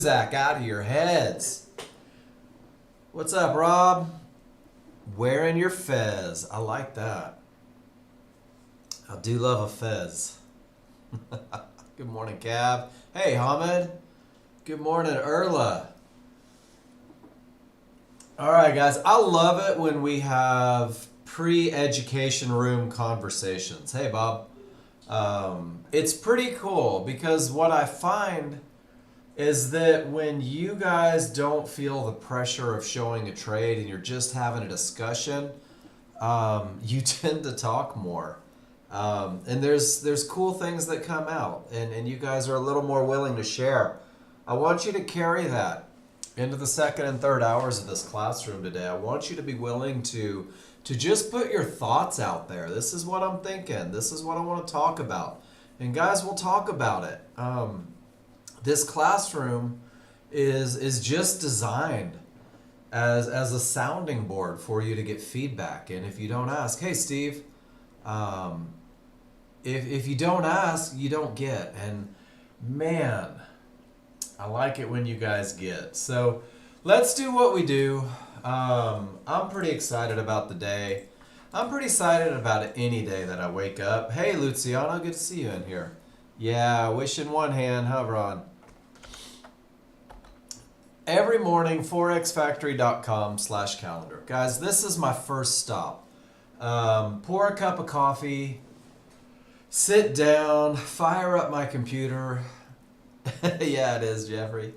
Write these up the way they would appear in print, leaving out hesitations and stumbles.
Zach, out of your heads. What's up, Rob? Wearing your fez. I like that. I do love a fez. Good morning, Cav. Hey, Hamid. Good morning, Erla. All right, guys. I love it when we have pre-education room conversations. Hey, Bob. It's pretty cool because what I find is that when you guys don't feel the pressure of showing a trade and you're just having a discussion, you tend to talk more. And there's cool things that come out, and you guys are a little more willing to share. I want you to carry that into the second and third hours of this classroom today. I want you to be willing to just put your thoughts out there. This is what I'm thinking. This is what I want to talk about. And guys, we'll talk about it. This classroom is just designed as a sounding board for you to get feedback. And if you don't ask, hey Steve, if you don't ask, you don't get. And man, I like it when you guys get. So let's do what we do. I'm pretty excited about the day. I'm pretty excited about it any day that I wake up. Hey Luciano, good to see you in here. Yeah, wish in one hand, hover on. Every morning, forexfactory.com/calendar. Guys, this is my first stop. Pour a cup of coffee, sit down, fire up my computer. Yeah, it is, Jeffrey.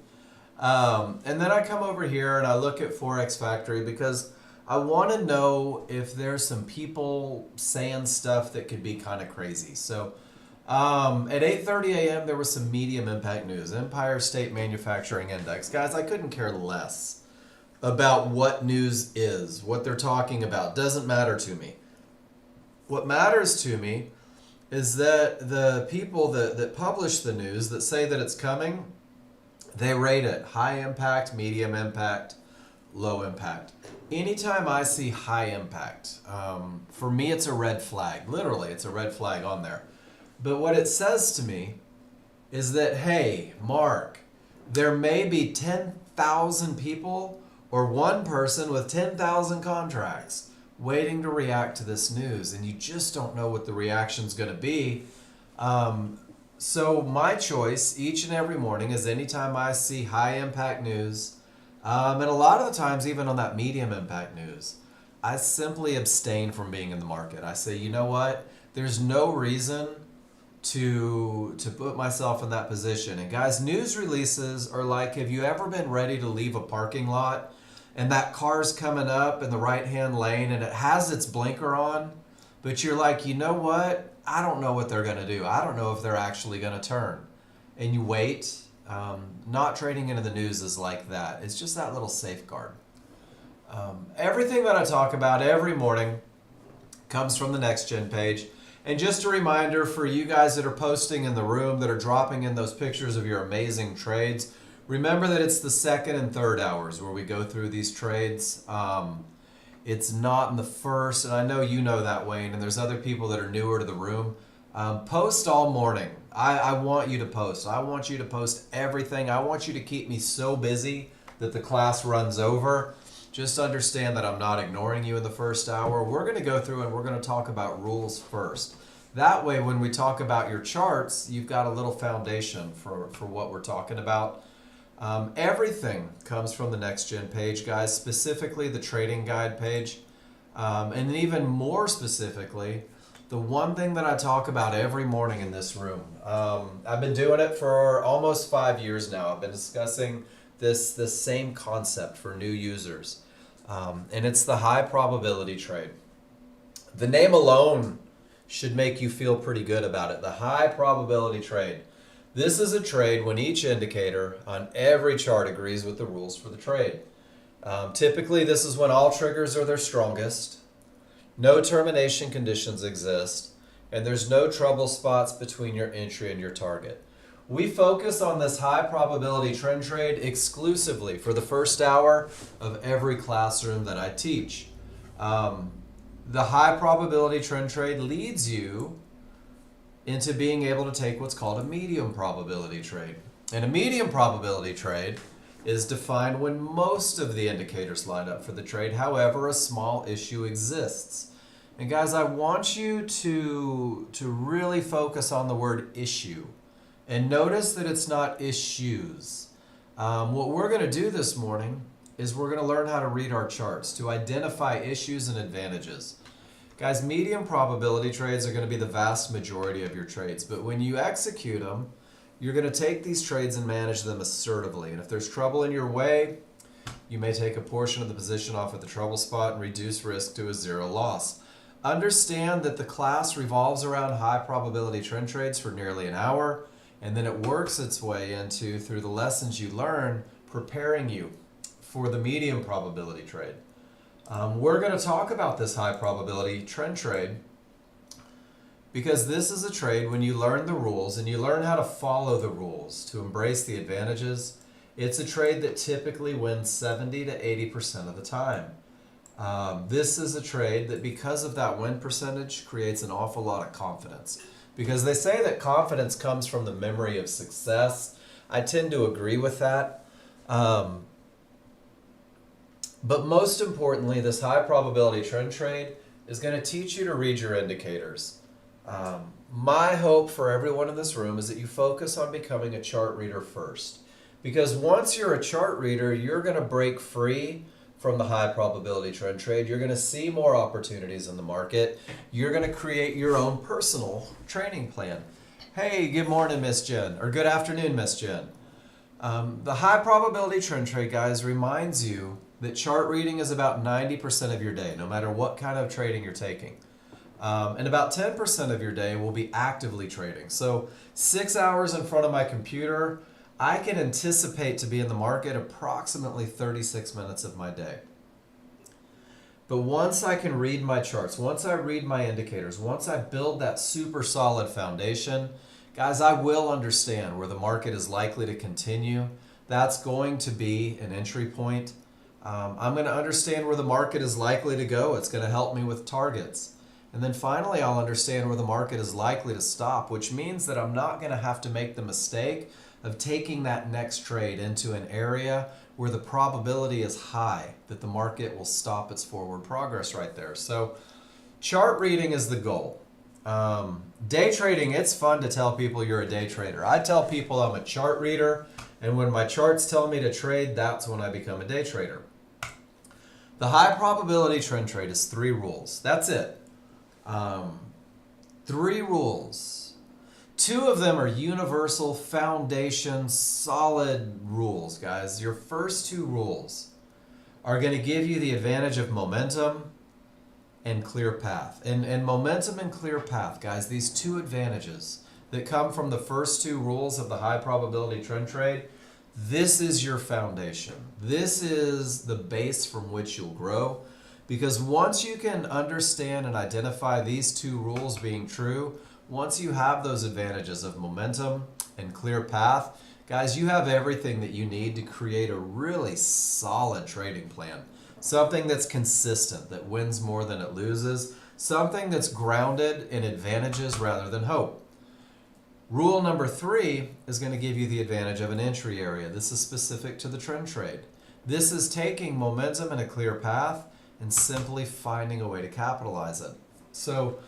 And then I come over here and I look at Forex Factory because I want to know if there's some people saying stuff that could be kind of crazy. So at 8:30 a.m. there was some medium impact news. Empire State Manufacturing Index. Guys, I couldn't care less about what news is, what they're talking about. Doesn't matter to me. What matters to me is that the people that publish the news, that say that it's coming, they rate it high impact, medium impact, low impact. Anytime I see high impact, for me it's a red flag. Literally, it's a red flag on there. But what it says to me is that, hey, Mark, there may be 10,000 people or one person with 10,000 contracts waiting to react to this news, and you just don't know what the reaction's going to be. So my choice each and every morning is anytime I see high impact news, and a lot of the times even on that medium impact news, I simply abstain from being in the market. I say, you know what? There's no reason to put myself in that position. And guys, news releases are like, have you ever been ready to leave a parking lot and that car's coming up in the right hand lane and it has its blinker on, but you're like, you know what? I don't know what they're going to do. I don't know if they're actually going to turn. And you wait. Not trading into the news is like that. It's just that little safeguard. Everything that I talk about every morning comes from the Nexgen page. And just a reminder for you guys that are posting in the room, that are dropping in those pictures of your amazing trades, remember that it's the second and third hours where we go through these trades. It's not in the first, and I know you know that, Wayne, and there's other people that are newer to the room. Post all morning. I want you to post. I want you to post everything. I want you to keep me so busy that the class runs over. Just understand that I'm not ignoring you in the first hour. We're going to go through and we're going to talk about rules first. That way, when we talk about your charts, you've got a little foundation for what we're talking about. Everything comes from the Nexgen page, guys, specifically the trading guide page. And even more specifically, the one thing that I talk about every morning in this room. I've been doing it for almost 5 years now. I've been discussing this same concept for new users. And it's the high probability trade. The name alone should make you feel pretty good about it. The high probability trade. This is a trade when each indicator on every chart agrees with the rules for the trade. Typically, this is when all triggers are their strongest, no termination conditions exist, and there's no trouble spots between your entry and your target. We focus on this high probability trend trade exclusively for the first hour of every classroom that I teach. The high probability trend trade leads you into being able to take what's called a medium probability trade. And a medium probability trade is defined when most of the indicators line up for the trade. However, a small issue exists. And guys, I want you to really focus on the word issue. And notice that it's not issues. What we're going to do this morning is we're going to learn how to read our charts to identify issues and advantages. Guys, medium probability trades are going to be the vast majority of your trades. But when you execute them, you're going to take these trades and manage them assertively. And if there's trouble in your way, you may take a portion of the position off at the trouble spot and reduce risk to a zero loss. Understand that the class revolves around high probability trend trades for nearly an hour, and then it works its way into, through the lessons you learn, preparing you for the medium probability trade. We're going to talk about this high probability trend trade because this is a trade when you learn the rules and you learn how to follow the rules to embrace the advantages. It's a trade that typically wins 70 to 80% of the time. This is a trade that, because of that win percentage, creates an awful lot of confidence. Because they say that confidence comes from the memory of success. I tend to agree with that. But most importantly, this high probability trend trade is going to teach you to read your indicators. My hope for everyone in this room is that you focus on becoming a chart reader first. Because once you're a chart reader, you're going to break free from the high probability trend trade. You're going to see more opportunities in the market. You're going to create your own personal training plan. Hey, good morning, Miss Jen, or good afternoon, Miss Jen. The high probability trend trade, guys, reminds you that chart reading is about 90% of your day, no matter what kind of trading you're taking. And about 10% of your day will be actively trading. So 6 hours in front of my computer, I can anticipate to be in the market approximately 36 minutes of my day. But once I can read my charts, once I read my indicators, once I build that super solid foundation, guys, I will understand where the market is likely to continue. That's going to be an entry point. I'm going to understand where the market is likely to go. It's going to help me with targets. And then finally, I'll understand where the market is likely to stop, which means that I'm not going to have to make the mistake of taking that next trade into an area where the probability is high that the market will stop its forward progress right there. So chart reading is the goal. Day trading, it's fun to tell people you're a day trader. I tell people I'm a chart reader, and when my charts tell me to trade, that's when I become a day trader. The high probability trend trade is 3 rules. That's it. 3 rules. 2 of them are universal, foundation, solid rules, guys. Your first 2 rules are going to give you the advantage of momentum and clear path. And momentum and clear path, guys, these 2 advantages that come from the first 2 rules of the high probability trend trade, this is your foundation. This is the base from which you'll grow. Because once you can understand and identify these 2 rules being true, once you have those advantages of momentum and clear path, guys, you have everything that you need to create a really solid trading plan. Something that's consistent, that wins more than it loses. Something that's grounded in advantages rather than hope. Rule number 3 is going to give you the advantage of an entry area. This is specific to the trend trade. This is taking momentum and a clear path and simply finding a way to capitalize it. So,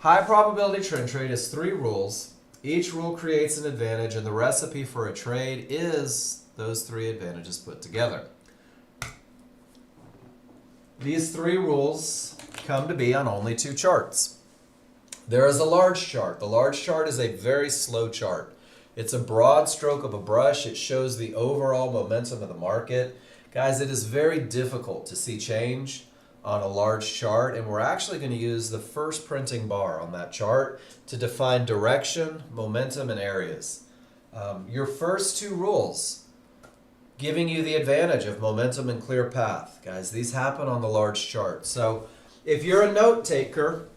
high probability trend trade is 3 rules. Each rule creates an advantage, and the recipe for a trade is those 3 advantages put together. These 3 rules come to be on only 2 charts. There is a large chart. The large chart is a very slow chart. It's a broad stroke of a brush. It shows the overall momentum of the market. Guys, it is very difficult to see change on a large chart, and we're actually going to use the first printing bar on that chart to define direction, momentum, and areas. Your first 2 rules, giving you the advantage of momentum and clear path. Guys, these happen on the large chart. So if you're a note taker,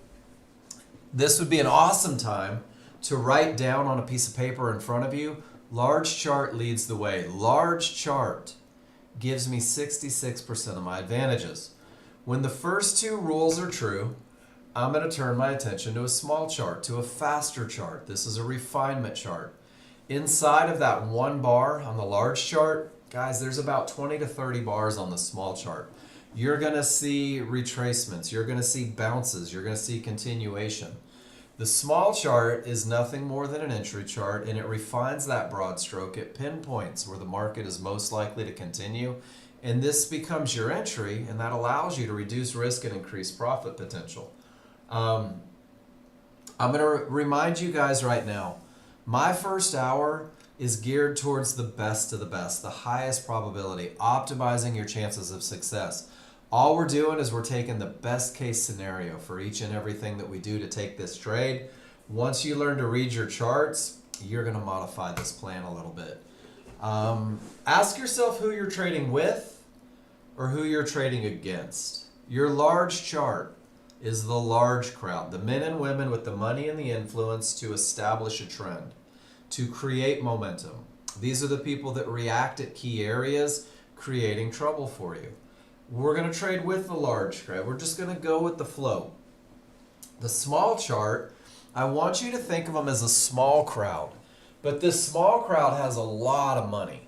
this would be an awesome time to write down on a piece of paper in front of you, large chart leads the way. Large chart gives me 66% of my advantages. When the first 2 rules are true, I'm going to turn my attention to a small chart, to a faster chart. This is a refinement chart. Inside of that one bar on the large chart, guys, there's about 20 to 30 bars on the small chart. You're going to see retracements. You're going to see bounces. You're going to see continuation. The small chart is nothing more than an entry chart, and it refines that broad stroke. It pinpoints where the market is most likely to continue, and this becomes your entry, and that allows you to reduce risk and increase profit potential. I'm going to remind you guys right now, my first hour is geared towards the best of the best, the highest probability, optimizing your chances of success. All we're doing is we're taking the best case scenario for each and everything that we do to take this trade. Once you learn to read your charts, you're going to modify this plan a little bit. Ask yourself who you're trading with or who you're trading against. Your large chart is the large crowd, the men and women with the money and the influence to establish a trend, to create momentum. These are the people that react at key areas, creating trouble for you. We're going to trade with the large crowd. We're just going to go with the flow. The small chart, I want you to think of them as a small crowd, but this small crowd has a lot of money,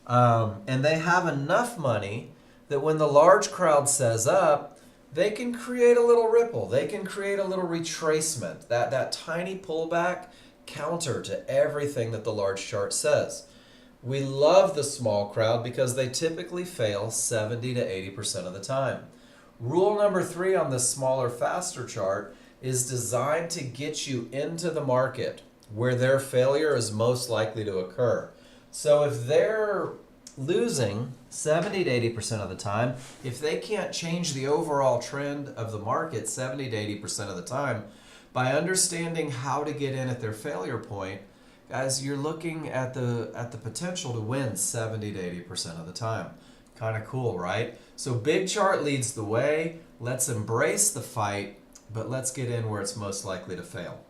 and they have enough money that when the large crowd says up, they can create a little ripple. They can create a little retracement, that tiny pullback counter to everything that the large chart says. We love the small crowd because they typically fail 70 to 80% of the time. Rule number 3 on this smaller, faster chart is designed to get you into the market where their failure is most likely to occur. So if they're losing 70 to 80% of the time, if they can't change the overall trend of the market 70 to 80% of the time, by understanding how to get in at their failure point, guys, you're looking at the potential to win 70 to 80% of the time. Kind of cool, right? So big chart leads the way. Let's embrace the fight, but let's get in where it's most likely to fail.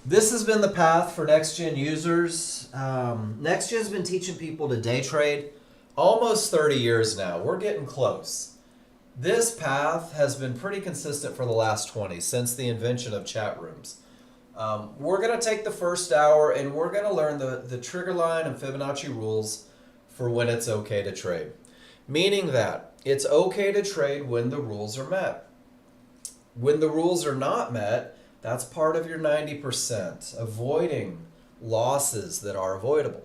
This has been the path for Nexgen users. Nexgen's been teaching people to day trade almost 30 years now. We're getting close. This path has been pretty consistent for the last 20, since the invention of chat rooms. We're going to take the first hour and we're going to learn the trigger line and Fibonacci rules for when it's okay to trade. Meaning that it's okay to trade when the rules are met. When the rules are not met, that's part of your 90%, avoiding losses that are avoidable.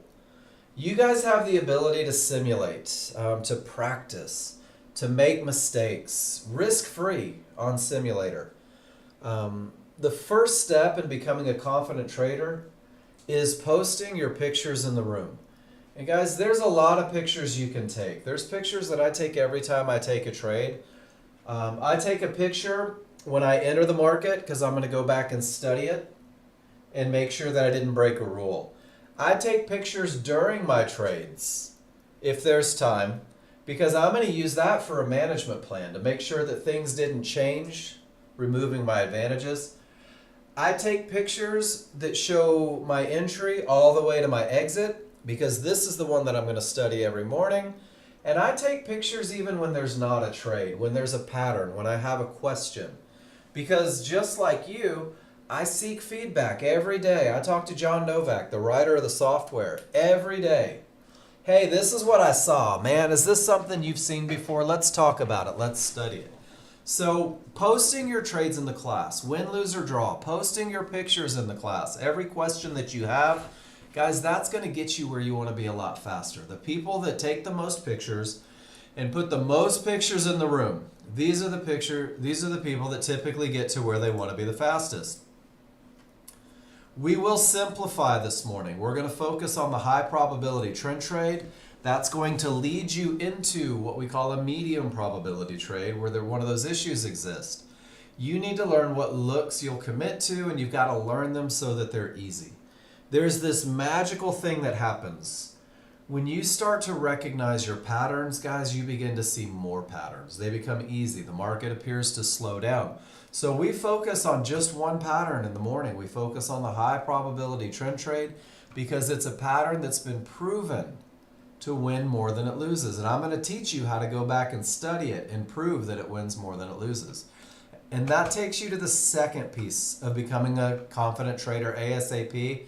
You guys have the ability to simulate, to practice, to make mistakes, risk-free on simulator. The first step in becoming a confident trader is posting your pictures in the room. And guys, there's a lot of pictures you can take. There's pictures that I take every time I take a trade. I take a picture when I enter the market because I'm going to go back and study it and make sure that I didn't break a rule. I take pictures during my trades if there's time, because I'm going to use that for a management plan to make sure that things didn't change, removing my advantages. I take pictures that show my entry all the way to my exit, because this is the one that I'm going to study every morning. And I take pictures even when there's not a trade, when there's a pattern, when I have a question. Because just like you, I seek feedback every day. I talk to John Novak, the writer of the software, every day. Hey, this is what I saw. Man, is this something you've seen before? Let's talk about it. Let's study it. So posting your trades in the class, win, lose, or draw, posting your pictures in the class, every question that you have, guys, that's going to get you where you want to be a lot faster. The people that take the most pictures and put the most pictures in the room, these are the people that typically get to where they want to be the fastest. We will simplify this morning. We're going to focus on the high probability trend trade. That's going to lead you into what we call a medium probability trade, where one of those issues exist. You need to learn what looks you'll commit to, and you've got to learn them so that they're easy. There's this magical thing that happens. When you start to recognize your patterns, guys, you begin to see more patterns. They become easy. The market appears to slow down. So we focus on just one pattern in the morning. We focus on the high probability trend trade because it's a pattern that's been proven to win more than it loses. And I'm going to teach you how to go back and study it and prove that it wins more than it loses. And that takes you to the second piece of becoming a confident trader ASAP.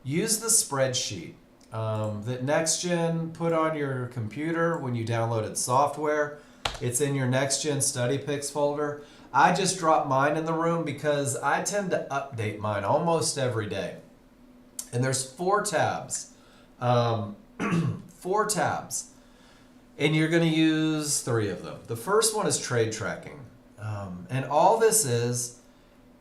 Use the spreadsheet that Nexgen put on your computer when you downloaded software. It's in your Nexgen Study Picks folder. I just dropped mine in the room because I tend to update mine almost every day. And there's 4 tabs. 4 tabs. And you're going to use 3 of them. The first one is trade tracking. And all this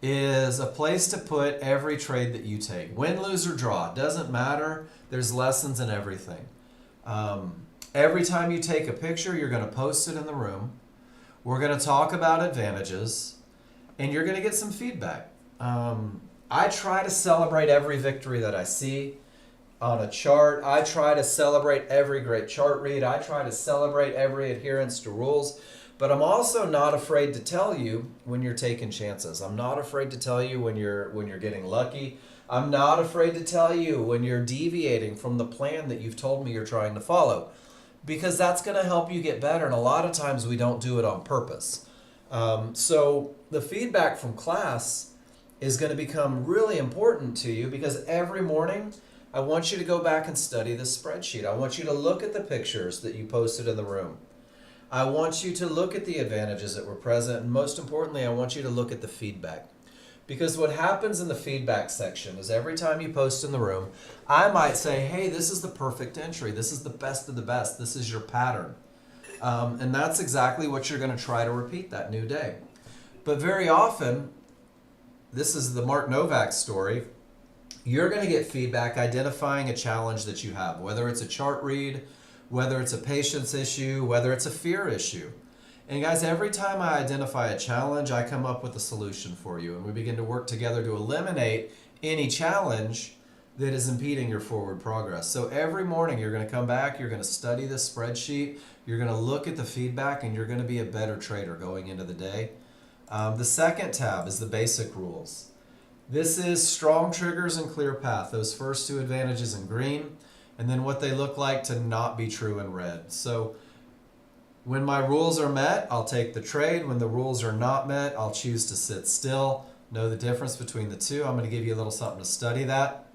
is a place to put every trade that you take. Win, lose, or draw. Doesn't matter. There's lessons in everything. Every time you take a picture, you're going to post it in the room. We're going to talk about advantages. And you're going to get some feedback. I try to celebrate every victory that I see on a chart. I try to celebrate every great chart read. I try to celebrate every adherence to rules. But I'm also not afraid to tell you when you're taking chances. I'm not afraid to tell you when you're getting lucky. I'm not afraid to tell you when you're deviating from the plan that you've told me you're trying to follow, because that's going to help you get better. And a lot of times we don't do it on purpose. So the feedback from class is going to become really important to you, because every morning I want you to go back and study this spreadsheet. I want you to look at the pictures that you posted in the room. I want you to look at the advantages that were present, and most importantly, I want you to look at the feedback. Because what happens in the feedback section is every time you post in the room, I might say, hey, this is the perfect entry. This is the best of the best. This is your pattern. And that's exactly what you're going to try to repeat that new day. But very often, this is the Mark Novak story, you're going to get feedback identifying a challenge that you have, whether it's a chart read, whether it's a patience issue, whether it's a fear issue. And guys, every time I identify a challenge, I come up with a solution for you. And we begin to work together to eliminate any challenge that is impeding your forward progress. So every morning you're going to come back, you're going to study this spreadsheet, you're going to look at the feedback, and you're going to be a better trader going into the day. The second tab is the basic rules. This is strong triggers and clear path, those first 2 advantages in green, and then what they look like to not be true in red. So when my rules are met, I'll take the trade. When the rules are not met, I'll choose to sit still. Know the difference between the 2. I'm going to give you a little something to study that.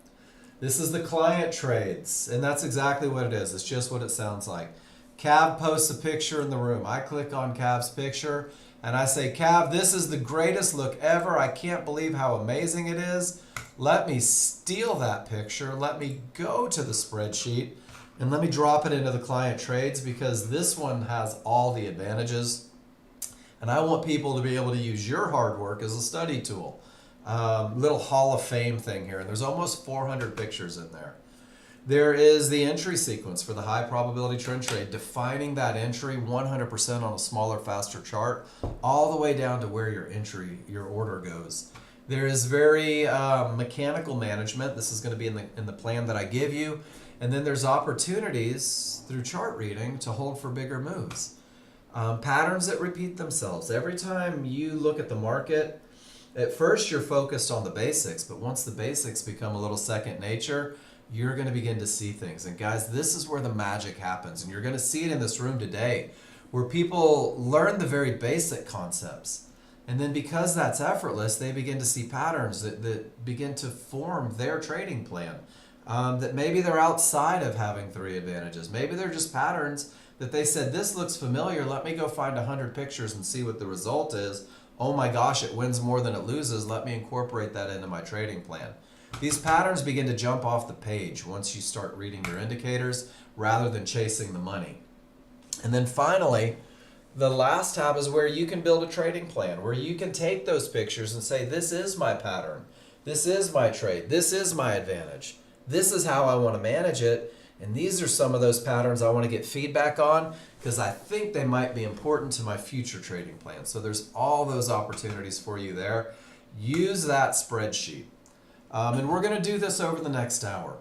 This is the client trades, and that's exactly what it is. It's just what it sounds like. Cav posts a picture in the room. I click on Cav's picture, and I say, Cav, this is the greatest look ever. I can't believe how amazing it is. Let me steal that picture. Let me go to the spreadsheet and let me drop it into the client trades, because this one has all the advantages. And I want people to be able to use your hard work as a study tool. Little Hall of Fame thing here. And there's almost 400 pictures in there. There is the entry sequence for the high probability trend trade, defining that entry 100% on a smaller, faster chart, all the way down to where your order goes. There is very mechanical management. This is going to be in the plan that I give you. And then there's opportunities through chart reading to hold for bigger moves. Patterns that repeat themselves. Every time you look at the market, at first you're focused on the basics, but once the basics become a little second nature, you're going to begin to see things. And guys, this is where the magic happens. And you're going to see it in this room today, where people learn the very basic concepts. And then because that's effortless, they begin to see patterns that begin to form their trading plan. That maybe they're outside of having 3 advantages. Maybe they're just patterns that they said, this looks familiar. Let me go find 100 pictures and see what the result is. Oh my gosh, it wins more than it loses. Let me incorporate that into my trading plan. These patterns begin to jump off the page once you start reading your indicators rather than chasing the money. And then finally, the last tab is where you can build a trading plan, where you can take those pictures and say, this is my pattern. This is my trade. This is my advantage. This is how I want to manage it. And these are some of those patterns I want to get feedback on, because I think they might be important to my future trading plan. So there's all those opportunities for you there. Use that spreadsheet. And we're going to do this over the next hour.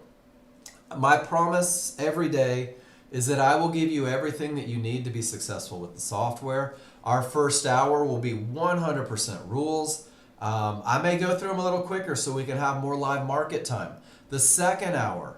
My promise every day is that I will give you everything that you need to be successful with the software. Our first hour will be 100% rules. I may go through them a little quicker so we can have more live market time. The second hour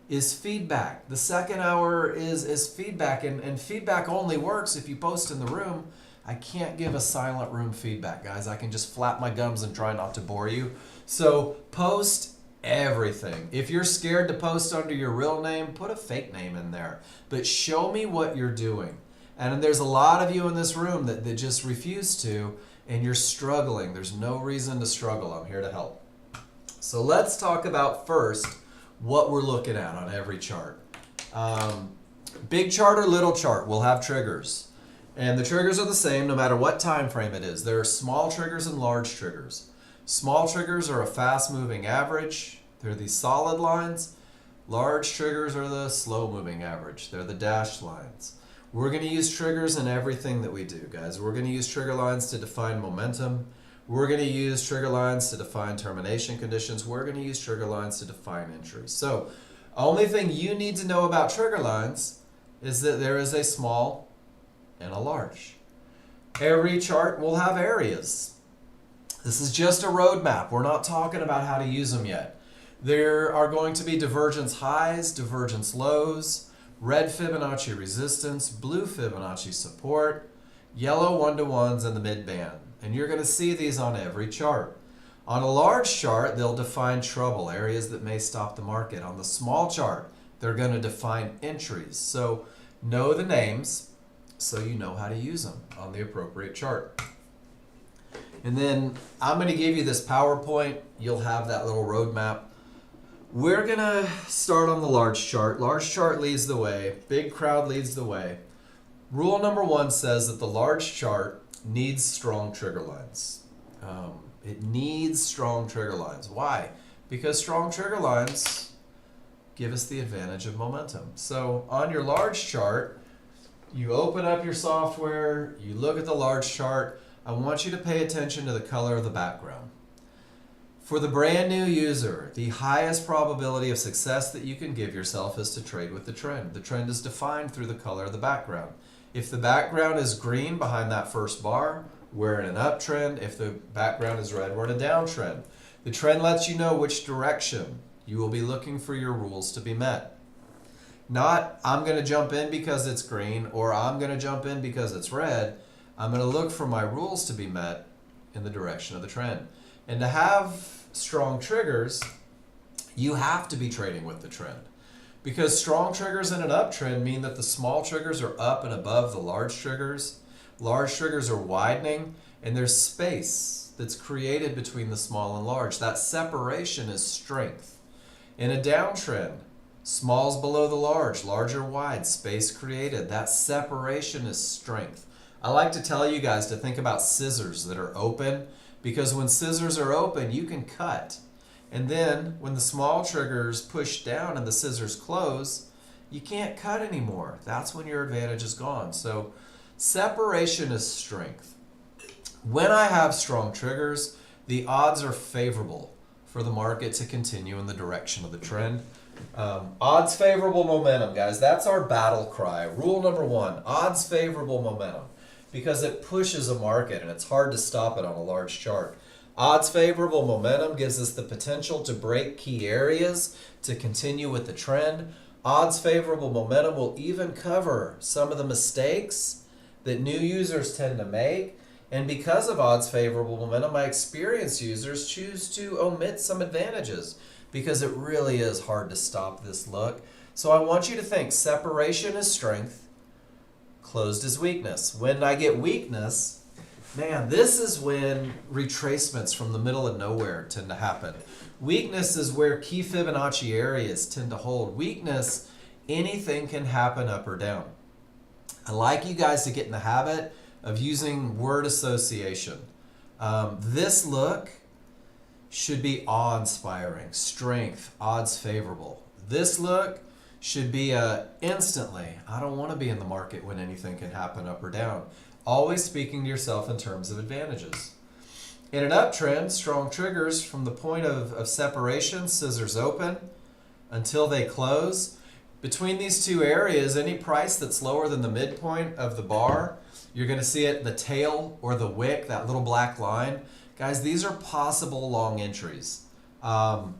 is feedback. The second hour is feedback, and feedback only works if you post in the room, I can't give a silent room feedback, guys. I can just flap my gums and try not to bore you. So post everything. If you're scared to post under your real name, put a fake name in there. But show me what you're doing. And there's a lot of you in this room that just refuse to, and you're struggling. There's no reason to struggle. I'm here to help. So let's talk about first what we're looking at on every chart. Big chart or little chart will have triggers. And the triggers are the same no matter what time frame it is. There are small triggers and large triggers. Small triggers are a fast-moving average. They're these solid lines. Large triggers are the slow-moving average. They're the dashed lines. We're going to use triggers in everything that we do, guys. We're going to use trigger lines to define momentum. We're going to use trigger lines to define termination conditions. We're going to use trigger lines to define entries. So, only thing you need to know about trigger lines is that there is a small and a large. Every chart will have areas. This is just a roadmap. We're not talking about how to use them yet. There are going to be divergence highs, divergence lows, red Fibonacci resistance, blue Fibonacci support, yellow one-to-ones, and the mid-band. And you're going to see these on every chart. On a large chart, they'll define trouble, areas that may stop the market. On the small chart, they're going to define entries. So know the names so you know how to use them on the appropriate chart. And then I'm going to give you this PowerPoint. You'll have that little roadmap. We're going to start on the large chart. Large chart leads the way. Big crowd leads the way. Rule number 1 says that the large chart needs strong trigger lines. It needs strong trigger lines. Why? Because strong trigger lines give us the advantage of momentum. So on your large chart, you open up your software, you look at the large chart. I want you to pay attention to the color of the background. For the brand new user, the highest probability of success that you can give yourself is to trade with the trend. The trend is defined through the color of the background. If the background is green behind that first bar, we're in an uptrend. If the background is red, we're in a downtrend. The trend lets you know which direction you will be looking for your rules to be met. Not, I'm going to jump in because it's green, or I'm going to jump in because it's red. I'm going to look for my rules to be met in the direction of the trend. And to have strong triggers, you have to be trading with the trend. Because strong triggers in an uptrend mean that the small triggers are up and above the large triggers. Large triggers are widening, and there's space that's created between the small and large. That separation is strength. In a downtrend, small's below the large, larger wide, space created. That separation is strength. I like to tell you guys to think about scissors that are open, because when scissors are open, you can cut. And then when the small triggers push down and the scissors close, you can't cut anymore. That's when your advantage is gone. So separation is strength. When I have strong triggers, the odds are favorable for the market to continue in the direction of the trend. Odds favorable momentum, guys. That's our battle cry. Rule number 1, odds favorable momentum, because it pushes a market and it's hard to stop it on a large chart. Odds favorable momentum gives us the potential to break key areas, to continue with the trend. Odds favorable momentum will even cover some of the mistakes that new users tend to make. And because of odds favorable momentum, my experienced users choose to omit some advantages because it really is hard to stop this look. So I want you to think separation is strength, closed is weakness. When I get weakness, man, this is when retracements from the middle of nowhere tend to happen. Weakness is where key Fibonacci areas tend to hold. Weakness, anything can happen up or down. I like you guys to get in the habit of using word association. This look should be awe-inspiring, strength, odds favorable. This look should be instantly, I don't want to be in the market when anything can happen up or down. Always speaking to yourself in terms of advantages. In an uptrend, strong triggers from the point of separation, scissors open, until they close. Between these two areas, any price that's lower than the midpoint of the bar, you're going to see it, the tail or the wick, that little black line. Guys, these are possible long entries. We're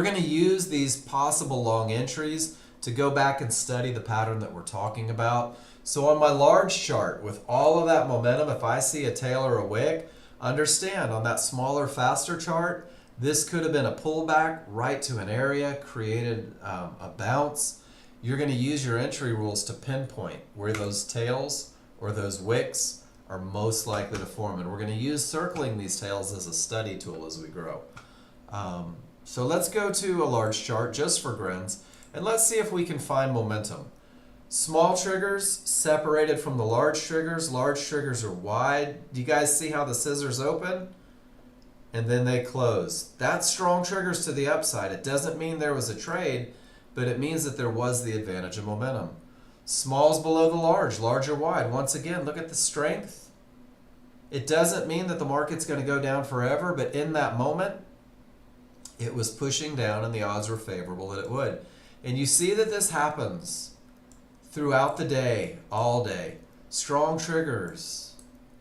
going to use these possible long entries to go back and study the pattern that we're talking about. So on my large chart, with all of that momentum, if I see a tail or a wick, understand on that smaller, faster chart, this could have been a pullback right to an area, created a bounce. You're going to use your entry rules to pinpoint where those tails or those wicks are most likely to form. And we're going to use circling these tails as a study tool as we grow. So let's go to a large chart just for grins, and let's see if we can find momentum. Small triggers separated from the large triggers. Large triggers are wide. Do you guys see how the scissors open? And then they close. That's strong triggers to the upside. It doesn't mean there was a trade, but it means that there was the advantage of momentum. Smalls below the large, large or wide. Once again, look at the strength. It doesn't mean that the market's going to go down forever, but in that moment, it was pushing down and the odds were favorable that it would. And you see that this happens throughout the day, all day. Strong triggers,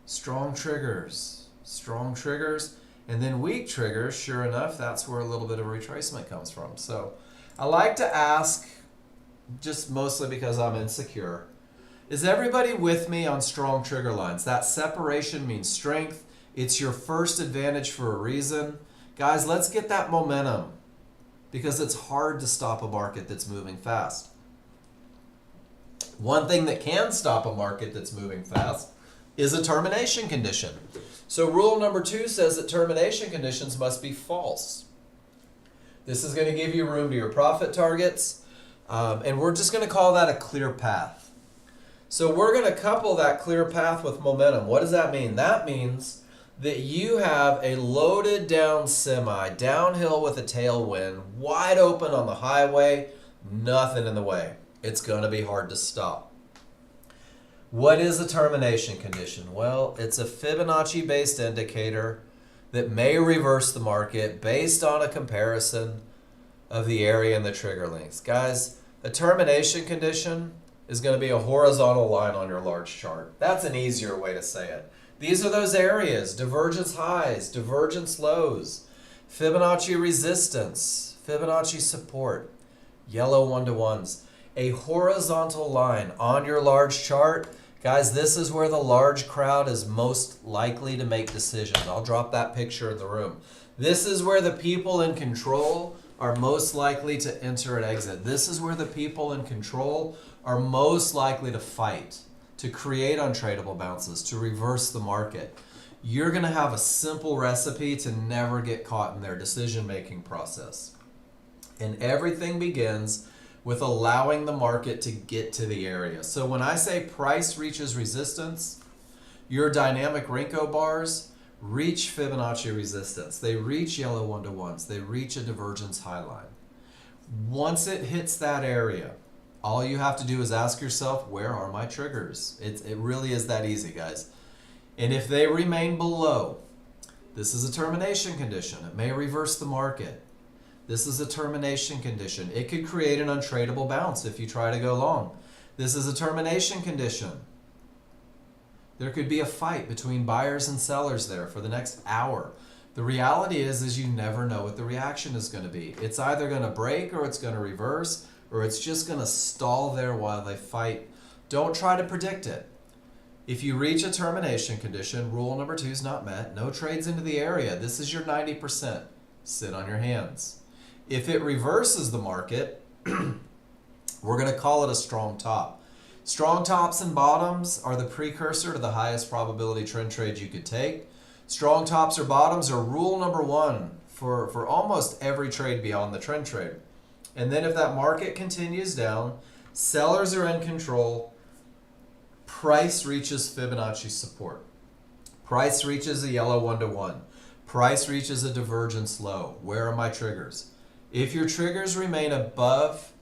strong triggers, strong triggers, and then weak triggers. Sure enough, that's where a little bit of retracement comes from. So I like to ask, just mostly because I'm insecure, is everybody with me on strong trigger lines? That separation means strength. It's your first advantage for a reason. Guys, let's get that momentum, because it's hard to stop a market that's moving fast. One thing that can stop a market that's moving fast is a termination condition. So rule number 2 says that termination conditions must be false. This is going to give you room to your profit targets, and we're just going to call that a clear path. So we're going to couple that clear path with momentum. What does that mean? That means that you have a loaded down semi, downhill with a tailwind, wide open on the highway, nothing in the way. It's going to be hard to stop. What is a termination condition? Well, it's a Fibonacci-based indicator that may reverse the market based on a comparison of the area and the trigger lengths. Guys, a termination condition is going to be a horizontal line on your large chart. That's an easier way to say it. These are those areas: divergence highs, divergence lows, Fibonacci resistance, Fibonacci support, yellow 1-to-1s. A horizontal line on your large chart. Guys, this is where the large crowd is most likely to make decisions. I'll drop that picture in the room. This is where the people in control are most likely to enter and exit. This is where the people in control are most likely to fight, to create untradeable bounces, to reverse the market. You're going to have a simple recipe to never get caught in their decision-making process. And everything begins with allowing the market to get to the area. So when I say price reaches resistance, your dynamic Renko bars reach Fibonacci resistance. They reach yellow 1-to-1s. They reach a divergence high line. Once it hits that area, all you have to do is ask yourself, where are my triggers? It really is that easy, guys. And if they remain below, this is a termination condition. It may reverse the market. This is a termination condition. It could create an untradeable bounce if you try to go long. This is a termination condition. There could be a fight between buyers and sellers there for the next hour. The reality is you never know what the reaction is going to be. It's either going to break or it's going to reverse, or it's just going to stall there while they fight. Don't try to predict it. If you reach a termination condition, rule number 2 is not met. No trades into the area. This is your 90%. Sit on your hands. If it reverses the market, we're going to call it a strong top. Strong tops and bottoms are the precursor to the highest probability trend trade you could take. Strong tops or bottoms are rule number 1 for almost every trade beyond the trend trade. And then if that market continues down, sellers are in control, price reaches Fibonacci support. Price reaches a yellow 1-to-1. Price reaches a divergence low. Where are my triggers? If your triggers remain above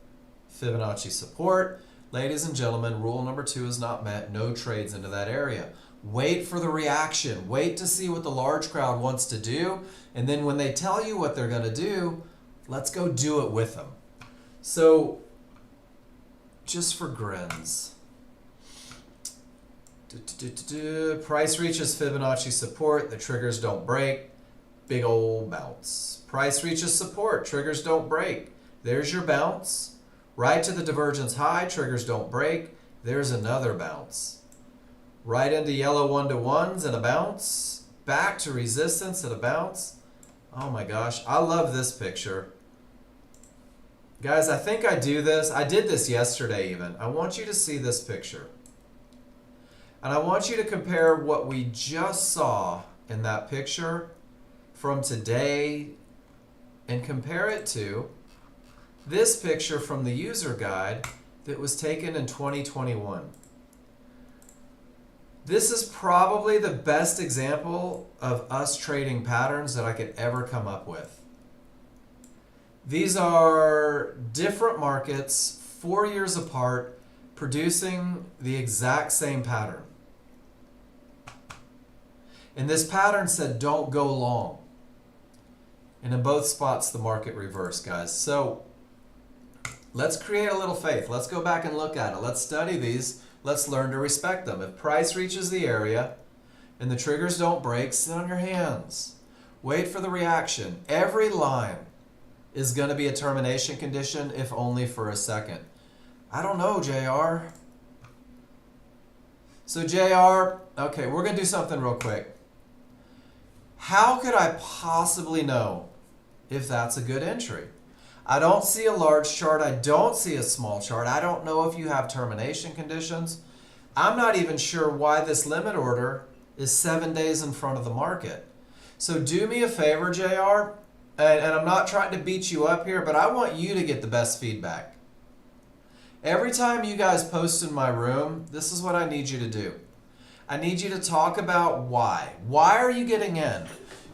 Fibonacci support, ladies and gentlemen, rule number 2 is not met. No trades into that area. Wait for the reaction. Wait to see what the large crowd wants to do. And then when they tell you what they're going to do, let's go do it with them. So, just for grins. Price reaches Fibonacci support. The triggers don't break. Big old bounce. Price reaches support. Triggers don't break. There's your bounce. Right to the divergence high, triggers don't break. There's another bounce. Right into yellow 1-to-1s and a bounce. Back to resistance and a bounce. Oh my gosh, I love this picture. Guys, I think I do this. I did this yesterday even. I want you to see this picture. And I want you to compare what we just saw in that picture from today and compare it to this picture from the user guide that was taken in 2021. This is probably the best example of us trading patterns that I could ever come up with. These are different markets, 4 years apart, producing the exact same pattern. And this pattern said don't go long. And in both spots the market reversed, guys. So let's create a little faith. Let's go back and look at it. Let's study these. Let's learn to respect them. If price reaches the area and the triggers don't break, sit on your hands. Wait for the reaction. Every line is going to be a termination condition, if only for a second. I don't know, JR. So JR, okay, we're going to do something real quick. How could I possibly know if that's a good entry? I don't see a large chart. I don't see a small chart. I don't know if you have termination conditions. I'm not even sure why this limit order is 7 days in front of the market. So do me a favor, JR, and I'm not trying to beat you up here, but I want you to get the best feedback. Every time you guys post in my room, this is what I need you to do. I need you to talk about why. Why are you getting in?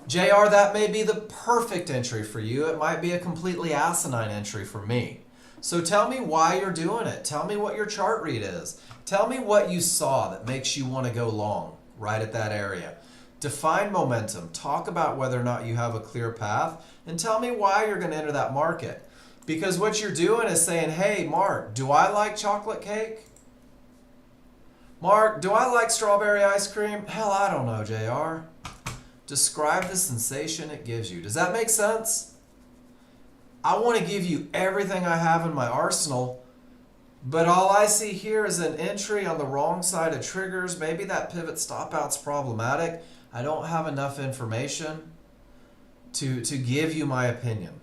JR, that may be the perfect entry for you. It might be a completely asinine entry for me. So tell me why you're doing it. Tell me what your chart read is. Tell me what you saw that makes you want to go long right at that area. Define momentum. Talk about whether or not you have a clear path. And tell me why you're going to enter that market. Because what you're doing is saying, hey, Mark, do I like chocolate cake? Mark, do I like strawberry ice cream? Hell, I don't know, JR. Describe the sensation it gives you. Does that make sense? I want to give you everything I have in my arsenal, but all I see here is an entry on the wrong side of triggers. Maybe that pivot stop out's problematic. I don't have enough information to give you my opinion.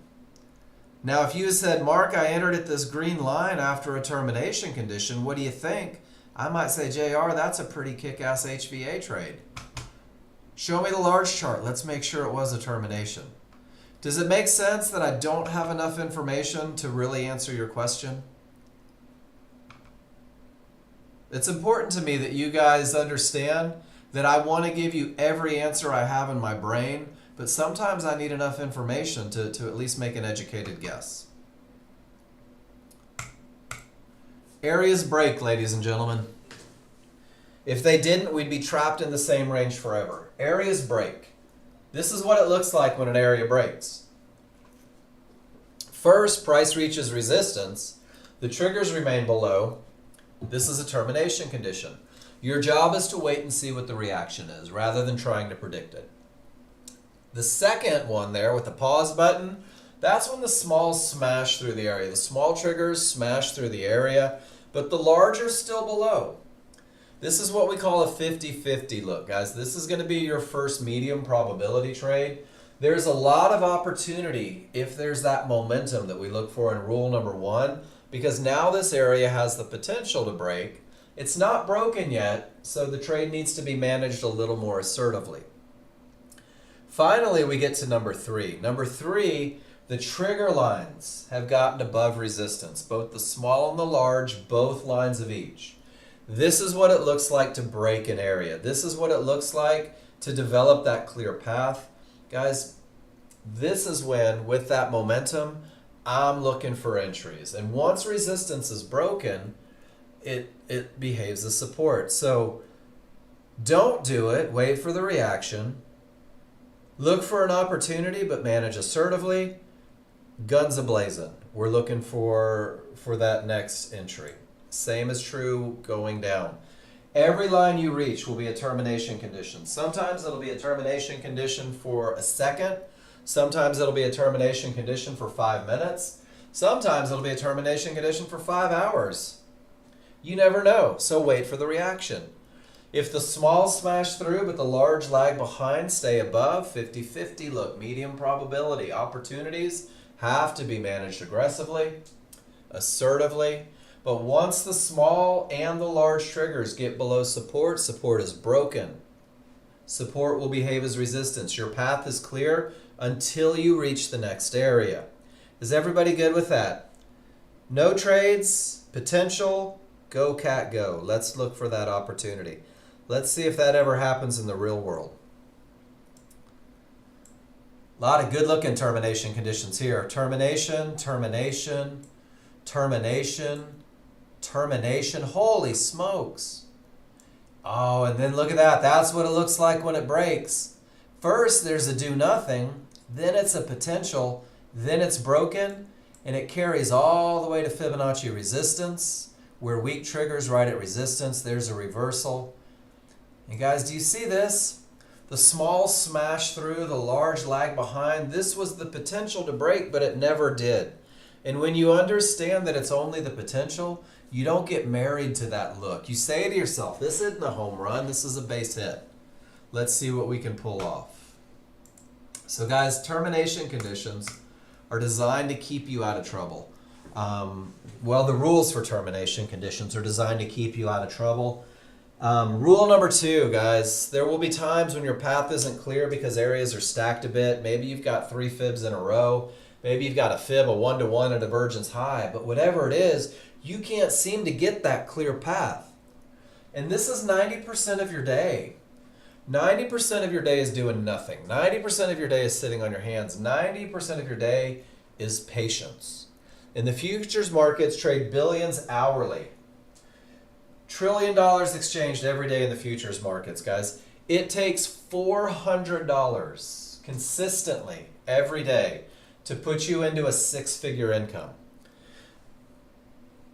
Now, if you had said, Mark, I entered at this green line after a termination condition, what do you think? I might say, JR, that's a pretty kick-ass HVA trade. Show me the large chart. Let's make sure it was a termination. Does it make sense that I don't have enough information to really answer your question? It's important to me that you guys understand that I want to give you every answer I have in my brain, but sometimes I need enough information to at least make an educated guess. Areas break, ladies and gentlemen. If they didn't, we'd be trapped in the same range forever. Areas break. This is what it looks like when an area breaks. First, price reaches resistance. The triggers remain below. This is a termination condition. Your job is to wait and see what the reaction is, rather than trying to predict it. The second one there with the pause button, that's when the smalls smash through the area. The small triggers smash through the area, but the large are still below. This is what we call a 50-50 look, guys. This is going to be your first medium probability trade. There's a lot of opportunity if there's that momentum that we look for in rule number 1, because now this area has the potential to break. It's not broken yet, so the trade needs to be managed a little more assertively. Finally, we get to number 3. Number 3, the trigger lines have gotten above resistance, both the small and the large, both lines of each. This is what it looks like to break an area. This is what it looks like to develop that clear path. Guys, this is when, with that momentum, I'm looking for entries. And once resistance is broken, it behaves as support. So don't do it. Wait for the reaction. Look for an opportunity, but manage assertively. Guns a-blazing. We're looking for that next entry. Same is true going down. Every line you reach will be a termination condition. Sometimes it'll be a termination condition for a second. Sometimes it'll be a termination condition for 5 minutes. Sometimes it'll be a termination condition for 5 hours. You never know, so wait for the reaction. If the small smash through but the large lag behind, stay above. 50-50, look, medium probability. Opportunities have to be managed aggressively, assertively. But once the small and the large triggers get below support, support is broken. Support will behave as resistance. Your path is clear until you reach the next area. Is everybody good with that? No trades, potential, go cat go. Let's look for that opportunity. Let's see if that ever happens in the real world. A lot of good looking termination conditions here. Termination, termination, termination, termination. Holy smokes. Oh, and then look at that. That's what it looks like when it breaks. First, there's a do nothing. Then it's a potential. Then it's broken. And it carries all the way to Fibonacci resistance, where weak triggers right at resistance. There's a reversal. And guys, do you see this? The small smash through, the large lag behind. This was the potential to break, but it never did. And when you understand that it's only the potential, you don't get married to that look. You say to yourself, this isn't a home run, this is a base hit. Let's see what we can pull off. So guys, termination conditions are designed to keep you out of trouble. Well, the rules for termination conditions are designed to keep you out of trouble. Rule number 2, guys, there will be times when your path isn't clear because areas are stacked a bit. Maybe you've got 3 fibs in a row. Maybe you've got a fib, a 1-to-1, a divergence high. But whatever it is, you can't seem to get that clear path. And this is 90% of your day. 90% of your day is doing nothing. 90% of your day is sitting on your hands. 90% of your day is patience. In the futures markets, trade billions hourly. $1 trillion exchanged every day in the futures markets, guys. It takes $400 consistently every day to put you into a 6-figure income.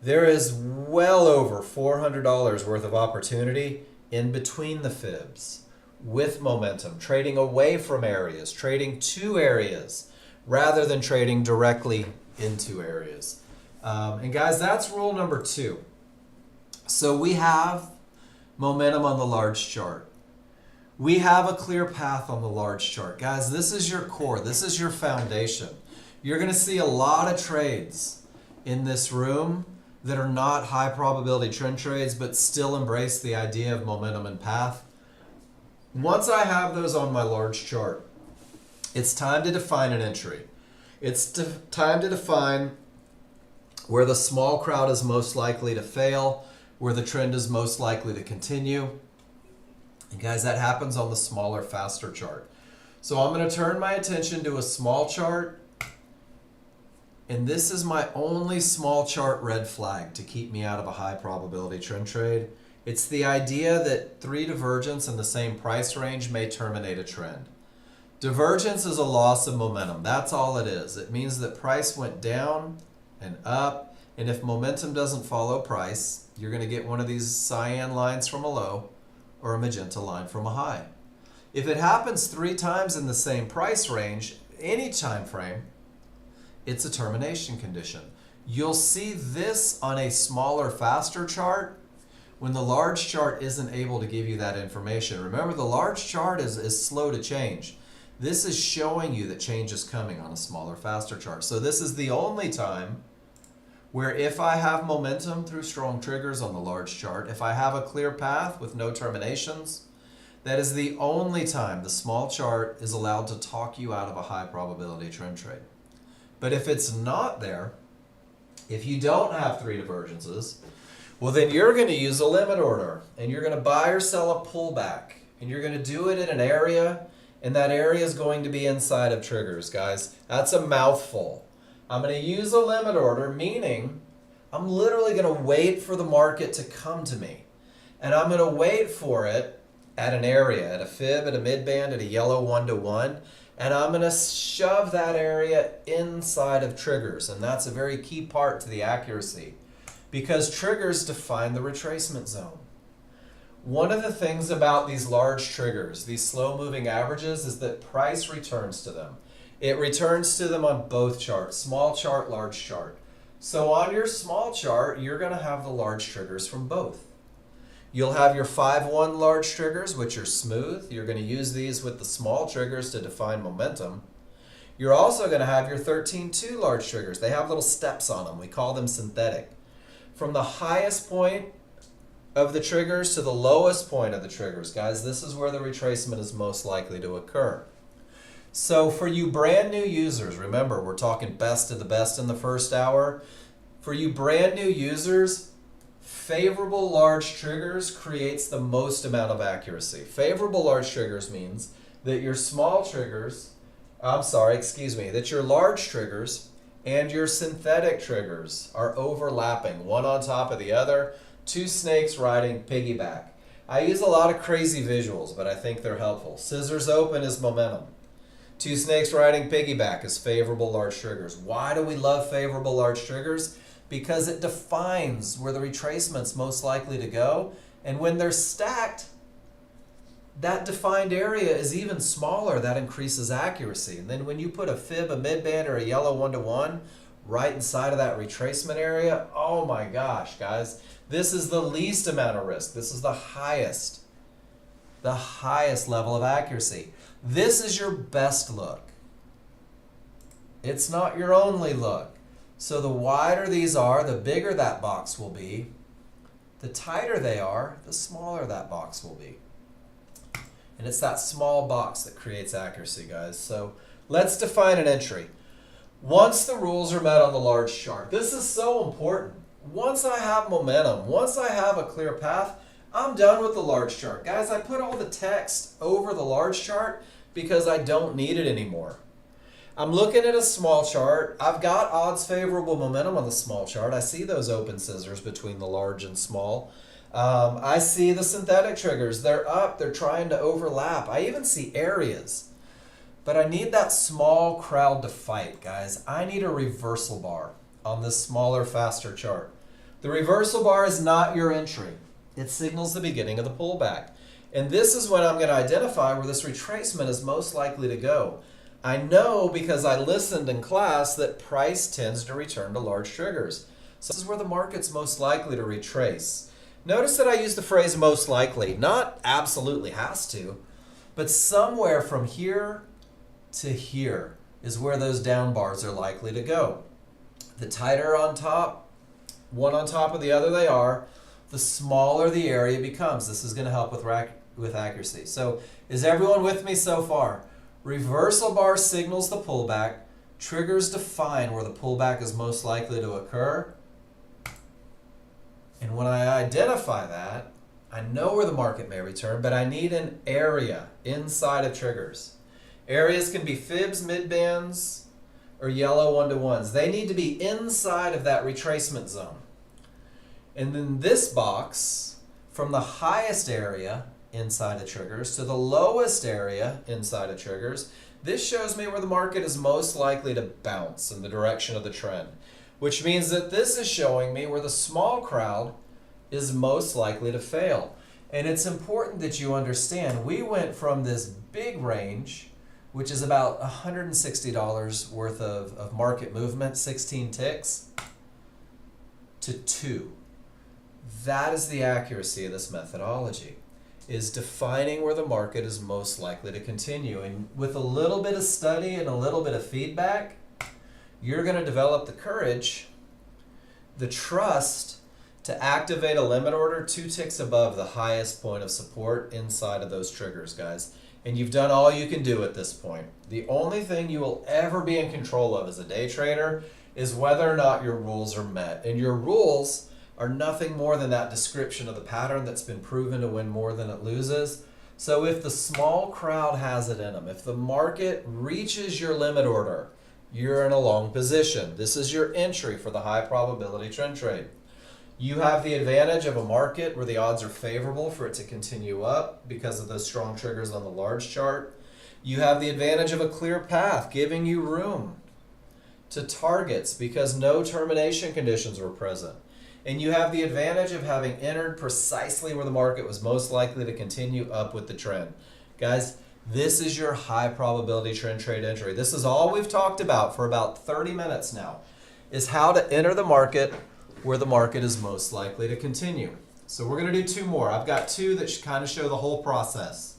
There is well over $400 worth of opportunity in between the fibs with momentum, trading away from areas, trading to areas rather than trading directly into areas. And guys, that's rule number 2. So we have momentum on the large chart. We have a clear path on the large chart. Guys, this is your core. This is your foundation. You're going to see a lot of trades in this room that are not high probability trend trades, but still embrace the idea of momentum and path. Once I have those on my large chart, it's time to define an entry. It's time to define where the small crowd is most likely to fail, where the trend is most likely to continue. And guys, that happens on the smaller, faster chart. So I'm going to turn my attention to a small chart. And this is my only small chart red flag to keep me out of a high probability trend trade. It's the idea that 3 divergence in the same price range may terminate a trend. Divergence is a loss of momentum. That's all it is. It means that price went down and up. And if momentum doesn't follow price, you're going to get one of these cyan lines from a low or a magenta line from a high. If it happens 3 times in the same price range, any time frame, it's a termination condition. You'll see this on a smaller, faster chart when the large chart isn't able to give you that information. Remember, the large chart is slow to change. This is showing you that change is coming on a smaller, faster chart. So this is the only time where if I have momentum through strong triggers on the large chart, if I have a clear path with no terminations, that is the only time the small chart is allowed to talk you out of a high probability trend trade. But if it's not there, if you don't have 3 divergences, well then you're going to use a limit order and you're going to buy or sell a pullback, and you're going to do it in an area, and that area is going to be inside of triggers, guys. That's a mouthful. I'm going to use a limit order, meaning I'm literally going to wait for the market to come to me. And I'm going to wait for it at an area, at a fib, at a midband, at a yellow 1-to-1. And I'm going to shove that area inside of triggers. And that's a very key part to the accuracy, because triggers define the retracement zone. One of the things about these large triggers, these slow moving averages, is that price returns to them. It returns to them on both charts, small chart, large chart. So on your small chart, you're going to have the large triggers from both. You'll have your 5-1 large triggers, which are smooth. You're going to use these with the small triggers to define momentum. You're also going to have your 13-2 large triggers. They have little steps on them. We call them synthetic. From the highest point of the triggers to the lowest point of the triggers, guys, this is where the retracement is most likely to occur. So for you brand new users, remember, we're talking best of the best in the first hour. For you brand new users, favorable large triggers creates the most amount of accuracy. Favorable large triggers means that your small triggers, that your large triggers and your synthetic triggers are overlapping, one on top of the other, two snakes riding piggyback. I use a lot of crazy visuals, but I think they're helpful. Scissors open is momentum. Two snakes riding piggyback is favorable large triggers. Why do we love favorable large triggers? Because it defines where the retracement's most likely to go. And when they're stacked, that defined area is even smaller. That increases accuracy. And then when you put a fib, a midband, or a yellow 1-to-1 right inside of that retracement area, oh my gosh, guys, this is the least amount of risk. This is the highest level of accuracy. This is your best look. It's not your only look. So the wider these are, the bigger that box will be. The tighter they are, the smaller that box will be. And it's that small box that creates accuracy, guys. So let's define an entry. Once the rules are met on the large chart, this is so important. Once I have momentum, once I have a clear path, I'm done with the large chart. Guys, I put all the text over the large chart because I don't need it anymore. I'm looking at a small chart. I've got odds favorable momentum on the small chart. I see those open scissors between the large and small. I see the synthetic triggers. They're up. They're trying to overlap. I even see areas. But I need that small crowd to fight, guys. I need a reversal bar on this smaller, faster chart. The reversal bar is not your entry. It signals the beginning of the pullback. And this is when I'm going to identify where this retracement is most likely to go. I know because I listened in class that price tends to return to large triggers. So this is where the market's most likely to retrace. Notice that I use the phrase most likely, not absolutely has to, but somewhere from here to here is where those down bars are likely to go. The tighter on top, one on top of the other they are, the smaller the area becomes. This is going to help with accuracy. So is everyone with me so far? Reversal bar signals the pullback. Triggers define where the pullback is most likely to occur. And when I identify that, I know where the market may return, but I need an area inside of triggers. Areas can be fibs, midbands, or yellow 1-to-1s. They need to be inside of that retracement zone. And then this box, from the highest area inside of triggers to the lowest area inside of triggers, this shows me where the market is most likely to bounce in the direction of the trend, which means that this is showing me where the small crowd is most likely to fail. And it's important that you understand, we went from this big range, which is about $160 worth of market movement, 16 ticks, to 2. That is the accuracy of this methodology, is defining where the market is most likely to continue. And with a little bit of study and a little bit of feedback, you're going to develop the courage, the trust to activate a limit order 2 ticks above the highest point of support inside of those triggers, guys. And you've done all you can do at this point. The only thing you will ever be in control of as a day trader is whether or not your rules are met. And your rules are nothing more than that description of the pattern that's been proven to win more than it loses. So if the small crowd has it in them, if the market reaches your limit order, you're in a long position. This is your entry for the high probability trend trade. You have the advantage of a market where the odds are favorable for it to continue up because of those strong triggers on the large chart. You have the advantage of a clear path, giving you room to targets because no termination conditions were present. And you have the advantage of having entered precisely where the market was most likely to continue up with the trend. Guys, This is your high probability trend trade entry. This is all we've talked about for about 30 minutes now, is how to enter the market where the market is most likely to continue. So we're going to do two more. I've got two that should kind of show the whole process.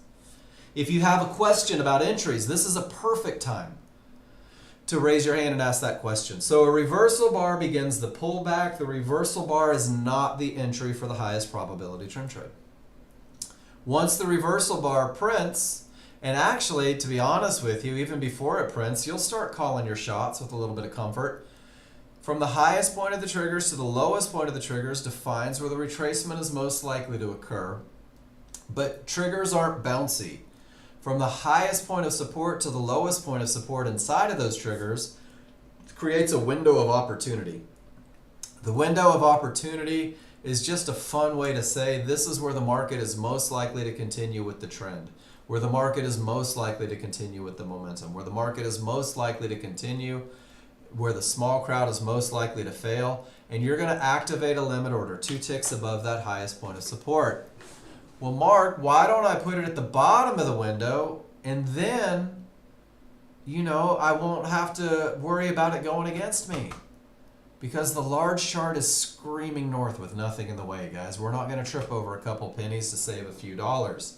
If you have a question about entries, this is a perfect time to raise your hand and ask that question. So a reversal bar begins the pullback. The reversal bar is not the entry for the highest probability trend trade. Once the reversal bar prints, and actually, to be honest with you, even before it prints, you'll start calling your shots with a little bit of comfort. From the highest point of the triggers to the lowest point of the triggers defines where the retracement is most likely to occur. But triggers aren't bouncy. From the highest point of support to the lowest point of support inside of those triggers creates a window of opportunity. The window of opportunity is just a fun way to say this is where the market is most likely to continue with the trend, where the market is most likely to continue with the momentum, where the market is most likely to continue, where the small crowd is most likely to fail, and you're going to activate a limit order 2 ticks above that highest point of support. Well, Mark, why don't I put it at the bottom of the window and then, I won't have to worry about it going against me? Because the large chart is screaming north with nothing in the way, guys. We're not going to trip over a couple pennies to save a few dollars.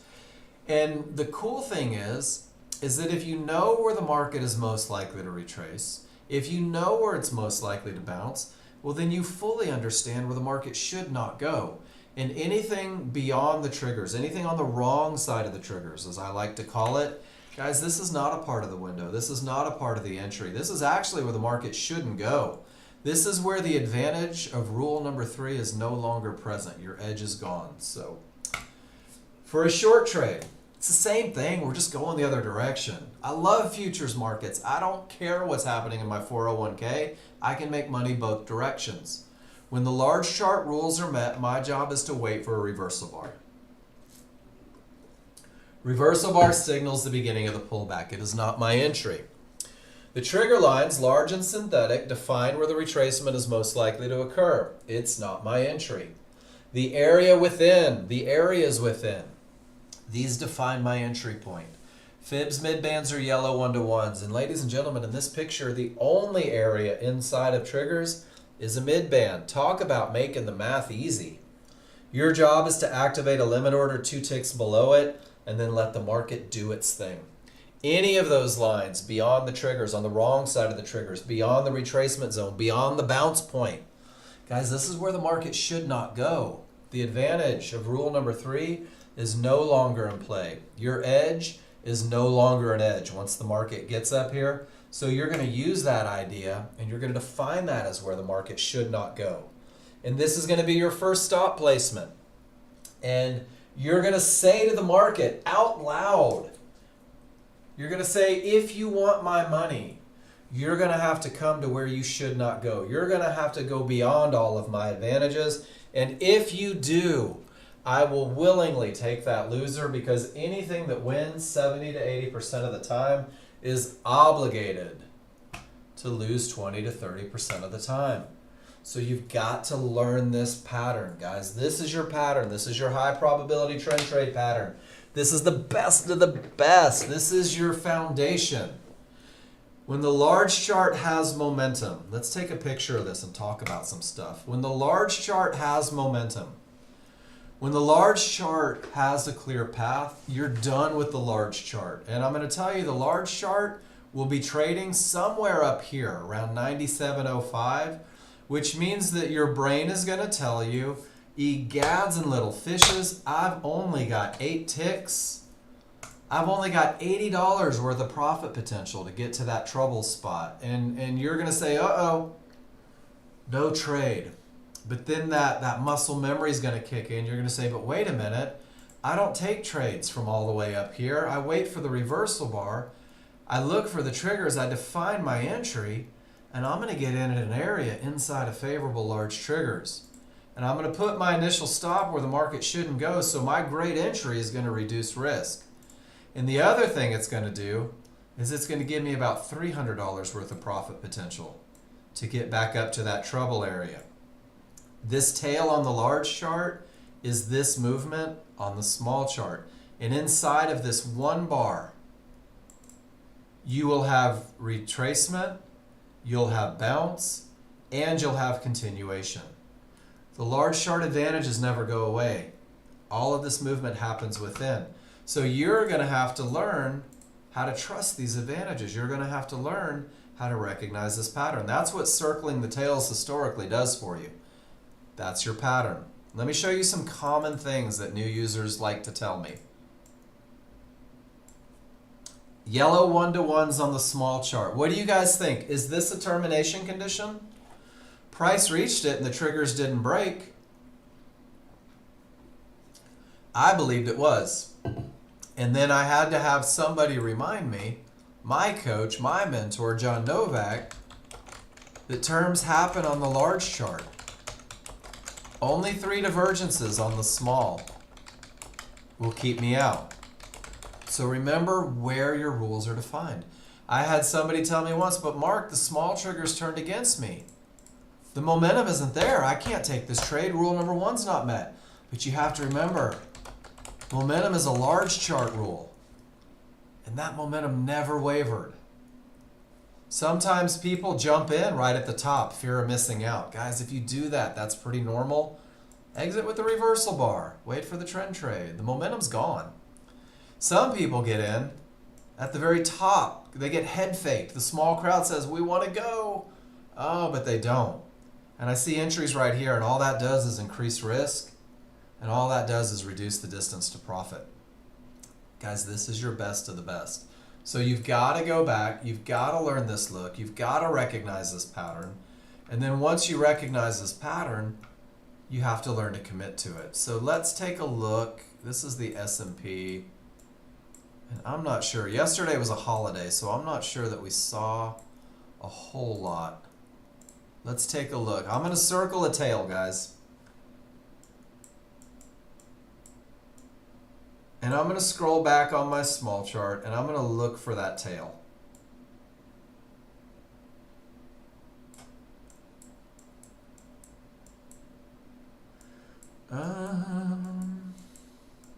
And the cool thing is that if you know where the market is most likely to retrace, if you know where it's most likely to bounce, well, then you fully understand where the market should not go. And anything beyond the triggers, anything on the wrong side of the triggers, as I like to call it, guys, this is not a part of the window. This is not a part of the entry. This is actually where the market shouldn't go. This is where the advantage of rule number 3 is no longer present. Your edge is gone. So for a short trade, it's the same thing. We're just going the other direction. I love futures markets. I don't care what's happening in my 401k. I can make money both directions. When the large chart rules are met, my job is to wait for a reversal bar. Reversal bar signals the beginning of the pullback. It is not my entry. The trigger lines, large and synthetic, define where the retracement is most likely to occur. It's not my entry. The area within, the areas within, these define my entry point. Fibs, midbands are yellow 1-to-1s. And ladies and gentlemen, in this picture, the only area inside of triggers is a midband. Talk about making the math easy. Your job is to activate a limit order 2 ticks below it and then let the market do its thing. Any of those lines beyond the triggers, on the wrong side of the triggers, beyond the retracement zone, beyond the bounce point, guys, this is where the market should not go. The advantage of rule number 3 is no longer in play. Your edge is no longer an edge once the market gets up here. So you're going to use that idea and you're going to define that as where the market should not go. And this is going to be your first stop placement. And you're going to say to the market out loud, you're going to say, if you want my money, you're going to have to come to where you should not go. You're going to have to go beyond all of my advantages. And if you do, I will willingly take that loser, because anything that wins 70 to 80% of the time is obligated to lose 20 to 30% of the time. So you've got to learn this pattern, guys. This is your pattern. This is your high probability trend trade pattern. This is the best of the best. This is your foundation. When the large chart has momentum, let's take a picture of this and talk about some stuff. When the large chart has momentum, when the large chart has a clear path, you're done with the large chart. And I'm going to tell you, the large chart will be trading somewhere up here around 97.05, which means that your brain is going to tell you, egads and little fishes, I've only got 8 ticks. I've only got $80 worth of profit potential to get to that trouble spot. And you're going to say, uh-oh, no trade. But then that muscle memory is going to kick in. You're going to say, but wait a minute, I don't take trades from all the way up here. I wait for the reversal bar. I look for the triggers. I define my entry, and I'm going to get in at an area inside of favorable large triggers. And I'm going to put my initial stop where the market shouldn't go, so my great entry is going to reduce risk. And the other thing it's going to do is it's going to give me about $300 worth of profit potential to get back up to that trouble area. This tail on the large chart is this movement on the small chart. And inside of this one bar, You will have retracement, you'll have bounce, and you'll have continuation. The large chart advantages never go away. All of this movement happens within. So you're going to have to learn how to trust these advantages. You're going to have to learn how to recognize this pattern. That's what circling the tails historically does for you. That's your pattern. Let me show you some common things that new users like to tell me. Yellow 1-to-1s on the small chart. What do you guys think? Is this a termination condition? Price reached it and the triggers didn't break. I believed it was. And then I had to have somebody remind me, my coach, my mentor, John Novak, that terms happen on the large chart. Only 3 divergences on the small will keep me out. So remember where your rules are defined. I had somebody tell me once, but Mark, the small triggers turned against me. The momentum isn't there. I can't take this trade. Rule number 1's not met. But you have to remember, momentum is a large chart rule. And that momentum never wavered. Sometimes people jump in right at the top, fear of missing out. Guys, if you do that, that's pretty normal. Exit with the reversal bar. Wait for the trend trade. The momentum's gone. Some people get in at the very top. They get head faked. The small crowd says, we want to go. Oh, but they don't. And I see entries right here, and all that does is increase risk, and all that does is reduce the distance to profit. Guys, this is your best of the best. So you've got to go back, you've got to learn this look, you've got to recognize this pattern, and then once you recognize this pattern, you have to learn to commit to it. So let's take a look. This is the S&P, and I'm not sure. Yesterday was a holiday, so I'm not sure that we saw a whole lot. Let's take a look. I'm going to circle a tail, guys. And I'm going to scroll back on my small chart, and I'm going to look for that tail.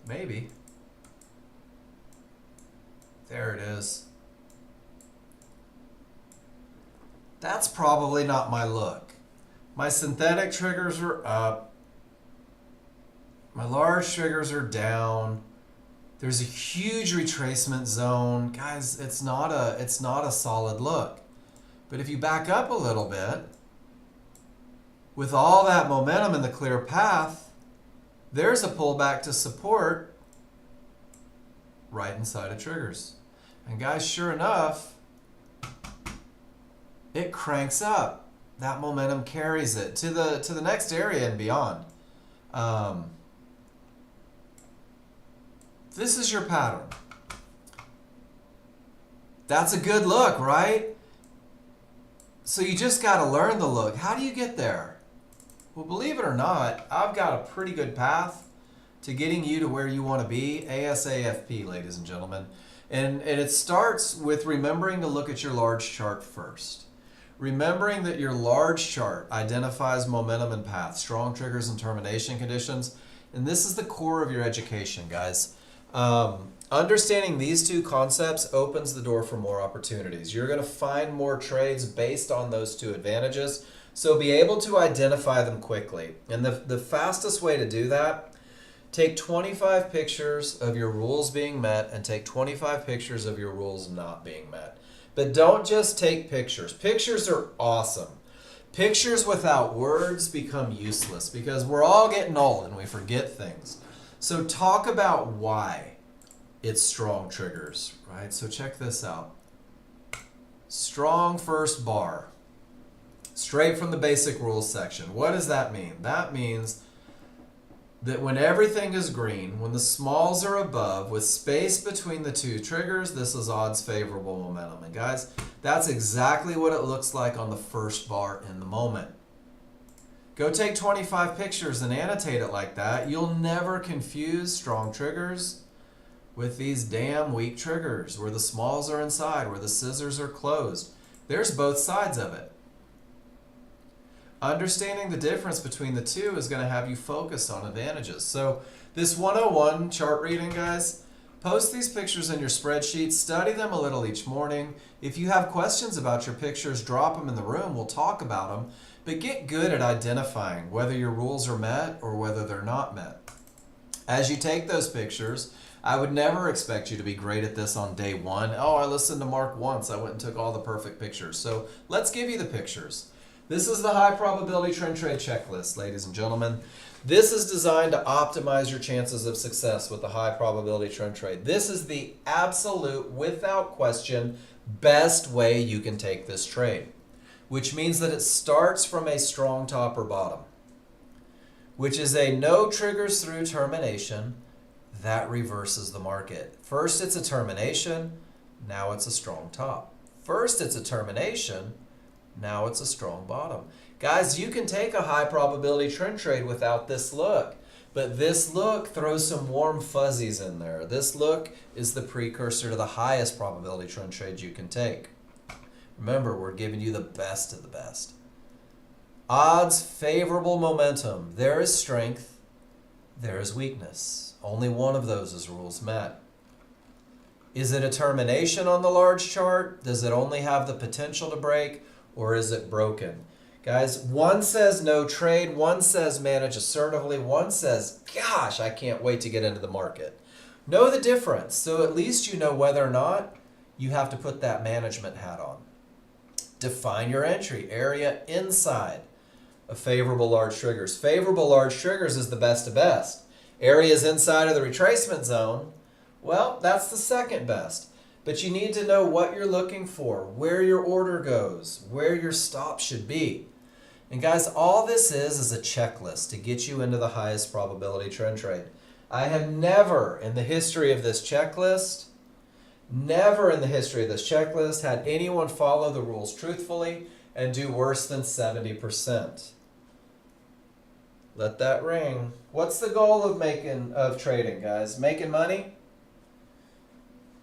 Maybe. There it is. That's probably not my look. My synthetic triggers are up. My large triggers are down. There's a huge retracement zone. Guys, it's not a solid look. But if you back up a little bit, with all that momentum in the clear path, there's a pullback to support right inside of triggers. And guys, sure enough, it cranks up. That momentum carries it to the next area and beyond. This is your pattern. That's a good look, right? So you just got to learn the look. How do you get there? Well, believe it or not, I've got a pretty good path to getting you to where you want to be. ASAFP, ladies and gentlemen. And it starts with remembering to look at your large chart first. Remembering that your large chart identifies momentum and path, strong triggers and termination conditions. And this is the core of your education, guys. Understanding these two concepts opens the door for more opportunities. You're going to find more trades based on those two advantages. So be able to identify them quickly. And the fastest way to do that, take 25 pictures of your rules being met and take 25 pictures of your rules not being met. But don't just take pictures. Pictures are awesome. Pictures without words become useless because we're all getting old and we forget things. So talk about why it's strong triggers, right? So check this out. Strong first bar. Straight from the basic rules section. What does that mean? That means that when everything is green, when the smalls are above, with space between the two triggers, this is odds favorable momentum. And guys, that's exactly what it looks like on the first bar in the moment. Go take 25 pictures and annotate it like that. You'll never confuse strong triggers with these damn weak triggers where the smalls are inside, where the scissors are closed. There's both sides of it. Understanding the difference between the two is going to have you focus on advantages. So this 101 chart reading, guys, Post these pictures in your spreadsheet, study them a little each morning. If you have questions about your pictures, drop them in the room, we'll talk about them. But get good at identifying whether your rules are met or whether they're not met. As you take those pictures, I would never expect you to be great at this on day one. Oh, I listened to Mark once, I went and took all the perfect pictures. So let's give you the pictures. This is the high probability trend trade checklist, ladies and gentlemen. This is designed to optimize your chances of success with the high probability trend trade. This is the absolute, without question, best way you can take this trade, which means that it starts from a strong top or bottom, which is a no triggers through termination that reverses the market. First it's a termination, now it's a strong top. First it's a termination, now it's a strong bottom. Guys, you can take a high probability trend trade without this look, but this look throws some warm fuzzies in there. This look is the precursor to the highest probability trend trade you can take. Remember, we're giving you the best of the best. Odds, favorable momentum. There is strength, there is weakness. Only one of those is rules met. Is it a termination on the large chart? Does it only have the potential to break, or is it broken? Guys, one says no trade, one says manage assertively, one says, gosh, I can't wait to get into the market. Know the difference, so at least you know whether or not you have to put that management hat on. Define your entry area inside of favorable large triggers. Favorable large triggers is the best of best. Areas inside of the retracement zone, well, that's the second best. But you need to know what you're looking for, where your order goes, where your stop should be. And guys, all this is a checklist to get you into the highest probability trend trade. I have never in the history of this checklist, had anyone follow the rules truthfully and do worse than 70%. Let that ring. What's the goal of trading, guys? Making money?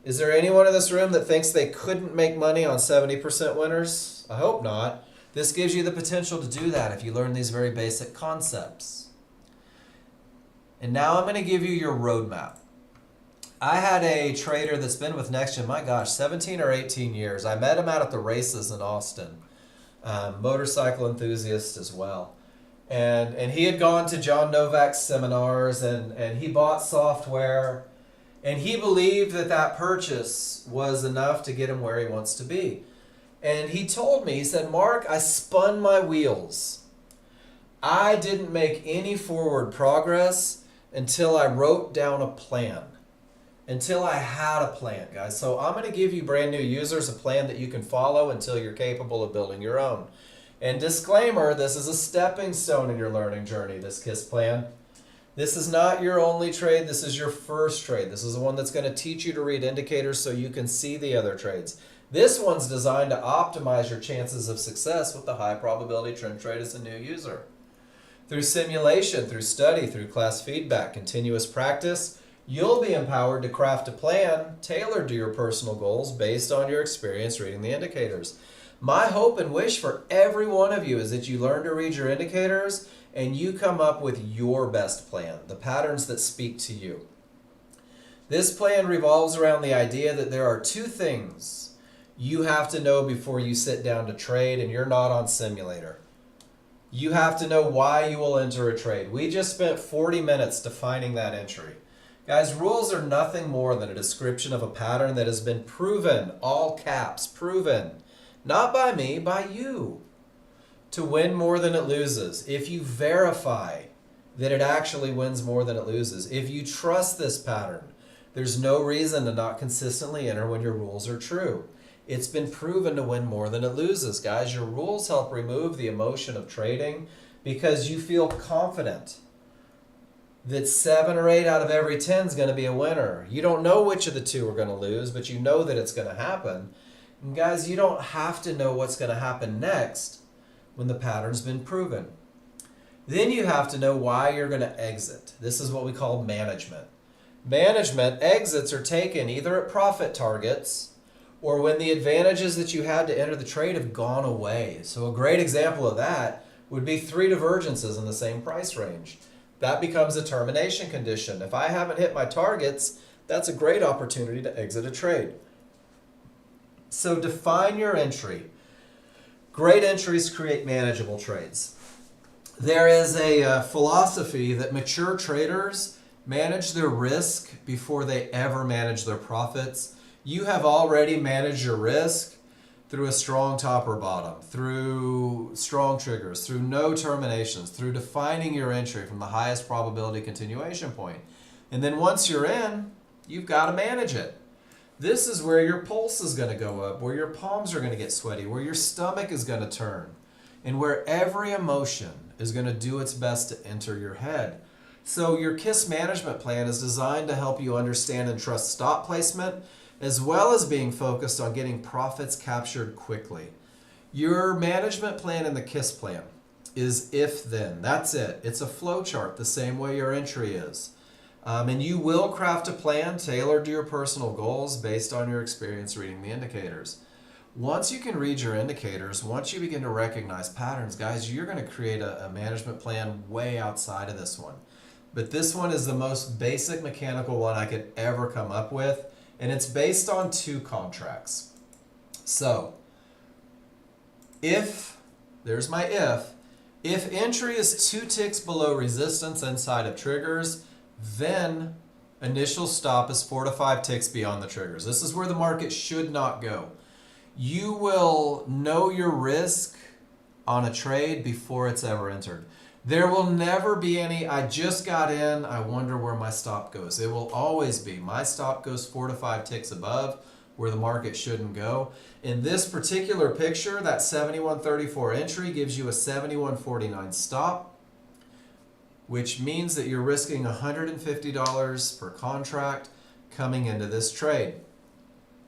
Is there anyone in this room that thinks they couldn't make money on 70% winners? I hope not. This gives you the potential to do that if you learn these very basic concepts. And now I'm going to give you your roadmap. I had a trader that's been with Nexgen, my gosh, 17 or 18 years. I met him out at the races in Austin. Motorcycle enthusiast as well. And he had gone to John Novak's seminars and he bought software. And he believed that purchase was enough to get him where he wants to be. And he told me, he said, Mark, I spun my wheels. I didn't make any forward progress until I wrote down a plan. Until I had a plan, guys. So I'm going to give you brand new users a plan that you can follow until you're capable of building your own. And disclaimer, this is a stepping stone in your learning journey, this KISS plan. This is not your only trade, this is your first trade. This is the one that's going to teach you to read indicators so you can see the other trades. This one's designed to optimize your chances of success with the high probability trend trade as a new user. Through simulation, through study, through class feedback, continuous practice, you'll be empowered to craft a plan tailored to your personal goals based on your experience reading the indicators. My hope and wish for every one of you is that you learn to read your indicators and you come up with your best plan, the patterns that speak to you. This plan revolves around the idea that there are two things you have to know before you sit down to trade and you're not on simulator. You have to know why you will enter a trade. We just spent 40 minutes defining that entry. Guys, rules are nothing more than a description of a pattern that has been proven, all caps, proven, not by me, by you, to win more than it loses. If you verify that it actually wins more than it loses, if you trust this pattern, there's no reason to not consistently enter when your rules are true. It's been proven to win more than it loses, guys. Your rules help remove the emotion of trading because you feel confident that 7 or 8 out of every 10 is going to be a winner. You don't know which of the two are going to lose, but you know that it's going to happen. And guys, you don't have to know what's going to happen next when the pattern's been proven. Then you have to know why you're going to exit. This is what we call management. Management exits are taken either at profit targets or when the advantages that you had to enter the trade have gone away. So a great example of that would be 3 divergences in the same price range. That becomes a termination condition. If I haven't hit my targets, that's a great opportunity to exit a trade. So define your entry. Great entries create manageable trades. There is a philosophy that mature traders manage their risk before they ever manage their profits. You have already managed your risk through a strong top or bottom, through strong triggers, through no terminations, through defining your entry from the highest probability continuation point. And then once you're in, you've got to manage it. This is where your pulse is going to go up, where your palms are going to get sweaty, where your stomach is going to turn, and where every emotion is going to do its best to enter your head. So your KISS management plan is designed to help you understand and trust stop placement, as well as being focused on getting profits captured quickly. Your management plan in the KISS plan is if-then. That's it. It's a flow chart the same way your entry is. And you will craft a plan tailored to your personal goals based on your experience reading the indicators. Once you can read your indicators, once you begin to recognize patterns, guys, you're going to create a management plan way outside of this one. But this one is the most basic mechanical one I could ever come up with, and it's based on 2 contracts. So, there's my if entry is 2 ticks below resistance inside of triggers, then initial stop is 4 to 5 ticks beyond the triggers. This is where the market should not go. You will know your risk on a trade before it's ever entered. There will never be any, I just got in, I wonder where my stop goes. It will always be, my stop goes 4 to 5 ticks above where the market shouldn't go. In this particular picture, that 71.34 entry gives you a 71.49 stop, which means that you're risking $150 per contract coming into this trade.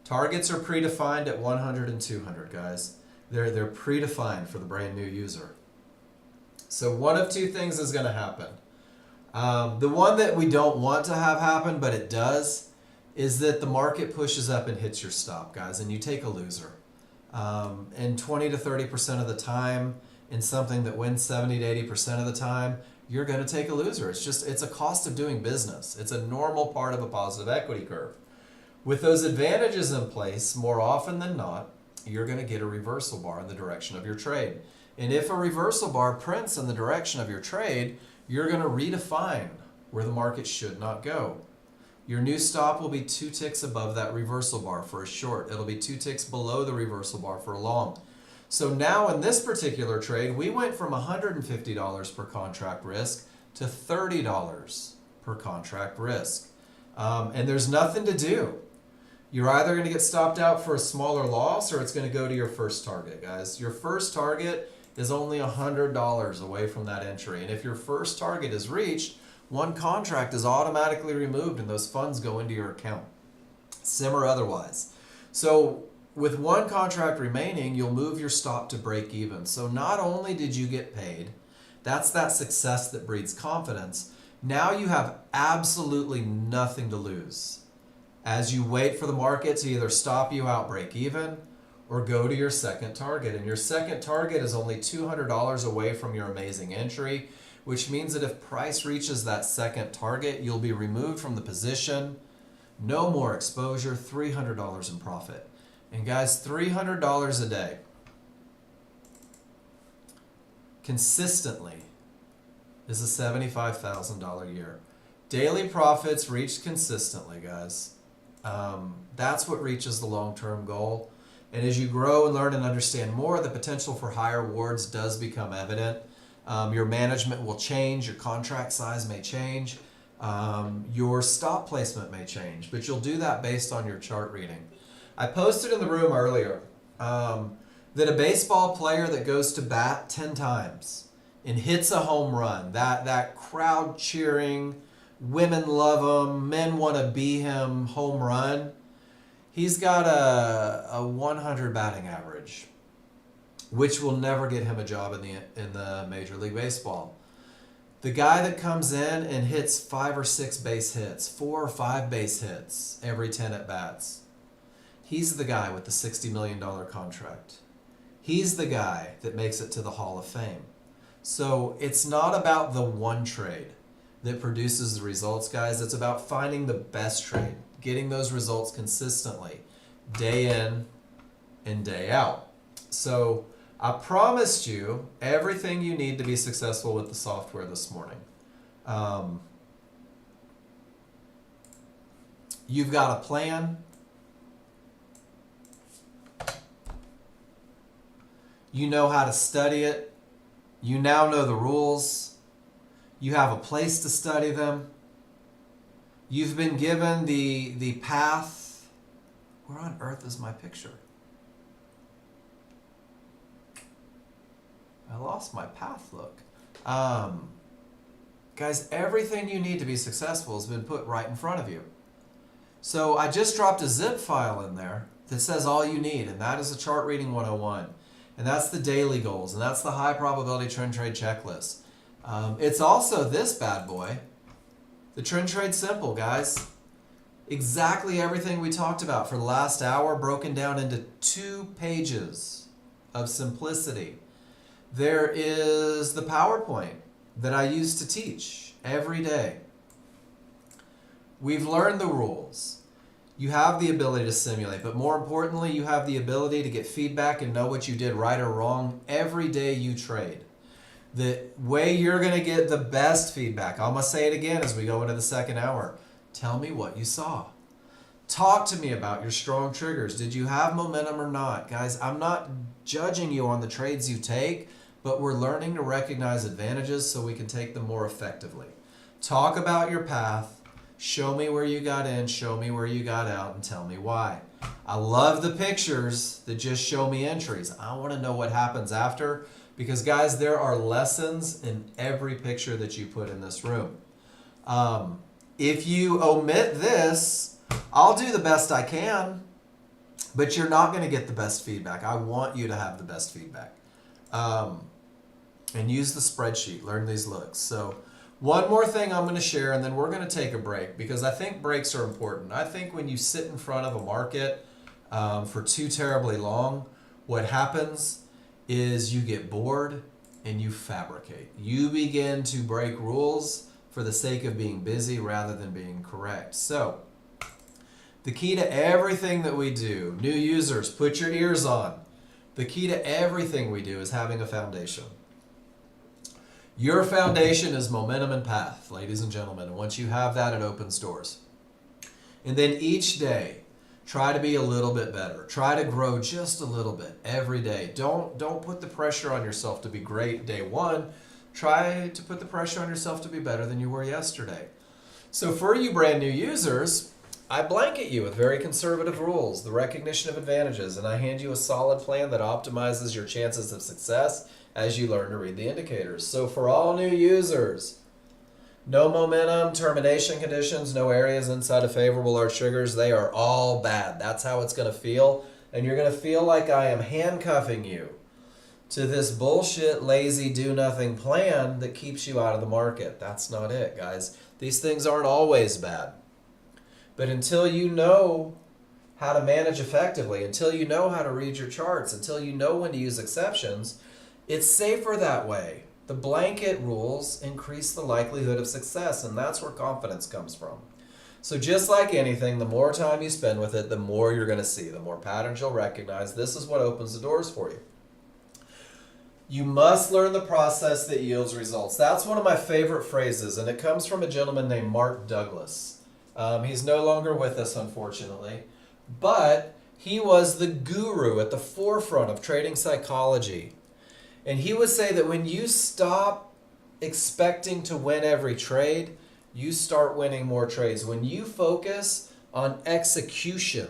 Targets are predefined at 100 and 200, guys. They're predefined for the brand new user. So one of 2 things is going to happen. The one that we don't want to have happen, but it does, is that the market pushes up and hits your stop, guys, and you take a loser. And 20 to 30% of the time, in something that wins 70 to 80% of the time, you're going to take a loser. It's a cost of doing business. It's a normal part of a positive equity curve. With those advantages in place, more often than not, you're going to get a reversal bar in the direction of your trade. And if a reversal bar prints in the direction of your trade, you're going to redefine where the market should not go. Your new stop will be 2 ticks above that reversal bar for a short. It'll be 2 ticks below the reversal bar for a long. So now in this particular trade, we went from $150 per contract risk to $30 per contract risk. And there's nothing to do. You're either going to get stopped out for a smaller loss or it's going to go to your first target, guys. Your first target is only $100 away from that entry. And if your first target is reached, 1 contract is automatically removed and those funds go into your account, sim or otherwise. So with 1 contract remaining, you'll move your stop to break even. So not only did you get paid, that's that success that breeds confidence. Now you have absolutely nothing to lose as you wait for the market to either stop you out, break even, or go to your second target. And your second target is only $200 away from your amazing entry, which means that if price reaches that second target, you'll be removed from the position, no more exposure, $300 in profit. And guys, $300 a day, consistently, is a $75,000 a year. Daily profits reached consistently, guys. That's what reaches the long-term goal. And as you grow and learn and understand more, the potential for higher rewards does become evident. Your management will change, your contract size may change, your stop placement may change, but you'll do that based on your chart reading. I posted in the room earlier that a baseball player that goes to bat 10 times and hits a home run, that crowd cheering, women love him, men want to be him home run, he's got a 100 batting average, which will never get him a job in the Major League Baseball. The guy that comes in and hits 5 or 6 base hits, 4 or 5 base hits every 10 at bats, he's the guy with the $60 million contract. He's the guy that makes it to the Hall of Fame. So it's not about the one trade. that produces the results, guys. It's about finding the best trade, getting those results consistently, day in and day out. So I promised you everything you need to be successful with the software this morning. You've got a plan. You know how to study it. You now know the rules. You have a place to study them. You've been given the path. Where on earth is my picture? I lost my path, look. Guys, everything you need to be successful has been put right in front of you. So I just dropped a zip file in there that says all you need, and that is a chart reading 101. And that's the daily goals, and that's the high probability trend trade checklist. It's also this bad boy, the trend trade simple, guys. Exactly everything we talked about for the last hour broken down into 2 pages of simplicity. There is the PowerPoint that I use to teach every day. We've learned the rules. You have the ability to simulate, but more importantly, you have the ability to get feedback and know what you did right or wrong every day you trade. The way you're going to get the best feedback, I'm going to say it again as we go into the second hour. Tell me what you saw. Talk to me about your strong triggers. Did you have momentum or not? Guys, I'm not judging you on the trades you take, but we're learning to recognize advantages so we can take them more effectively. Talk about your path. Show me where you got in, show me where you got out, and tell me why. I love the pictures that just show me entries. I want to know what happens after, because guys, there are lessons in every picture that you put in this room. If you omit this, I'll do the best I can, but you're not going to get the best feedback. I want you to have the best feedback. And use the spreadsheet, learn these looks. So one more thing I'm going to share, and then we're going to take a break, because I think breaks are important. I think when you sit in front of a market for too terribly long, what happens is you get bored and you fabricate. You begin to break rules for the sake of being busy rather than being correct. So the key to everything that we do, new users, put your ears on. The key to everything we do is having a foundation. Your foundation is momentum and path, ladies and gentlemen. And once you have that, it opens doors. And then each day, try to be a little bit better. Try to grow just a little bit every day. Don't put the pressure on yourself to be great day one. Try to put the pressure on yourself to be better than you were yesterday. So for you brand new users, I blanket you with very conservative rules, the recognition of advantages, and I hand you a solid plan that optimizes your chances of success as you learn to read the indicators. So for all new users, no momentum, termination conditions, no areas inside of favorable large triggers, they are all bad. That's how it's going to feel. And you're going to feel like I am handcuffing you to this bullshit, lazy, do-nothing plan that keeps you out of the market. That's not it, guys. These things aren't always bad. But until you know how to manage effectively, until you know how to read your charts, until you know when to use exceptions, it's safer that way. The blanket rules increase the likelihood of success, and that's where confidence comes from. So just like anything, the more time you spend with it, the more you're going to see, the more patterns you'll recognize. This is what opens the doors for you. You must learn the process that yields results. That's one of my favorite phrases, and it comes from a gentleman named Mark Douglas. He's no longer with us, unfortunately, but he was the guru at the forefront of trading psychology. And he would say that when you stop expecting to win every trade, you start winning more trades. When you focus on execution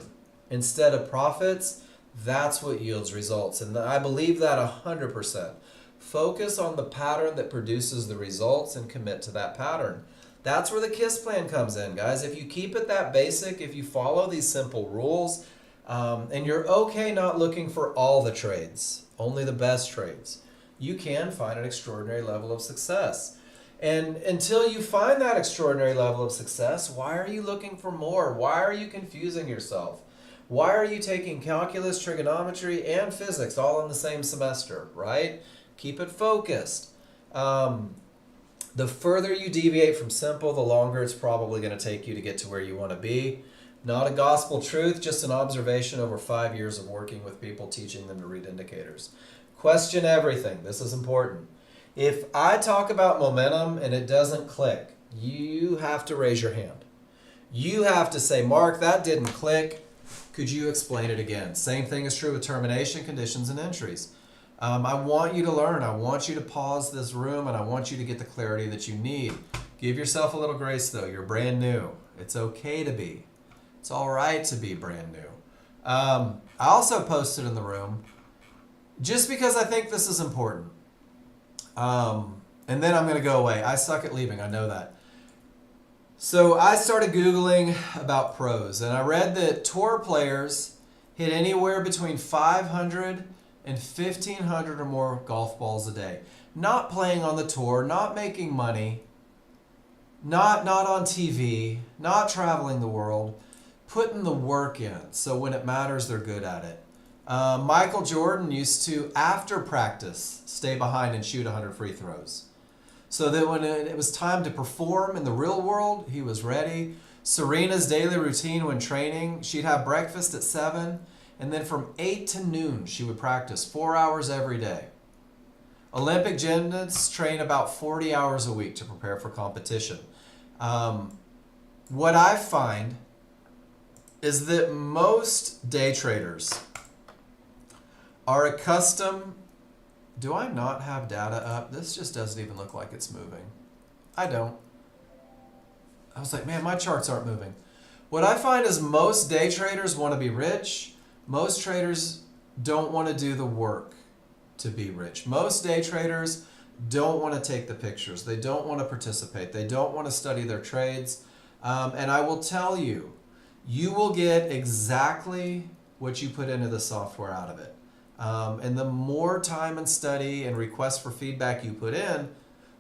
instead of profits, that's what yields results. And I believe that 100%. Focus on the pattern that produces the results and commit to that pattern. That's where the KISS plan comes in, guys. If you keep it that basic, if you follow these simple rules, and you're okay not looking for all the trades, only the best trades, you can find an extraordinary level of success. And until you find that extraordinary level of success, why are you looking for more? Why are you confusing yourself? Why are you taking calculus, trigonometry, and physics all in the same semester, right? Keep it focused. The further you deviate from simple, the longer it's probably going to take you to get to where you want to be. Not a gospel truth, just an observation over 5 years of working with people, teaching them to read indicators. Question everything. This is important. If I talk about momentum and it doesn't click, you have to raise your hand. You have to say, Mark, that didn't click. Could you explain it again? Same thing is true with termination conditions and entries. I want you to learn. I want you to pause this room and I want you to get the clarity that you need. Give yourself a little grace though. You're brand new. It's okay to be. It's all right to be brand new. I also posted in the room just because I think this is important. And then I'm going to go away. I suck at leaving. I know that. So I started Googling about pros, and I read that tour players hit anywhere between 500 and 1,500 or more golf balls a day. Not playing on the tour, not making money, not on TV, not traveling the world, putting the work in. So when it matters, they're good at it. Michael Jordan used to, after practice, stay behind and shoot 100 free throws. So that when it was time to perform in the real world, he was ready. Serena's daily routine when training, she'd have breakfast at 7, and then from 8 to noon, she would practice 4 hours every day. Olympic gymnasts train about 40 hours a week to prepare for competition. What I find is that most day traders are accustomed. Do I not have data up? This just doesn't even look like it's moving. I don't. I was like, man, my charts aren't moving. What I find is most day traders want to be rich. Most traders don't want to do the work to be rich. Most day traders don't want to take the pictures. They don't want to participate. They don't want to study their trades. And I will tell you, you will get exactly what you put into the software out of it. And the more time and study and requests for feedback you put in,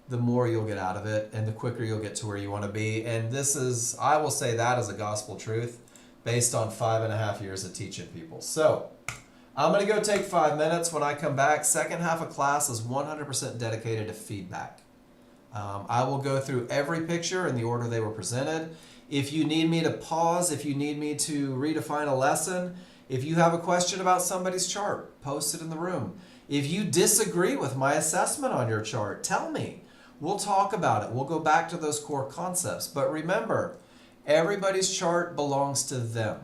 the more you'll get out of it and the quicker you'll get to where you want to be. And this is, I will say that as a gospel truth based on 5.5 years of teaching people. So I'm going to go take 5 minutes. When I come back, second half of class is 100% dedicated to feedback. I will go through every picture in the order they were presented. If you need me to pause, if you need me to redefine a lesson, if you have a question about somebody's chart, post it in the room. If you disagree with my assessment on your chart, tell me. We'll talk about it. We'll go back to those core concepts. But remember, everybody's chart belongs to them.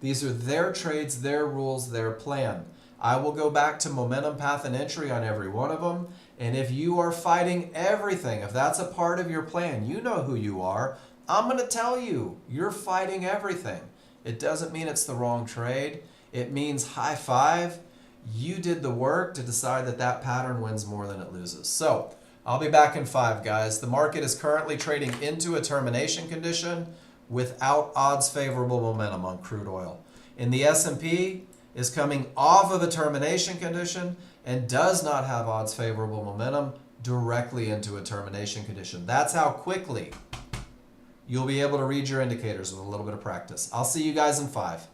These are their trades, their rules, their plan. I will go back to momentum, path, and entry on every one of them. And if you are fighting everything, if that's a part of your plan, you know who you are. I'm going to tell you, you're fighting everything. It doesn't mean it's the wrong trade. It means high five. You did the work to decide that that pattern wins more than it loses. So I'll be back in 5, guys. The market is currently trading into a termination condition without odds favorable momentum on crude oil. And the S&P is coming off of a termination condition and does not have odds favorable momentum directly into a termination condition. That's how quickly you'll be able to read your indicators with a little bit of practice. I'll see you guys in 5.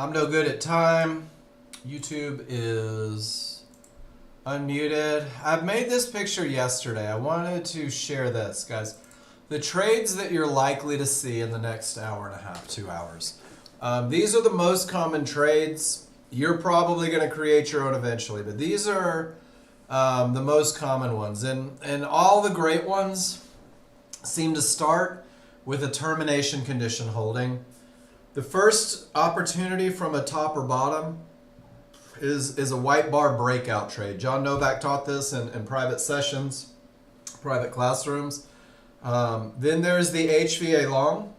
I'm no good at time. YouTube is unmuted. I made this picture yesterday. I wanted to share this, guys. The trades that you're likely to see in the next hour and a half, 2 hours. These are the most common trades. You're probably going to create your own eventually, but these are the most common ones. And all the great ones seem to start with a termination condition holding. The first opportunity from a top or bottom is a white bar breakout trade. John Novak taught this in private sessions, private classrooms. Then there's the HVA long.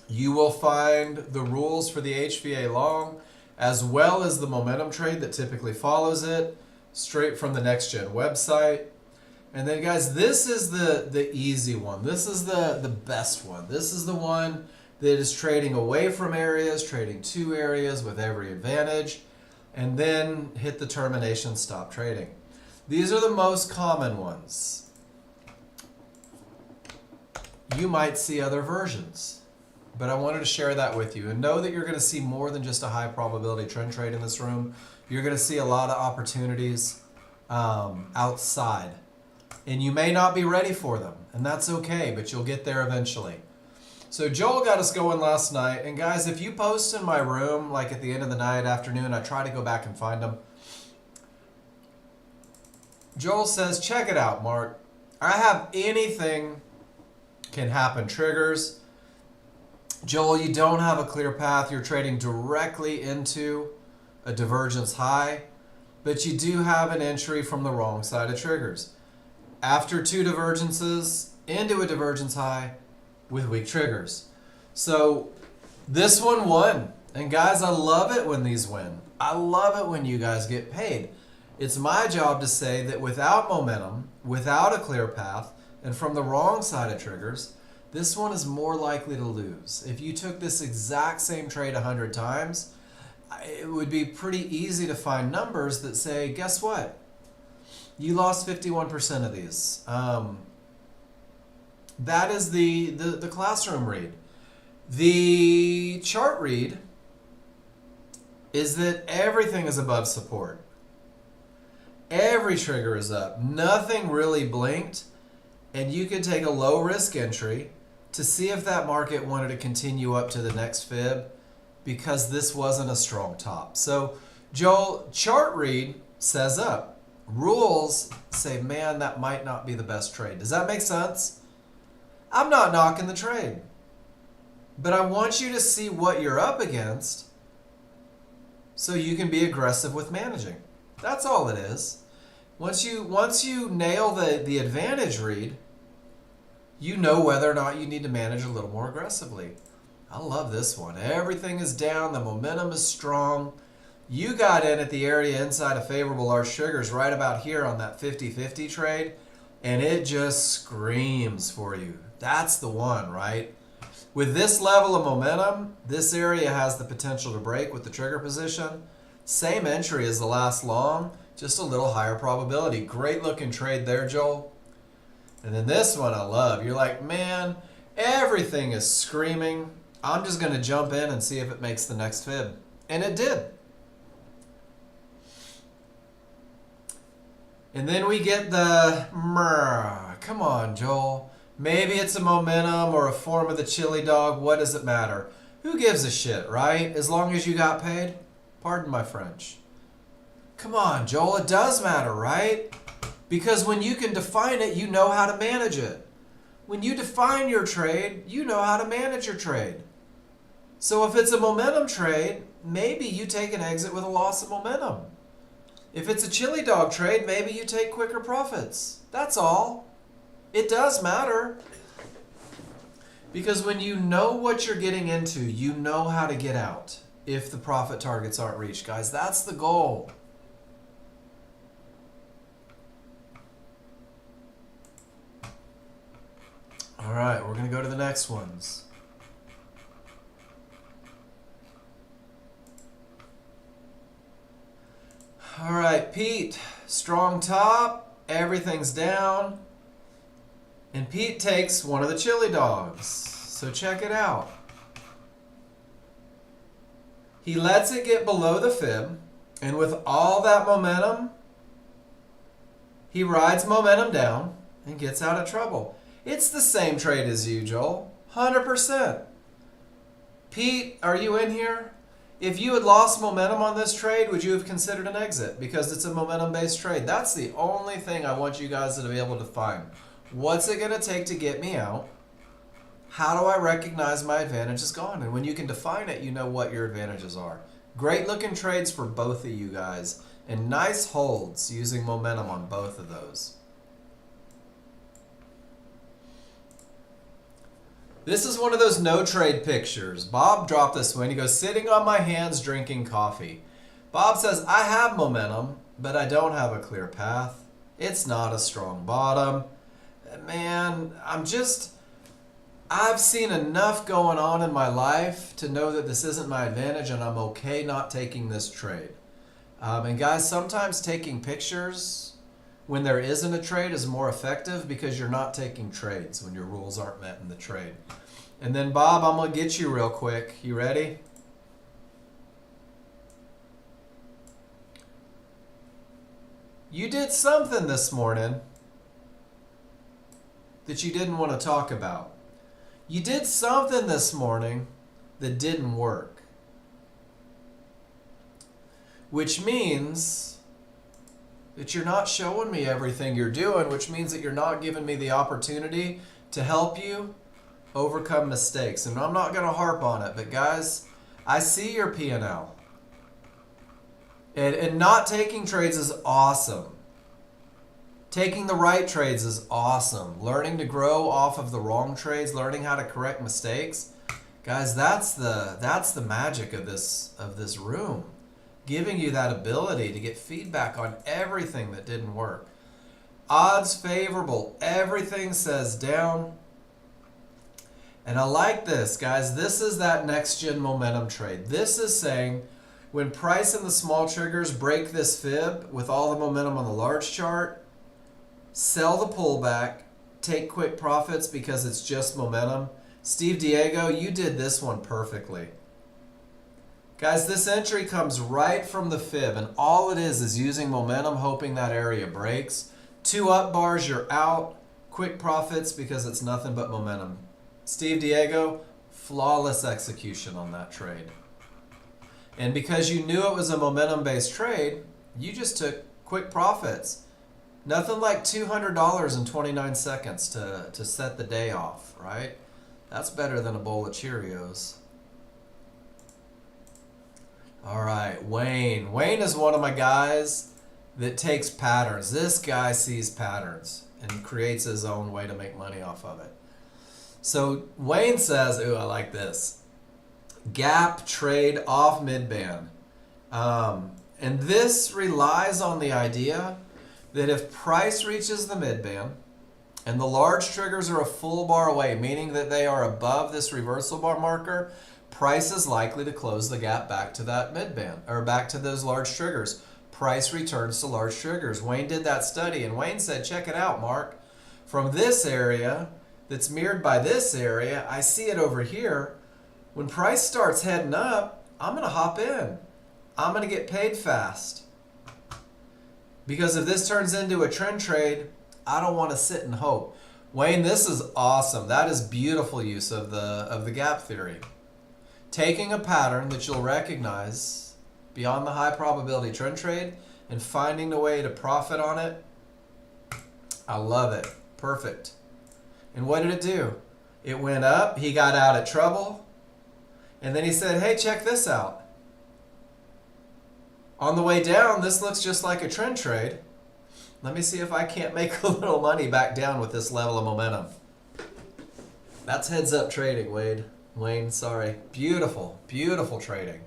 You will find the rules for the HVA long as well as the momentum trade that typically follows it straight from the Nexgen website. And then guys, this is the easy one. This is the best one. This is the one that is trading away from areas, trading to areas with every advantage, and then hit the termination stop trading. These are the most common ones. You might see other versions, but I wanted to share that with you. And know that you're going to see more than just a high probability trend trade in this room. You're going to see a lot of opportunities outside. And you may not be ready for them, and that's okay, but you'll get there eventually. So Joel got us going last night, and guys, if you post in my room, like at the end of the night, afternoon, I try to go back and find them. Joel says, check it out, Mark. I have anything can happen triggers. Joel, you don't have a clear path. You're trading directly into a divergence high, but you do have an entry from the wrong side of triggers. After 2 divergences, into a divergence high with weak triggers. So this one won. And guys, I love it when these win. I love it when you guys get paid. It's my job to say that without momentum, without a clear path, and from the wrong side of triggers, this one is more likely to lose. If you took this exact same trade 100 times, it would be pretty easy to find numbers that say, guess what? You lost 51% of these. That is the classroom read. The chart read is that everything is above support. Every trigger is up. Nothing really blinked. And you could take a low risk entry to see if that market wanted to continue up to the next fib because this wasn't a strong top. So Joel, chart read says up. Rules say, man, that might not be the best trade. Does that make sense? I'm not knocking the trade, but I want you to see what you're up against so you can be aggressive with managing. That's all it is. Once you nail the advantage read, you know whether or not you need to manage a little more aggressively. I love this one. Everything is down. The momentum is strong. You got in at the area inside of favorable large triggers right about here on that 50-50 trade, and it just screams for you. That's the one, right? With this level of momentum, this area has the potential to break with the trigger position. Same entry as the last long, just a little higher probability. Great looking trade there, Joel. And then this one I love. You're like, man, everything is screaming. I'm just going to jump in and see if it makes the next fib. And it did. And then we get the, come on, Joel. Maybe it's a momentum or a form of the chili dog. What does it matter? Who gives a shit, right? As long as you got paid? Pardon my French. Come on, Joel, it does matter, right? Because when you can define it, you know how to manage it. When you define your trade, you know how to manage your trade. So if it's a momentum trade, maybe you take an exit with a loss of momentum. If it's a chili dog trade, maybe you take quicker profits. That's all. It does matter. Because when you know what you're getting into, you know how to get out if the profit targets aren't reached. Guys, that's the goal. All right, we're going to go to the next ones. All right, Pete, strong top, everything's down. And Pete takes one of the chili dogs. So check it out. He lets it get below the fib, and with all that momentum, he rides momentum down and gets out of trouble. It's the same trade as you, Joel. 100%. Pete, are you in here? If you had lost momentum on this trade, would you have considered an exit? Because it's a momentum-based trade. That's the only thing I want you guys to be able to find. What's it going to take to get me out? How do I recognize my advantage is gone? And when you can define it, you know what your advantages are. Great looking trades for both of you guys. And nice holds using momentum on both of those. This is one of those no trade pictures. Bob dropped this one. He goes, sitting on my hands drinking coffee. Bob says, I have momentum, but I don't have a clear path. It's not a strong bottom. Man, I've seen enough going on in my life to know that this isn't my advantage, and I'm okay not taking this trade. And guys, sometimes taking pictures when there isn't a trade is more effective because you're not taking trades when your rules aren't met in the trade. And then Bob, I'm going to get you real quick. You ready? You did something this morning that you didn't want to talk about. You did something this morning that didn't work. Which means that you're not showing me everything you're doing, which means that you're not giving me the opportunity to help you overcome mistakes. And I'm not going to harp on it, but guys, I see your P&L. And not taking trades is awesome. Taking the right trades is awesome. Learning to grow off of the wrong trades, learning how to correct mistakes. Guys, that's the magic of this room. Giving you that ability to get feedback on everything that didn't work. Odds favorable. Everything says down. And I like this, guys. This is that Nexgen momentum trade. This is saying when price and the small triggers break this fib with all the momentum on the large chart, sell the pullback, take quick profits because it's just momentum. Steve Diego, you did this one perfectly. Guys, this entry comes right from the fib, and all it is using momentum, hoping that area breaks. 2 up bars, you're out. Quick profits because it's nothing but momentum. Steve Diego, flawless execution on that trade. And because you knew it was a momentum-based trade, you just took quick profits. Nothing like $200 in 29 seconds to set the day off, right? That's better than a bowl of Cheerios. All right, Wayne. Wayne is one of my guys that takes patterns. This guy sees patterns and creates his own way to make money off of it. So Wayne says, ooh, I like this. Gap trade off mid-band. And this relies on the idea that if price reaches the mid-band and the large triggers are a full bar away, meaning that they are above this reversal bar marker, price is likely to close the gap back to that mid-band or back to those large triggers. Price returns to large triggers. Wayne did that study, and Wayne said, check it out, Mark. From this area that's mirrored by this area, I see it over here. When price starts heading up, I'm going to hop in. I'm going to get paid fast. Because if this turns into a trend trade, I don't want to sit and hope. Wayne, this is awesome. That is beautiful use of the gap theory. Taking a pattern that you'll recognize beyond the high probability trend trade and finding a way to profit on it. I love it. Perfect. And what did it do? It went up. He got out of trouble. And then he said, hey, check this out. On the way down, this looks just like a trend trade. Let me see if I can't make a little money back down with this level of momentum. That's heads up trading, Wayne, sorry. Beautiful, beautiful trading.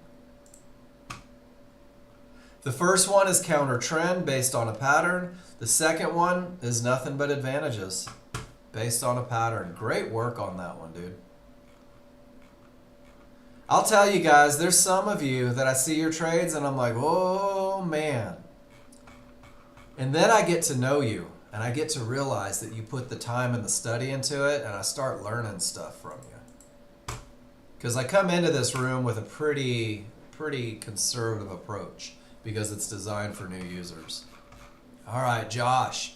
The first one is counter trend based on a pattern. The second one is nothing but advantages based on a pattern. Great work on that one, dude. I'll tell you guys, there's some of you that I see your trades and I'm like, oh man. And then I get to know you and I get to realize that you put the time and the study into it, and I start learning stuff from you. Because I come into this room with a pretty pretty conservative approach because it's designed for new users. All right, Josh.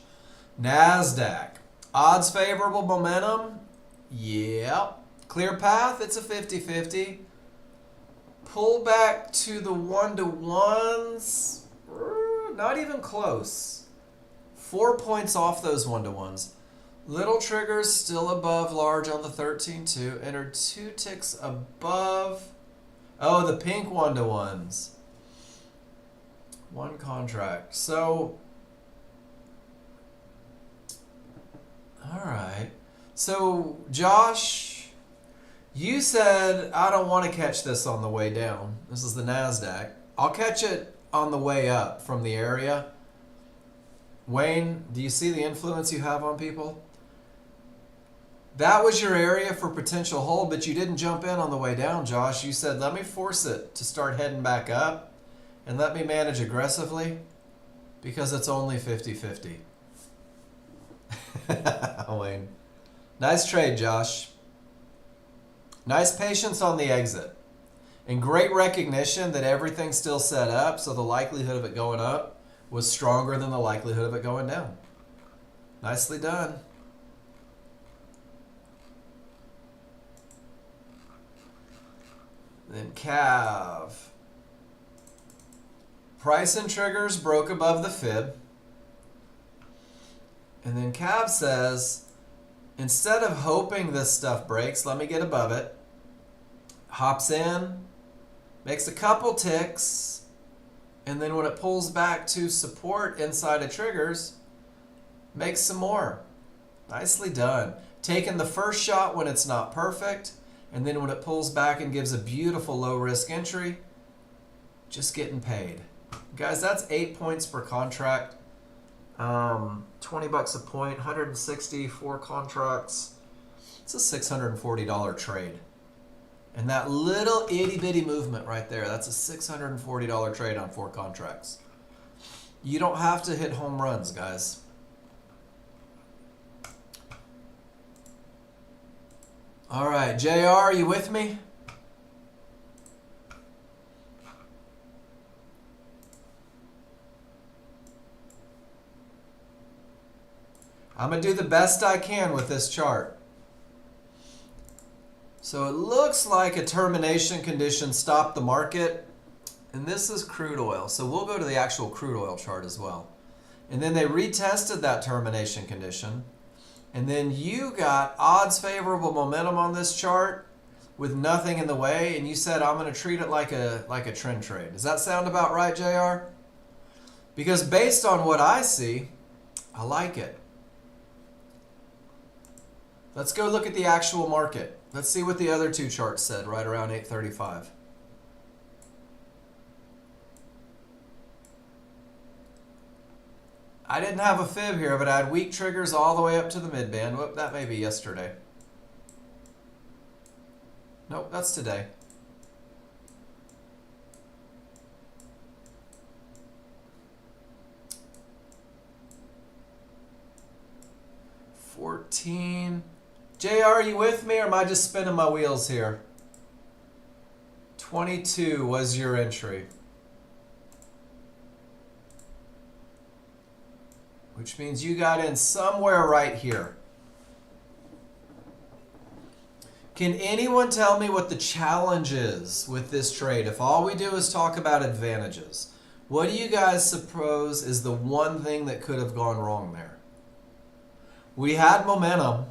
NASDAQ. Odds favorable momentum? Yep. Clear path? It's a 50-50. Pull back to the 1-to-1s? Not even close. 4 points off those 1-to-1s. Little triggers still above large on the 13-2. Entered 2 ticks above. Oh, the pink 1-to-1s. One contract. So, all right. So, Josh, you said, I don't want to catch this on the way down. This is the NASDAQ. I'll catch it on the way up from the area. Wayne, do you see the influence you have on people? That was your area for potential hold, but you didn't jump in on the way down, Josh. You said, let me force it to start heading back up and let me manage aggressively because it's only 50-50. Wayne. Nice trade, Josh. Nice patience on the exit. And great recognition that everything's still set up, so the likelihood of it going up was stronger than the likelihood of it going down. Nicely done. Then CAV. Price and triggers broke above the fib. And then CAV says, instead of hoping this stuff breaks, let me get above it. Hops in, makes a couple ticks, and then when it pulls back to support inside of triggers, makes some more. Nicely done. Taking the first shot when it's not perfect, and then when it pulls back and gives a beautiful low risk entry, just getting paid. Guys, that's 8 points per contract. 20 bucks a point, 164 contracts. It's a $640 trade. And that little itty bitty movement right there, that's a $640 trade on 4 contracts. You don't have to hit home runs, guys. All right, JR, are you with me? I'm going to do the best I can with this chart. So it looks like a termination condition stopped the market. And this is crude oil. So we'll go to the actual crude oil chart as well. And then they retested that termination condition. And then you got odds favorable momentum on this chart with nothing in the way. And you said, I'm going to treat it like a trend trade. Does that sound about right, JR? Because based on what I see, I like it. Let's go look at the actual market. Let's see what the other 2 charts said right around 8:35. I didn't have a fib here, but I had weak triggers all the way up to the mid-band. Whoop, that may be yesterday. Nope, that's today. JR, are you with me or am I just spinning my wheels here? 22 was your entry. Which means you got in somewhere right here. Can anyone tell me what the challenge is with this trade? If all we do is talk about advantages, what do you guys suppose is the one thing that could have gone wrong there? We had momentum,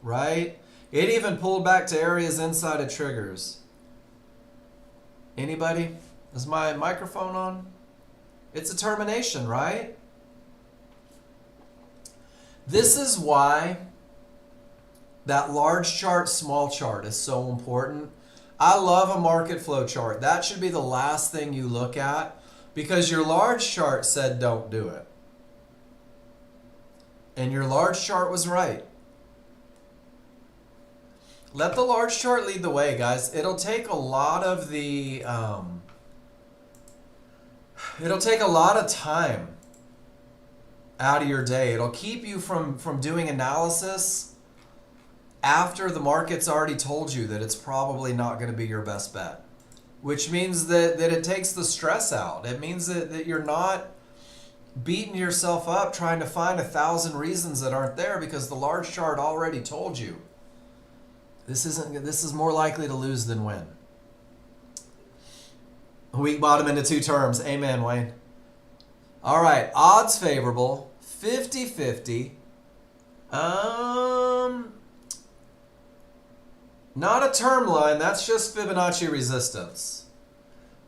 right? It even pulled back to areas inside of triggers. Anybody? Is my microphone on? It's a termination, right? This is why that large chart, small chart is so important. I love a market flow chart. That should be the last thing you look at because your large chart said don't do it. And your large chart was right. Let the large chart lead the way, guys. It'll take a lot of the, it'll take a lot of time out of your day. It'll keep you from doing analysis after the market's already told you that it's probably not going to be your best bet. which means that it takes the stress out. It means that you're not beating yourself up trying to find 1,000 reasons that aren't there, because the large chart already told you this is more likely to lose than win. Weak bottom into 2 terms. Amen, Wayne. All right, odds favorable, 50-50. Not a term line, that's just Fibonacci resistance.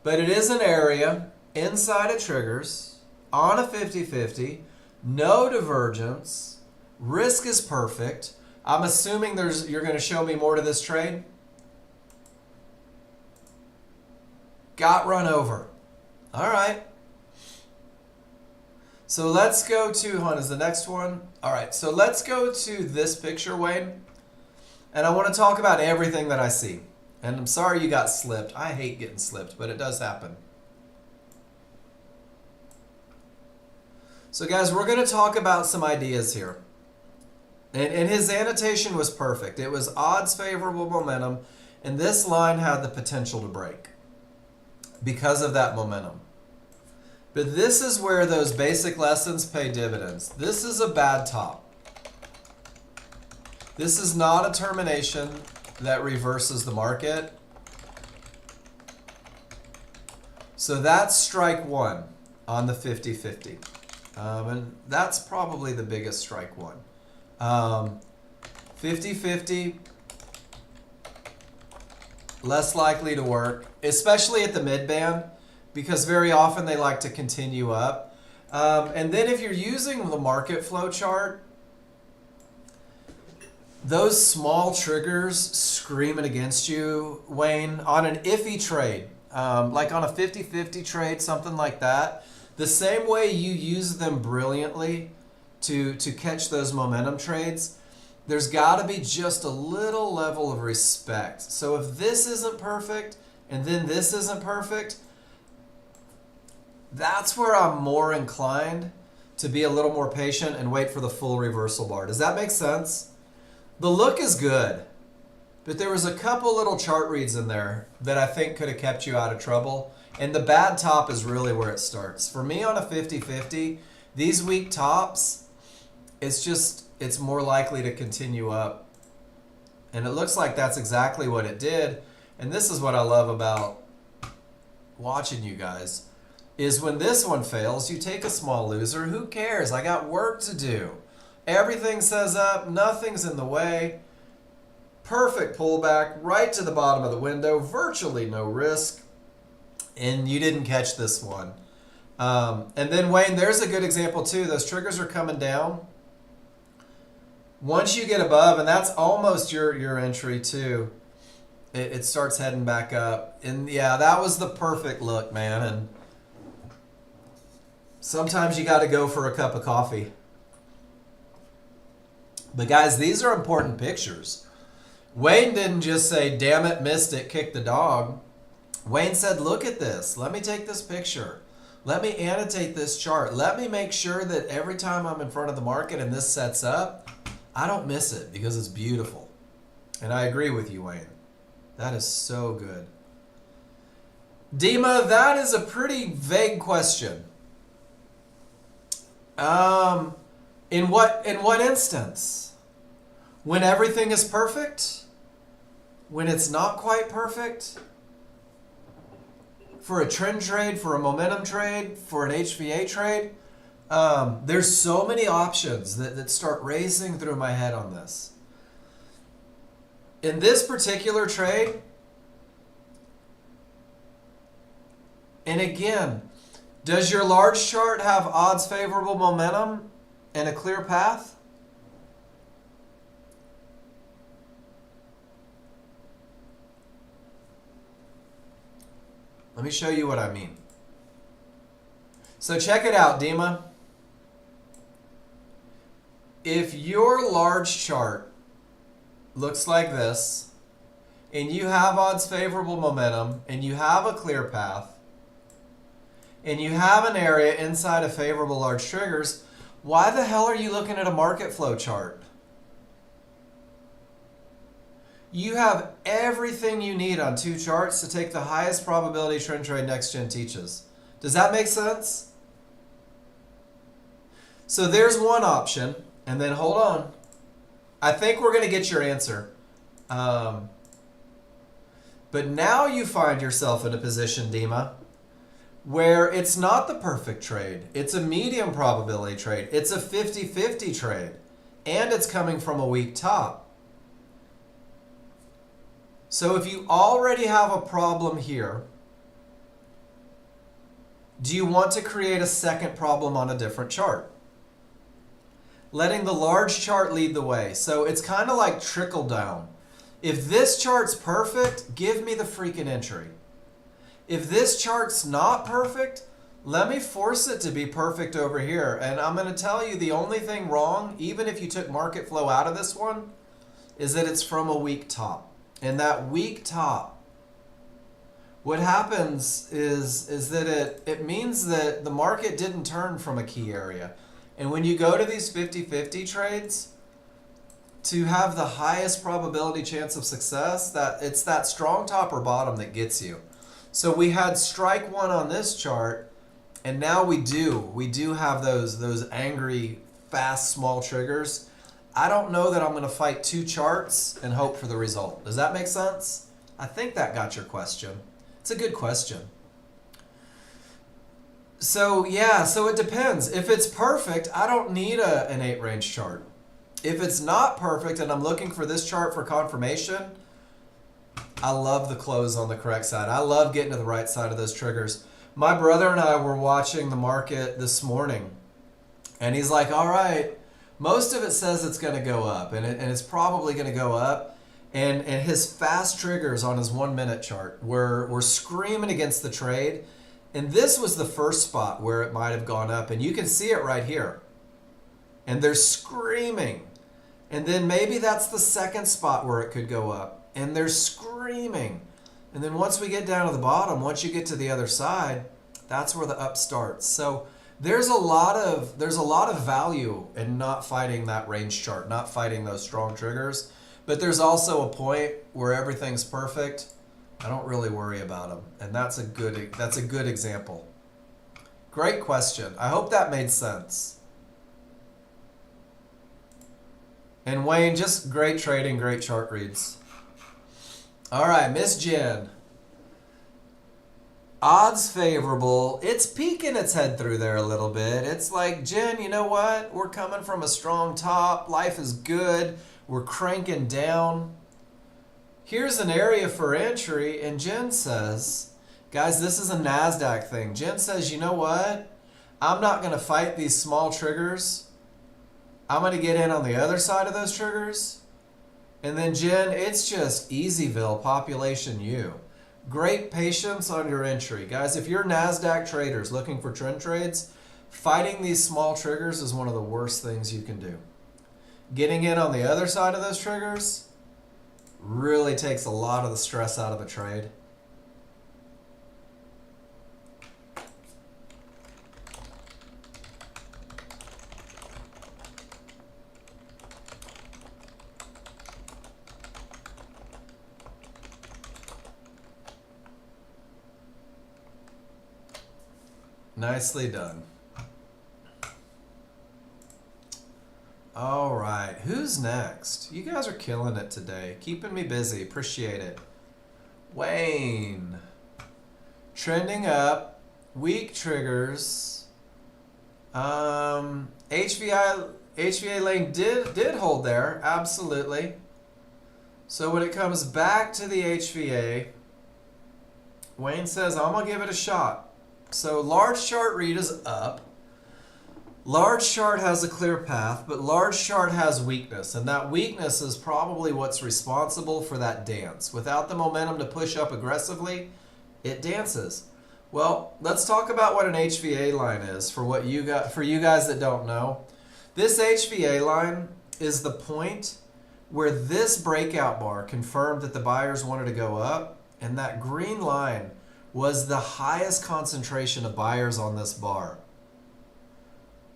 But it is an area inside of triggers on a 50-50, no divergence, risk is perfect. I'm assuming you're going to show me more to this trade. Got run over. All right. So let's go to, hold on, is the next one? All right, so let's go to this picture, Wayne. And I want to talk about everything that I see. And I'm sorry you got slipped. I hate getting slipped, but it does happen. So guys, we're going to talk about some ideas here. And his annotation was perfect. It was odds favorable momentum, and this line had the potential to break because of that momentum. But this is where those basic lessons pay dividends. This is a bad top. This is not a termination that reverses the market. So that's strike one on the 50-50. And that's probably the biggest strike one. 50-50, less likely to work, especially at the mid-band, because very often they like to continue up. And then if you're using the market flow chart, those small triggers screaming against you, Wayne, on an iffy trade, like on a 50-50 trade, something like that, the same way you use them brilliantly to catch those momentum trades, there's got to be just a little level of respect. So if this isn't perfect and then this isn't perfect, that's where I'm more inclined to be a little more patient and wait for the full reversal bar. Does that make sense? The look is good, but there was a couple little chart reads in there that I think could have kept you out of trouble. And the bad top is really where it starts. For me on a 50-50, these weak tops, it's more likely to continue up. And it looks like that's exactly what it did. And this is what I love about watching you guys, is when this one fails, you take a small loser. Who cares? I got work to do. Everything says up, nothing's in the way. Perfect pullback right to the bottom of the window, virtually no risk. And you didn't catch this one. And then Wayne, there's a good example too. Those triggers are coming down. Once you get above, and that's almost your entry too, it starts heading back up. And yeah, that was the perfect look, man. And sometimes you got to go for a cup of coffee. But guys, these are important pictures. Wayne didn't just say, damn it, missed it, kick the dog. Wayne said, look at this. Let me take this picture. Let me annotate this chart. Let me make sure that every time I'm in front of the market and this sets up, I don't miss it because it's beautiful. And I agree with you, Wayne. That is so good. Dima, that is a pretty vague question. In what instance? When everything is perfect? When it's not quite perfect? For a trend trade, for a momentum trade, for an HVA trade? There's so many options that start racing through my head on this. In this particular trade, and again, does your large chart have odds favorable momentum and a clear path? Let me show you what I mean. So check it out, Dima. If your large chart looks like this, and you have odds favorable momentum, and you have a clear path, and you have an area inside of favorable large triggers, why the hell are you looking at a market flow chart? You have everything you need on 2 charts to take the highest probability trend trade Nexgen teaches. Does that make sense? So there's one option, and then hold on. I think we're going to get your answer. But now you find yourself in a position, Dima, where it's not the perfect trade. It's a medium probability trade. It's a 50-50 trade. And it's coming from a weak top. So if you already have a problem here, do you want to create a second problem on a different chart? Letting the large chart lead the way. So it's kind of like trickle down. If this chart's perfect, give me the freaking entry. If this chart's not perfect, let me force it to be perfect over here. And I'm going to tell you the only thing wrong, even if you took market flow out of this one, is that it's from a weak top. And that weak top, what happens is that it means that the market didn't turn from a key area. And when you go to these 50-50 trades, to have the highest probability chance of success, that it's that strong top or bottom that gets you. So we had strike one on this chart, and now we do have those angry, fast, small triggers. I don't know that I'm going to fight 2 charts and hope for the result. Does that make sense? I think that got your question. It's a good question. So yeah, so it depends. If it's perfect, I don't need an 8 range chart. If it's not perfect and I'm looking for this chart for confirmation, I love the close on the correct side. I love getting to the right side of those triggers. My brother and I were watching the market this morning, and he's like, all right, most of it says it's going to go up, and it's probably going to go up. And his fast triggers on his 1 minute chart were screaming against the trade. And this was the first spot where it might have gone up, and you can see it right here. And they're screaming. And then maybe that's the second spot where it could go up, and they're screaming. And then once we get down to the bottom, once you get to the other side, that's where the up starts. So there's a lot of value in not fighting that range chart, not fighting those strong triggers. But there's also a point where everything's perfect. I don't really worry about them, and that's a good example. Great question. I hope that made sense. And Wayne, just great trading, great chart reads. All right, Miss Jen. Odds favorable. It's peeking its head through there a little bit. It's like, Jen, you know what? We're coming from a strong top. Life is good. We're cranking down. Here's an area for entry, and Jen says, guys, this is a NASDAQ thing. Jen says, you know what? I'm not going to fight these small triggers. I'm going to get in on the other side of those triggers. And then, Jen, it's just Easyville, population U. Great patience on your entry. Guys, if you're NASDAQ traders looking for trend trades, fighting these small triggers is one of the worst things you can do. Getting in on the other side of those triggers really takes a lot of the stress out of the trade. Nicely done. All right, who's next? You guys are killing it today. Keeping me busy. Appreciate it. Wayne. Trending up. Weak triggers. HVA lane did hold there. Absolutely. So when it comes back to the HVA, Wayne says, I'm going to give it a shot. So large chart read is up. Large chart has a clear path, but large chart has weakness, and that weakness is probably what's responsible for that dance. Without the momentum to push up aggressively, it dances. Well, let's talk about what an HVA line is for you guys that don't know. This HVA line is the point where this breakout bar confirmed that the buyers wanted to go up, and that green line was the highest concentration of buyers on this bar.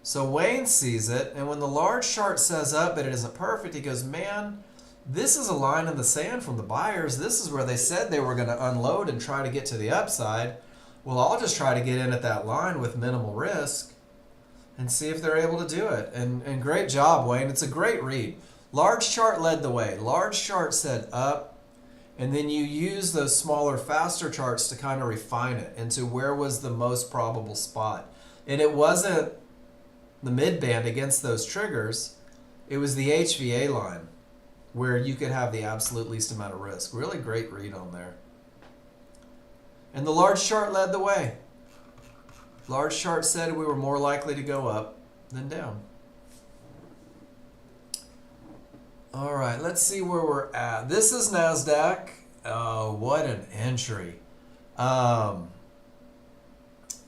So Wayne sees it, and when the large chart says up but it isn't perfect, he goes, man, This is a line in the sand from the buyers. This is where they said they were going to unload and try to get to the upside. Well, I'll just try to get in at that line with minimal risk and see if they're able to do it. And great job, Wayne. It's a great read. Large chart led the way. Large chart said up, and then you use those smaller, faster charts to kind of refine it into where was the most probable spot. And it wasn't the mid band against those triggers. It was the HVA line where you could have the absolute least amount of risk. Really great read on there. And the large chart led the way. Large chart said we were more likely to go up than down. All right, let's see where we're at. This is NASDAQ. Oh, what an entry.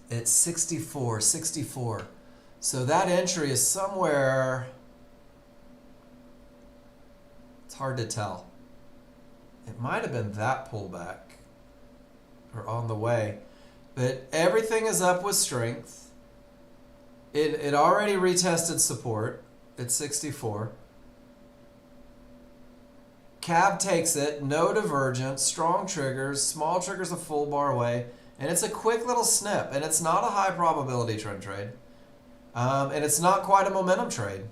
It's 64. So that entry is somewhere, it's hard to tell. It might have been that pullback or on the way. But everything is up with strength. It already retested support at 64. CAB takes it, no divergence, strong triggers, small triggers a full bar away, and it's a quick little snip, and it's not a high probability trend trade. And it's not quite a momentum trade.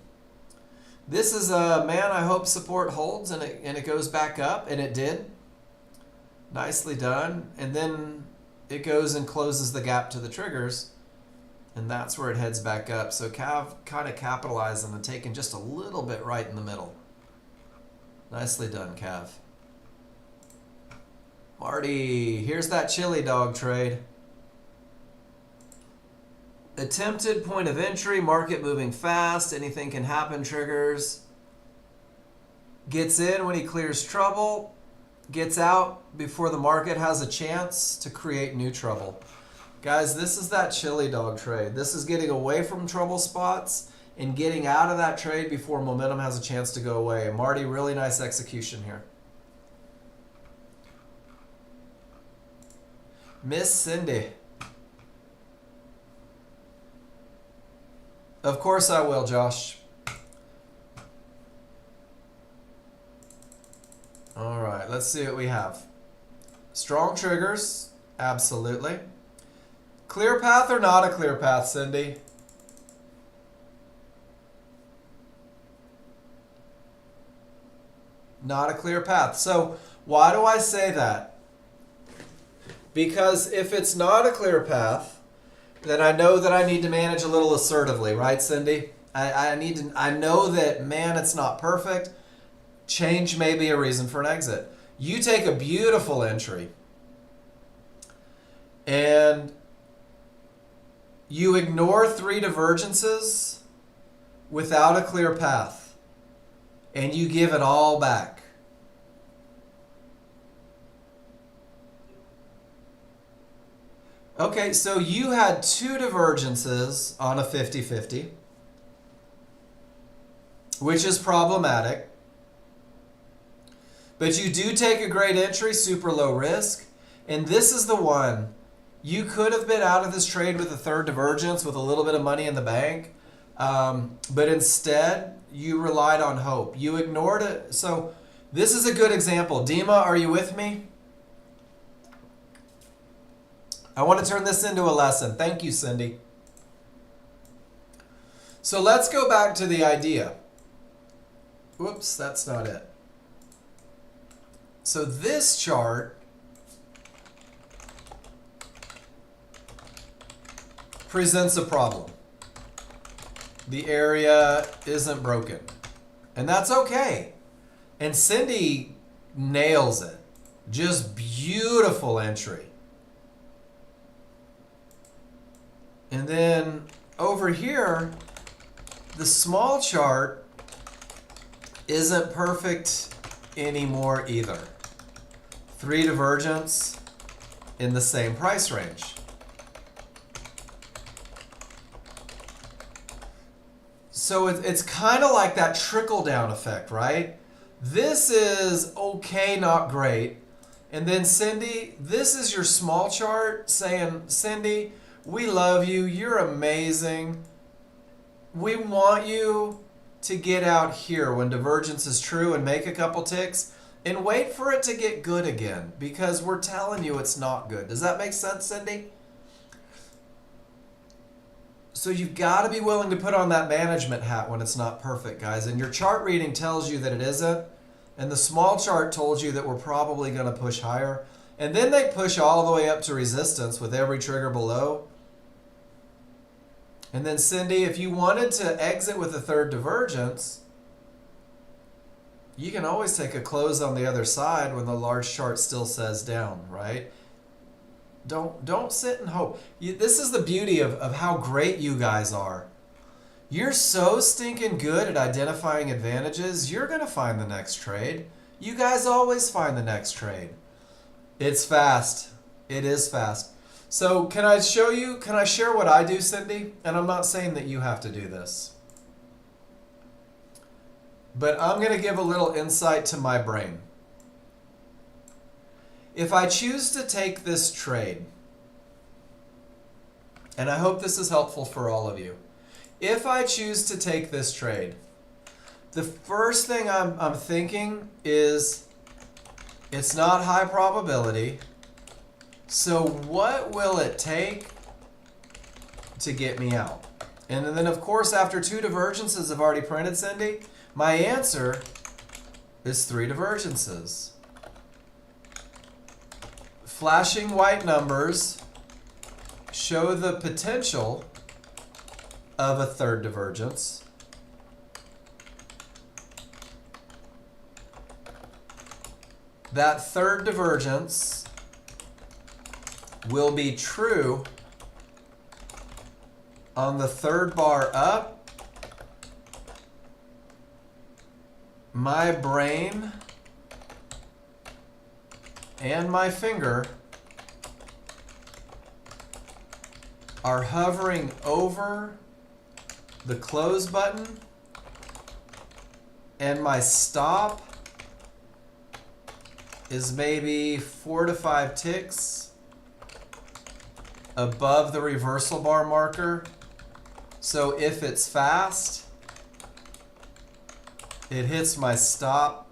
This is a, man, I hope support holds and it goes back up, and it did. Nicely done. And then it goes and closes the gap to the triggers, and that's where it heads back up. So CAV kind of capitalizing and taking just a little bit right in the middle. Nicely done, Cav. Marty, here's that chili dog trade. Attempted point of entry, market moving fast, anything can happen, triggers. Gets in when he clears trouble, gets out before the market has a chance to create new trouble. Guys, this is that chili dog trade. This is getting away from trouble spots and getting out of that trade before momentum has a chance to go away. Marty, really nice execution here. Miss Cindy. Of course I will, Josh. All right, let's see what we have. Strong triggers, absolutely. Clear path or not a clear path, Cindy? Not a clear path. So why do I say that? Because if it's not a clear path, then I know that I need to manage a little assertively, right, Cindy? I know that, man, it's not perfect. Change may be a reason for an exit. You take a beautiful entry and you ignore 3 divergences without a clear path, and you give it all back. Okay, so you had 2 divergences on a 50-50, which is problematic. But you do take a great entry, super low risk, and this is the one. You could have been out of this trade with a 3rd divergence with a little bit of money in the bank, but instead you relied on hope. You ignored it. So this is a good example. Dima, are you with me? I want to turn this into a lesson. Thank you, Cindy. So let's go back to the idea. Whoops, that's not it. So this chart presents a problem. The area isn't broken, and that's okay. And Cindy nails it. Just beautiful entry. And then over here, the small chart isn't perfect anymore either. 3 divergence in the same price range. So it's kind of like that trickle-down effect, right? This is okay, not great. And then Cindy, this is your small chart saying, Cindy, we love you. You're amazing. We want you to get out here when divergence is true and make a couple ticks and wait for it to get good again because we're telling you it's not good. Does that make sense, Cindy? So you've got to be willing to put on that management hat when it's not perfect, guys. And your chart reading tells you that it isn't. And the small chart told you that we're probably going to push higher. And then they push all the way up to resistance with every trigger below. And then Cindy, if you wanted to exit with a third divergence, you can always take a close on the other side when the large chart still says down, right? Don't sit and hope. This is the beauty of how great you guys are. You're so stinking good at identifying advantages, you're going to find the next trade. You guys always find the next trade. It's fast. It is fast. So can I show you, can I share what I do, Cindy? And I'm not saying that you have to do this. But I'm going to give a little insight to my brain. If I choose to take this trade, and I hope this is helpful for all of you. If I choose to take this trade, the first thing I'm thinking is it's not high probability. So what will it take to get me out? And then of course after two divergences I've already printed, Cindy, my answer is 3 divergences. Flashing white numbers show the potential of a third divergence. That third divergence will be true on the third bar up. My brain and my finger are hovering over the close button, and my stop is maybe 4 to 5 ticks above the reversal bar marker. So if it's fast, it hits my stop.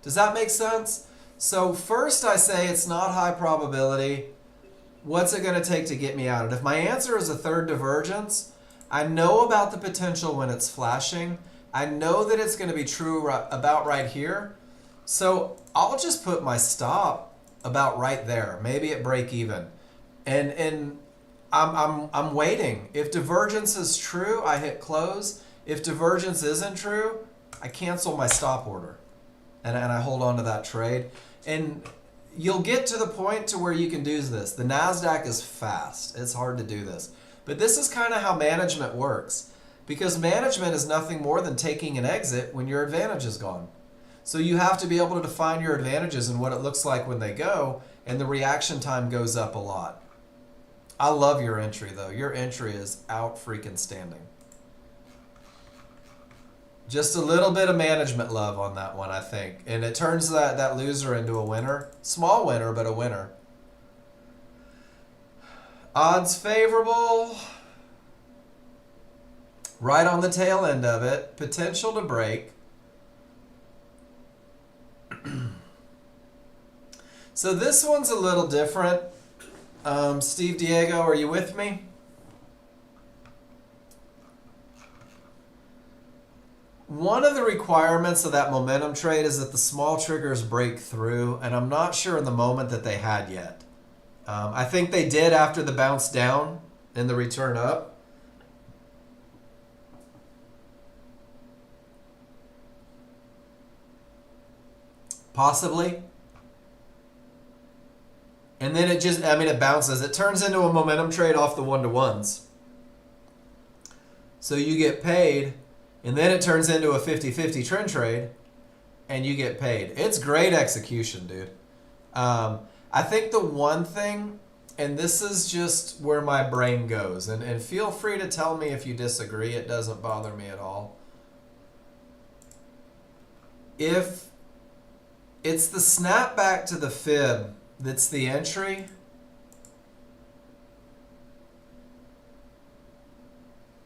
Does that make sense? So first I say it's not high probability. What's it going to take to get me out? And if my answer is a third divergence, I know about the potential when it's flashing. I know that it's going to be true about right here. So I'll just put my stop about right there, maybe at break even. And I'm waiting. If divergence is true, I hit close. If divergence isn't true, I cancel my stop order. And I hold on to that trade. And you'll get to the point to where you can do this. The NASDAQ is fast. It's hard to do this. But this is kind of how management works. Because management is nothing more than taking an exit when your advantage is gone. So you have to be able to define your advantages and what it looks like when they go. And the reaction time goes up a lot. I love your entry though. Your entry is out freaking standing. Just a little bit of management love on that one, I think. And it turns that loser into a winner. Small winner, but a winner. Odds favorable. Right on the tail end of it. Potential to break. So this one's a little different. Steve Diego, are you with me? One of the requirements of that momentum trade is that the small triggers break through, and I'm not sure in the moment that they had yet. I think they did after the bounce down and the return up. Possibly. And then it just, I mean, it bounces. It turns into a momentum trade off the one-to-ones. So you get paid. And then it turns into a 50-50 trend trade, and you get paid. It's great execution, dude. I think the one thing, and this is just where my brain goes, and feel free to tell me if you disagree. It doesn't bother me at all. If it's the snapback to the fib that's the entry,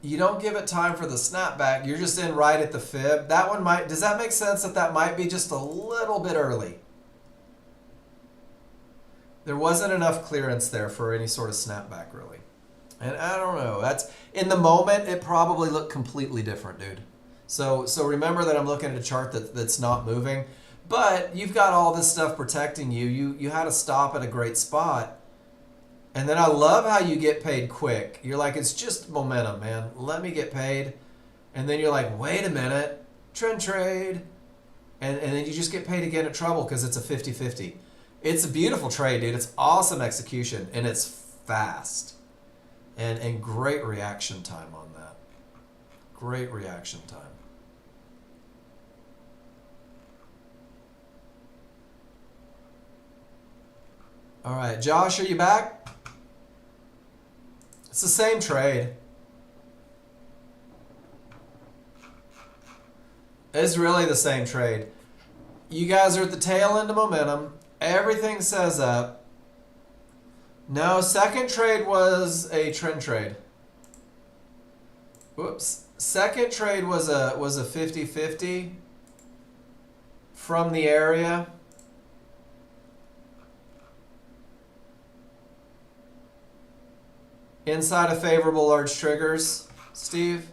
You don't give it time for the snapback. You're just in right at the fib. That one might, does that make sense that that might be just a little bit early? There wasn't enough clearance there for any sort of snapback, really. And I don't know. That's in the moment, it probably looked completely different, dude. So remember that I'm looking at a chart that's not moving, but you've got all this stuff protecting you. You had a stop at a great spot. And then I love how you get paid quick. You're like, it's just momentum, man. Let me get paid. And then you're like, wait a minute, trend trade. And then you just get paid again at trouble because it's a 50-50. It's a beautiful trade, dude. It's awesome execution, and it's fast. And great reaction time on that. Great reaction time. All right, Josh, are you back? It's the same trade. It's really the same trade. You guys are at the tail end of momentum. Everything says up. No, second trade was a trend trade. Whoops. Second trade was a 50-50 from the area. Inside of favorable large triggers, Steve.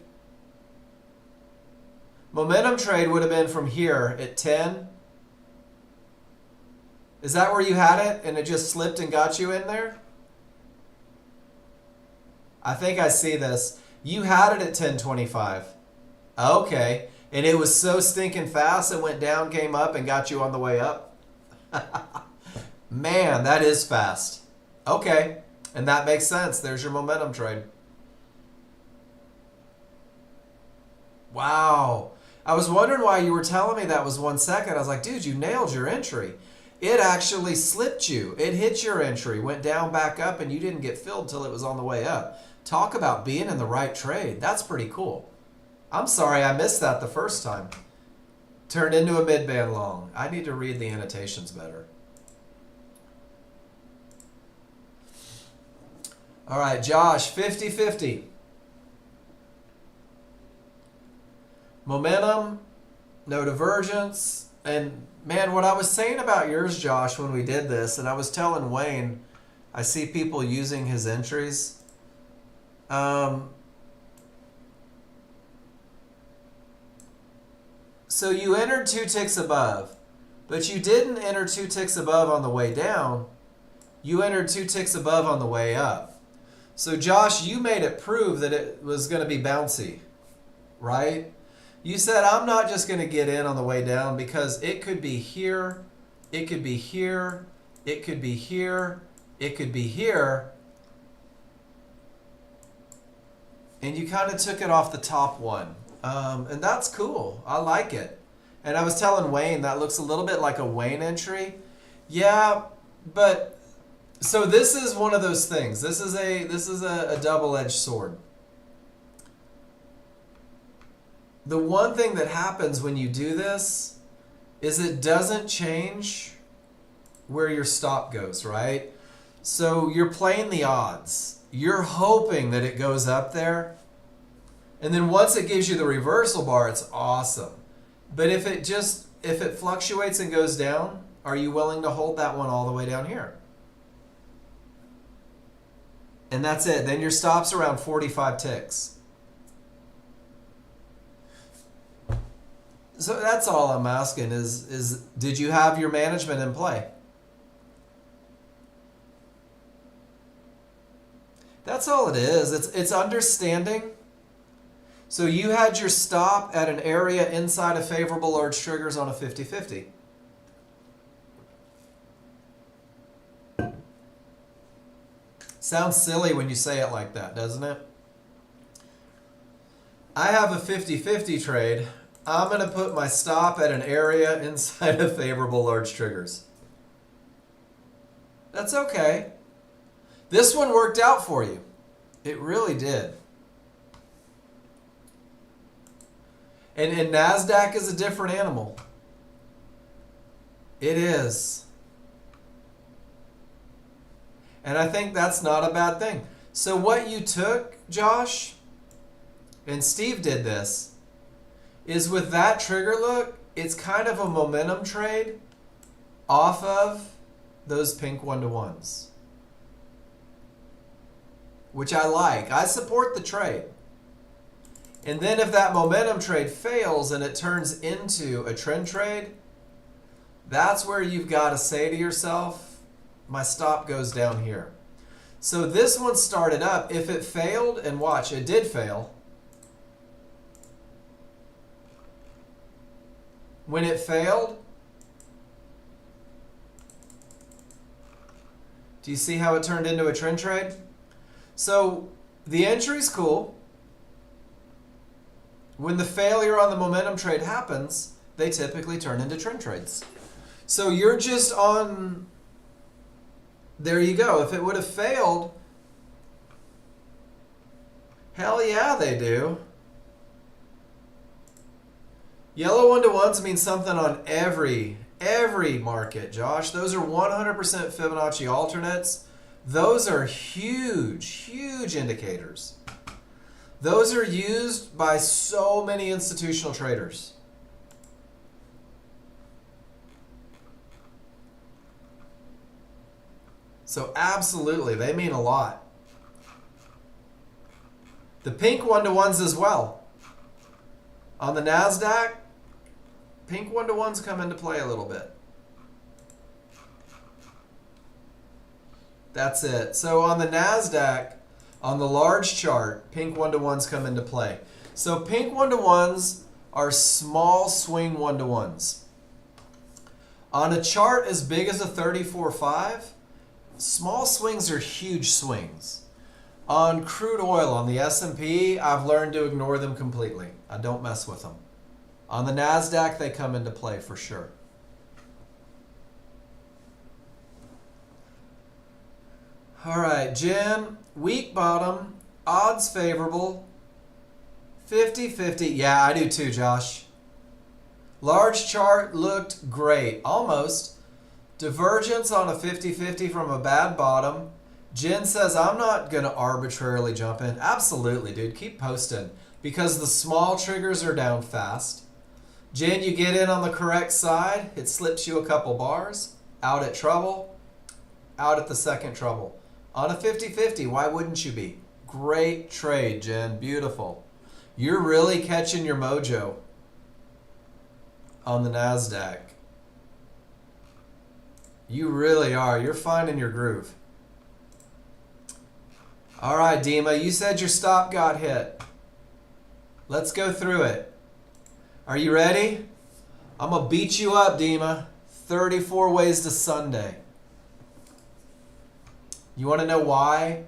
Momentum trade would have been from here at 10. Is that where you had it and it just slipped and got you in there? I think I see this. You had it at 10.25. Okay. And it was so stinking fast it went down, came up, and got you on the way up? Man, that is fast. Okay. And that makes sense. There's your momentum trade. Wow. I was wondering why you were telling me that was 1 second. I was like, dude, you nailed your entry. It actually slipped you. It hit your entry, went down, back up, and you didn't get filled till it was on the way up. Talk about being in the right trade. That's pretty cool. I'm sorry I missed that the first time. Turned into a mid-band long. I need to read the annotations better. All right, Josh, 50-50. Momentum, no divergence. And man, what I was saying about yours, Josh, when we did this, and I was telling Wayne, I see people using his entries. So you entered 2 ticks above, but you didn't enter 2 ticks above on the way down. You entered 2 ticks above on the way up. So Josh, you made it prove that it was going to be bouncy, right? You said, I'm not just going to get in on the way down because it could be here, it could be here, it could be here, it could be here. And you kind of took it off the top one. And that's cool. I like it. And I was telling Wayne, that looks a little bit like a Wayne entry. Yeah, but so this is one of those things. This is a double-edged sword. The one thing that happens when you do this is it doesn't change where your stop goes, right? So you're playing the odds. You're hoping that it goes up there. And then once it gives you the reversal bar, it's awesome. But if it fluctuates and goes down, are you willing to hold that one all the way down here? And that's it. Then your stop's around 45 ticks. So that's all I'm asking is did you have your management in play? That's all it is. It's understanding. So you had your stop at an area inside of favorable large triggers on a 50-50. Sounds silly when you say it like that, doesn't it? I have a 50-50 trade. I'm going to put my stop at an area inside of favorable large triggers. That's okay. This one worked out for you. It really did. And NASDAQ is a different animal. It is. And I think that's not a bad thing. So what you took, Josh, and Steve did this, is with that trigger look, it's kind of a momentum trade off of those pink 1-to-1s, which I like. I support the trade. And then if that momentum trade fails and it turns into a trend trade, that's where you've got to say to yourself, my stop goes down here. So this one started up. If it failed, and watch, it did fail. When it failed, do you see how it turned into a trend trade? So the entry's cool. When the failure on the momentum trade happens, they typically turn into trend trades. So you're just on, there you go. If it would have failed, hell yeah, they do. Yellow 1-to-1s mean something on every market, Josh. Those are 100% Fibonacci alternates. Those are huge, huge indicators. Those are used by so many institutional traders. So absolutely, they mean a lot. The pink 1-to-1s as well. On the NASDAQ, pink 1-to-1s come into play a little bit. That's it. So on the NASDAQ, on the large chart, pink 1-to-1s come into play. So pink 1-to-1s are small swing 1-to-1s. On a chart as big as a 34.5, small swings are huge swings. On crude oil, on the S&P, I've learned to ignore them completely. I don't mess with them. On the NASDAQ, they come into play for sure. All right, Jen, weak bottom, odds favorable, 50-50. Yeah, I do too, Josh. Large chart looked great, almost. Divergence on a 50-50 from a bad bottom. Jen says, I'm not going to arbitrarily jump in. Absolutely, dude. Keep posting because the small triggers are down fast. Jen, you get in on the correct side. It slips you a couple bars. Out at trouble. Out at the second trouble. On a 50-50, why wouldn't you be? Great trade, Jen. Beautiful. You're really catching your mojo on the NASDAQ. You really are. You're finding your groove. All right, Dima, you said your stop got hit. Let's go through it. Are you ready? I'm going to beat you up, Dima. 34 ways to Sunday. You want to know why?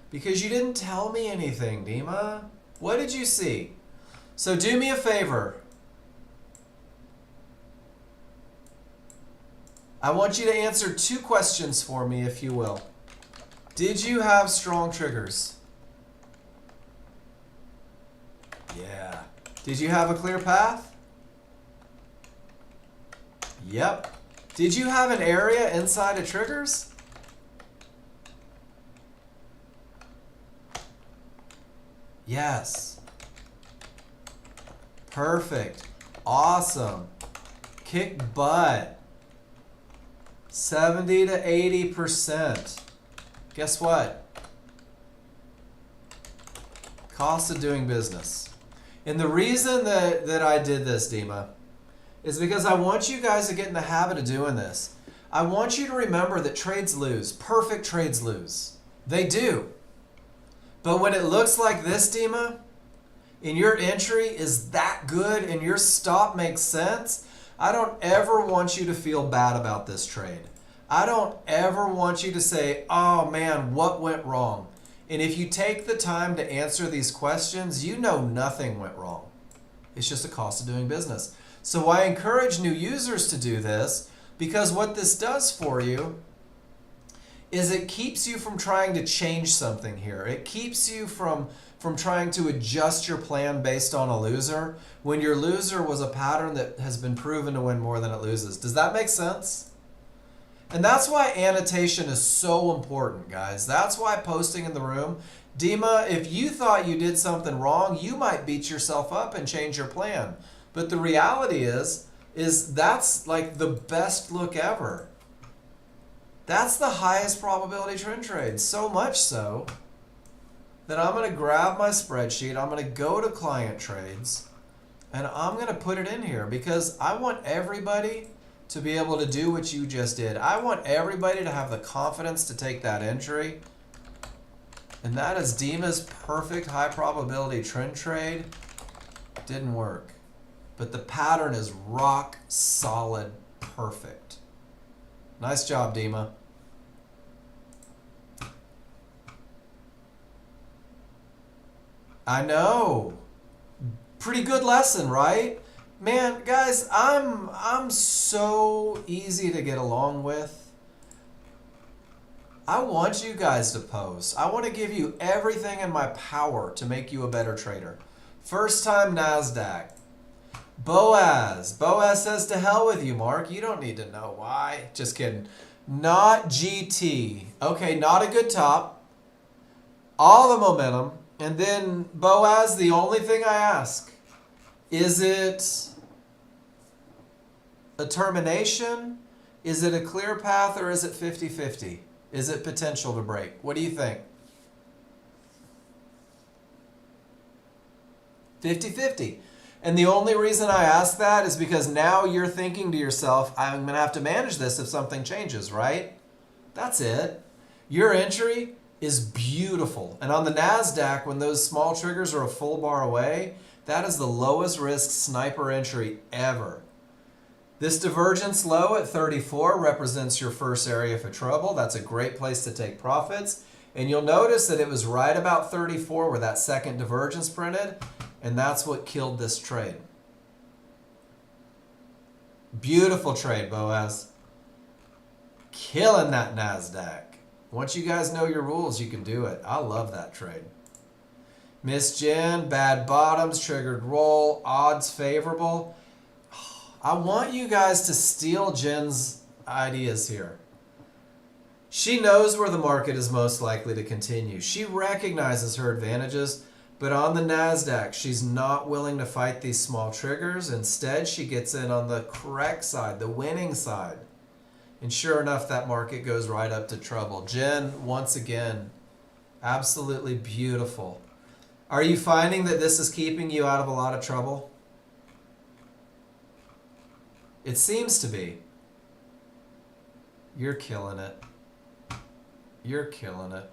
Because you didn't tell me anything, Dima. What did you see? So do me a favor. I want you to answer 2 questions for me, if you will. Did you have strong triggers? Yeah. Did you have a clear path? Yep. Did you have an area inside of triggers? Yes. Perfect. Awesome. Kick butt. 70 to 80%. Guess what? Cost of doing business. And the reason that I did this, Dima, is because I want you guys to get in the habit of doing this. I want you to remember that trades lose. Perfect trades lose. They do. But when it looks like this, Dima, and your entry is that good and your stop makes sense, I don't ever want you to feel bad about this trade. I don't ever want you to say, oh man, what went wrong? And if you take the time to answer these questions, you know nothing went wrong. It's just a cost of doing business. So I encourage new users to do this because what this does for you is it keeps you from trying to change something here. It keeps you from trying to adjust your plan based on a loser when your loser was a pattern that has been proven to win more than it loses. Does that make sense? And that's why annotation is so important, guys. That's why posting in the room. Dima, if you thought you did something wrong, you might beat yourself up and change your plan. But the reality is that's like the best look ever. That's the highest probability trend trade. So much so that I'm going to grab my spreadsheet, I'm going to go to client trades, and I'm going to put it in here because I want everybody to be able to do what you just did. I want everybody to have the confidence to take that entry. And that is Dima's perfect high probability trend trade. Didn't work. But the pattern is rock solid perfect. Nice job, Dima. I know. Pretty good lesson, right? Man, guys, I'm so easy to get along with. I want you guys to post. I want to give you everything in my power to make you a better trader. First time NASDAQ. Boaz. Boaz says to hell with you, Mark. You don't need to know why. Just kidding. Not GT. Okay, not a good top. All the momentum. And then Boaz, the only thing I ask, is it a termination? Is it a clear path or is it 50-50? Is it potential to break? What do you think? 50-50. And the only reason I ask that is because now you're thinking to yourself, I'm going to have to manage this if something changes, right? That's it. Your entry is beautiful. And on the NASDAQ, when those small triggers are a full bar away, that is the lowest risk sniper entry ever. This divergence low at 34 represents your first area for trouble. That's a great place to take profits. And you'll notice that it was right about 34 where that second divergence printed, and that's what killed this trade. Beautiful trade, Boaz. Killing that NASDAQ. Once you guys know your rules, you can do it. I love that trade. Miss Jen, bad bottoms, triggered roll, odds favorable. I want you guys to steal Jen's ideas here. She knows where the market is most likely to continue. She recognizes her advantages, but on the NASDAQ, she's not willing to fight these small triggers. Instead, she gets in on the correct side, the winning side. And sure enough, that market goes right up to trouble. Jen, once again, absolutely beautiful. Are you finding that this is keeping you out of a lot of trouble? It seems to be. You're killing it. You're killing it.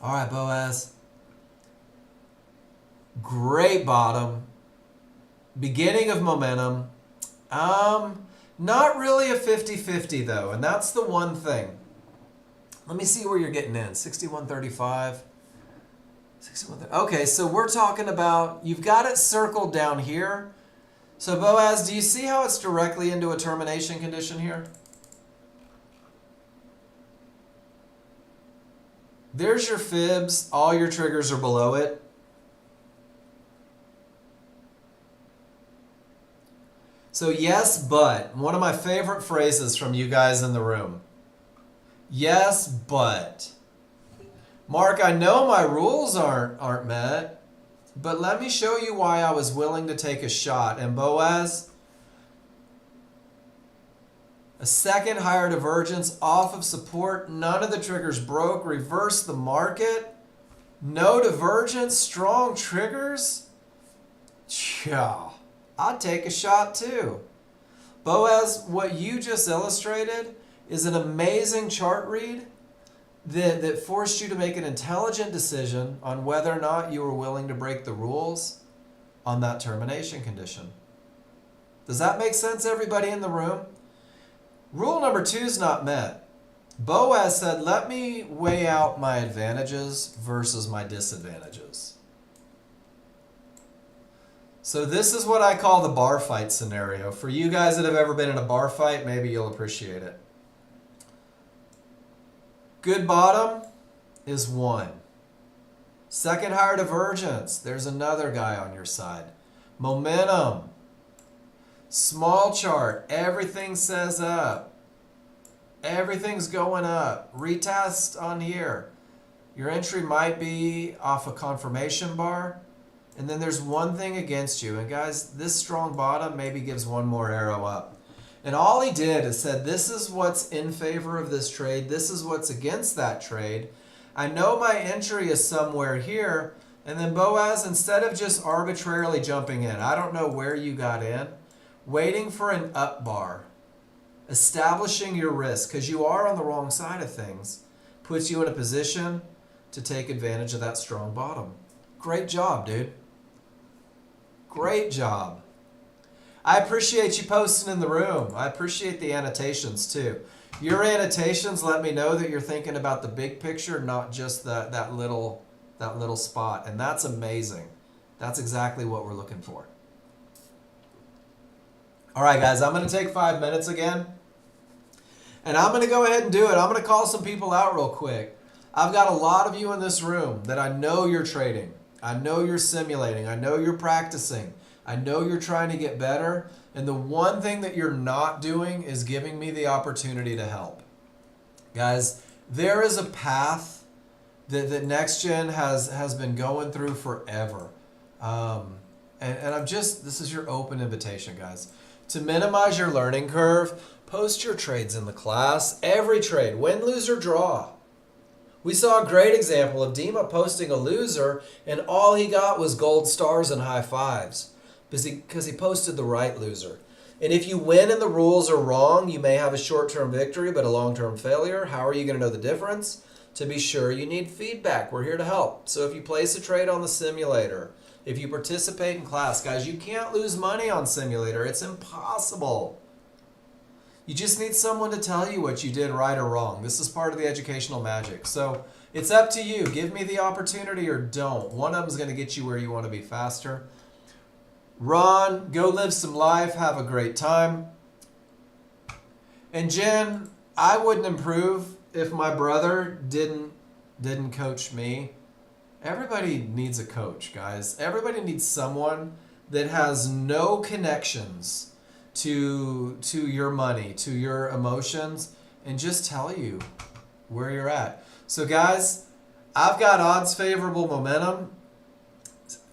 All right, Boaz. Great bottom. Beginning of momentum. Not really a 50-50 though, and that's the one thing. Let me see where you're getting in. 61.35. 61. Okay, so we're talking about, you've got it circled down here. So Boaz, do you see how it's directly into a termination condition here? There's your fibs. All your triggers are below it. So yes, but. One of my favorite phrases from you guys in the room. Yes, but. Mark, I know my rules aren't met, but let me show you why I was willing to take a shot. And Boaz, a second higher divergence off of support. None of the triggers broke. Reverse the market. No divergence. Strong triggers. Yeah, I'd take a shot too. Boaz, what you just illustrated is an amazing chart read that forced you to make an intelligent decision on whether or not you were willing to break the rules on that termination condition. Does that make sense, everybody in the room? Rule number 2 is not met. Boaz said, let me weigh out my advantages versus my disadvantages. So this is what I call the bar fight scenario. For you guys that have ever been in a bar fight, maybe you'll appreciate it. Good bottom is 1. Second higher divergence, there's another guy on your side. Momentum. Small chart, everything says up. Everything's going up. Retest on here. Your entry might be off a confirmation bar. And then there's one thing against you. And guys, this strong bottom maybe gives one more arrow up. And all he did is said, this is what's in favor of this trade. This is what's against that trade. I know my entry is somewhere here. And then Boaz, instead of just arbitrarily jumping in, I don't know where you got in, waiting for an up bar, establishing your risk, because you are on the wrong side of things, puts you in a position to take advantage of that strong bottom. Great job, dude. Great job. I appreciate you posting in the room. I appreciate the annotations too. Your annotations let me know that you're thinking about the big picture, not just that little spot. And that's amazing. That's exactly what we're looking for. All right, guys, I'm going to take 5 minutes again. And I'm going to go ahead and do it. I'm going to call some people out real quick. I've got a lot of you in this room that I know you're trading. I know you're simulating. I know you're practicing. I know you're trying to get better. And the one thing that you're not doing is giving me the opportunity to help. Guys, there is a path that Nexgen has been going through forever. And I'm just, this is your open invitation, guys. To minimize your learning curve, post your trades in the class. Every trade, win, lose, or draw. We saw a great example of Dima posting a loser, and all he got was gold stars and high fives because he posted the right loser. And if you win and the rules are wrong, you may have a short-term victory but a long-term failure. How are you going to know the difference? To be sure, you need feedback. We're here to help. So if you place a trade on the simulator, if you participate in class, guys, you can't lose money on simulator. It's impossible. You just need someone to tell you what you did right or wrong. This is part of the educational magic. So it's up to you. Give me the opportunity or don't. One of them is going to get you where you want to be faster. Ron, go live some life. Have a great time. And Jen, I wouldn't improve if my brother didn't coach me. Everybody needs a coach, guys. Everybody needs someone that has no connections to your money, to your emotions, and just tell you where you're at. So guys, I've got odds favorable momentum.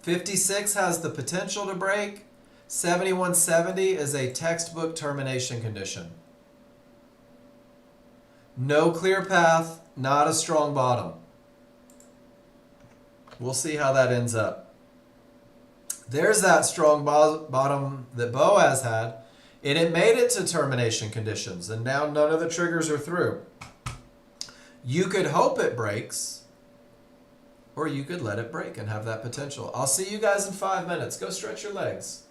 56 has the potential to break. 7170 is a textbook termination condition. No clear path, not a strong bottom. We'll see how that ends up. There's that strong bottom that Boaz had, and it made it to termination conditions, and now none of the triggers are through. You could hope it breaks, or you could let it break and have that potential. I'll see you guys in 5 minutes. Go stretch your legs.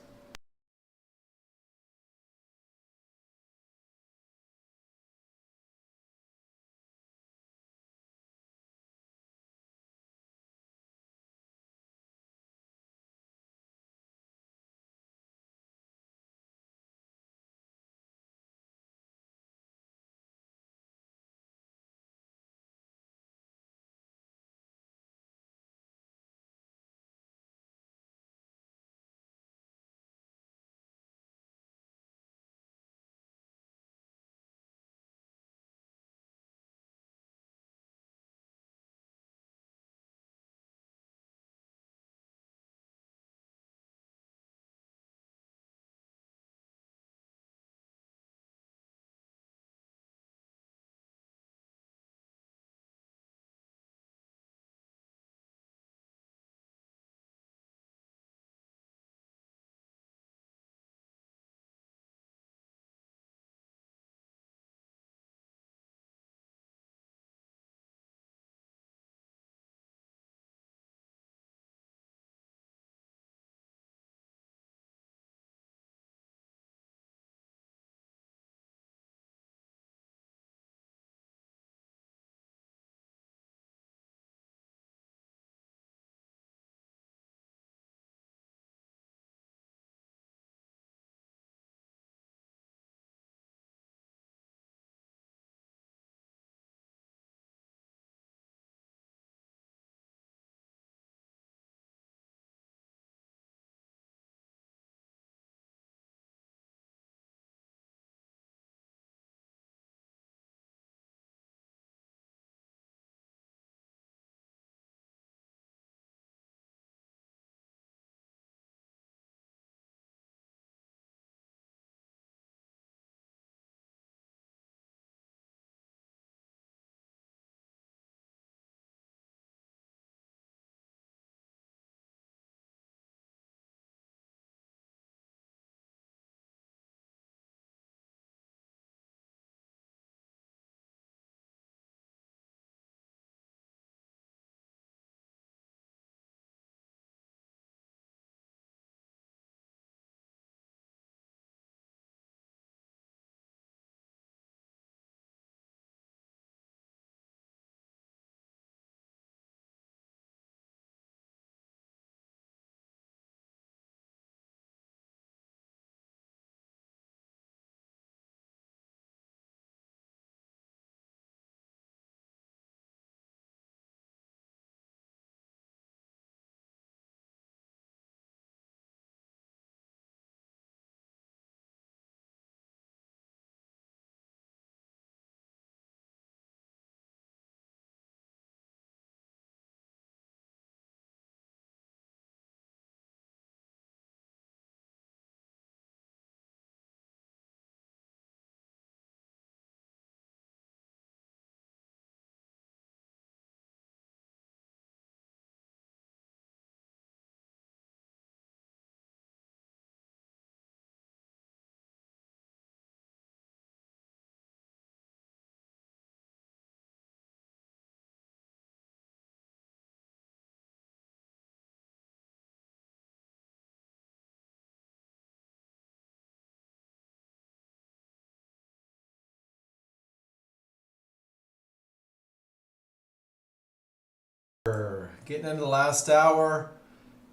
Getting into the last hour.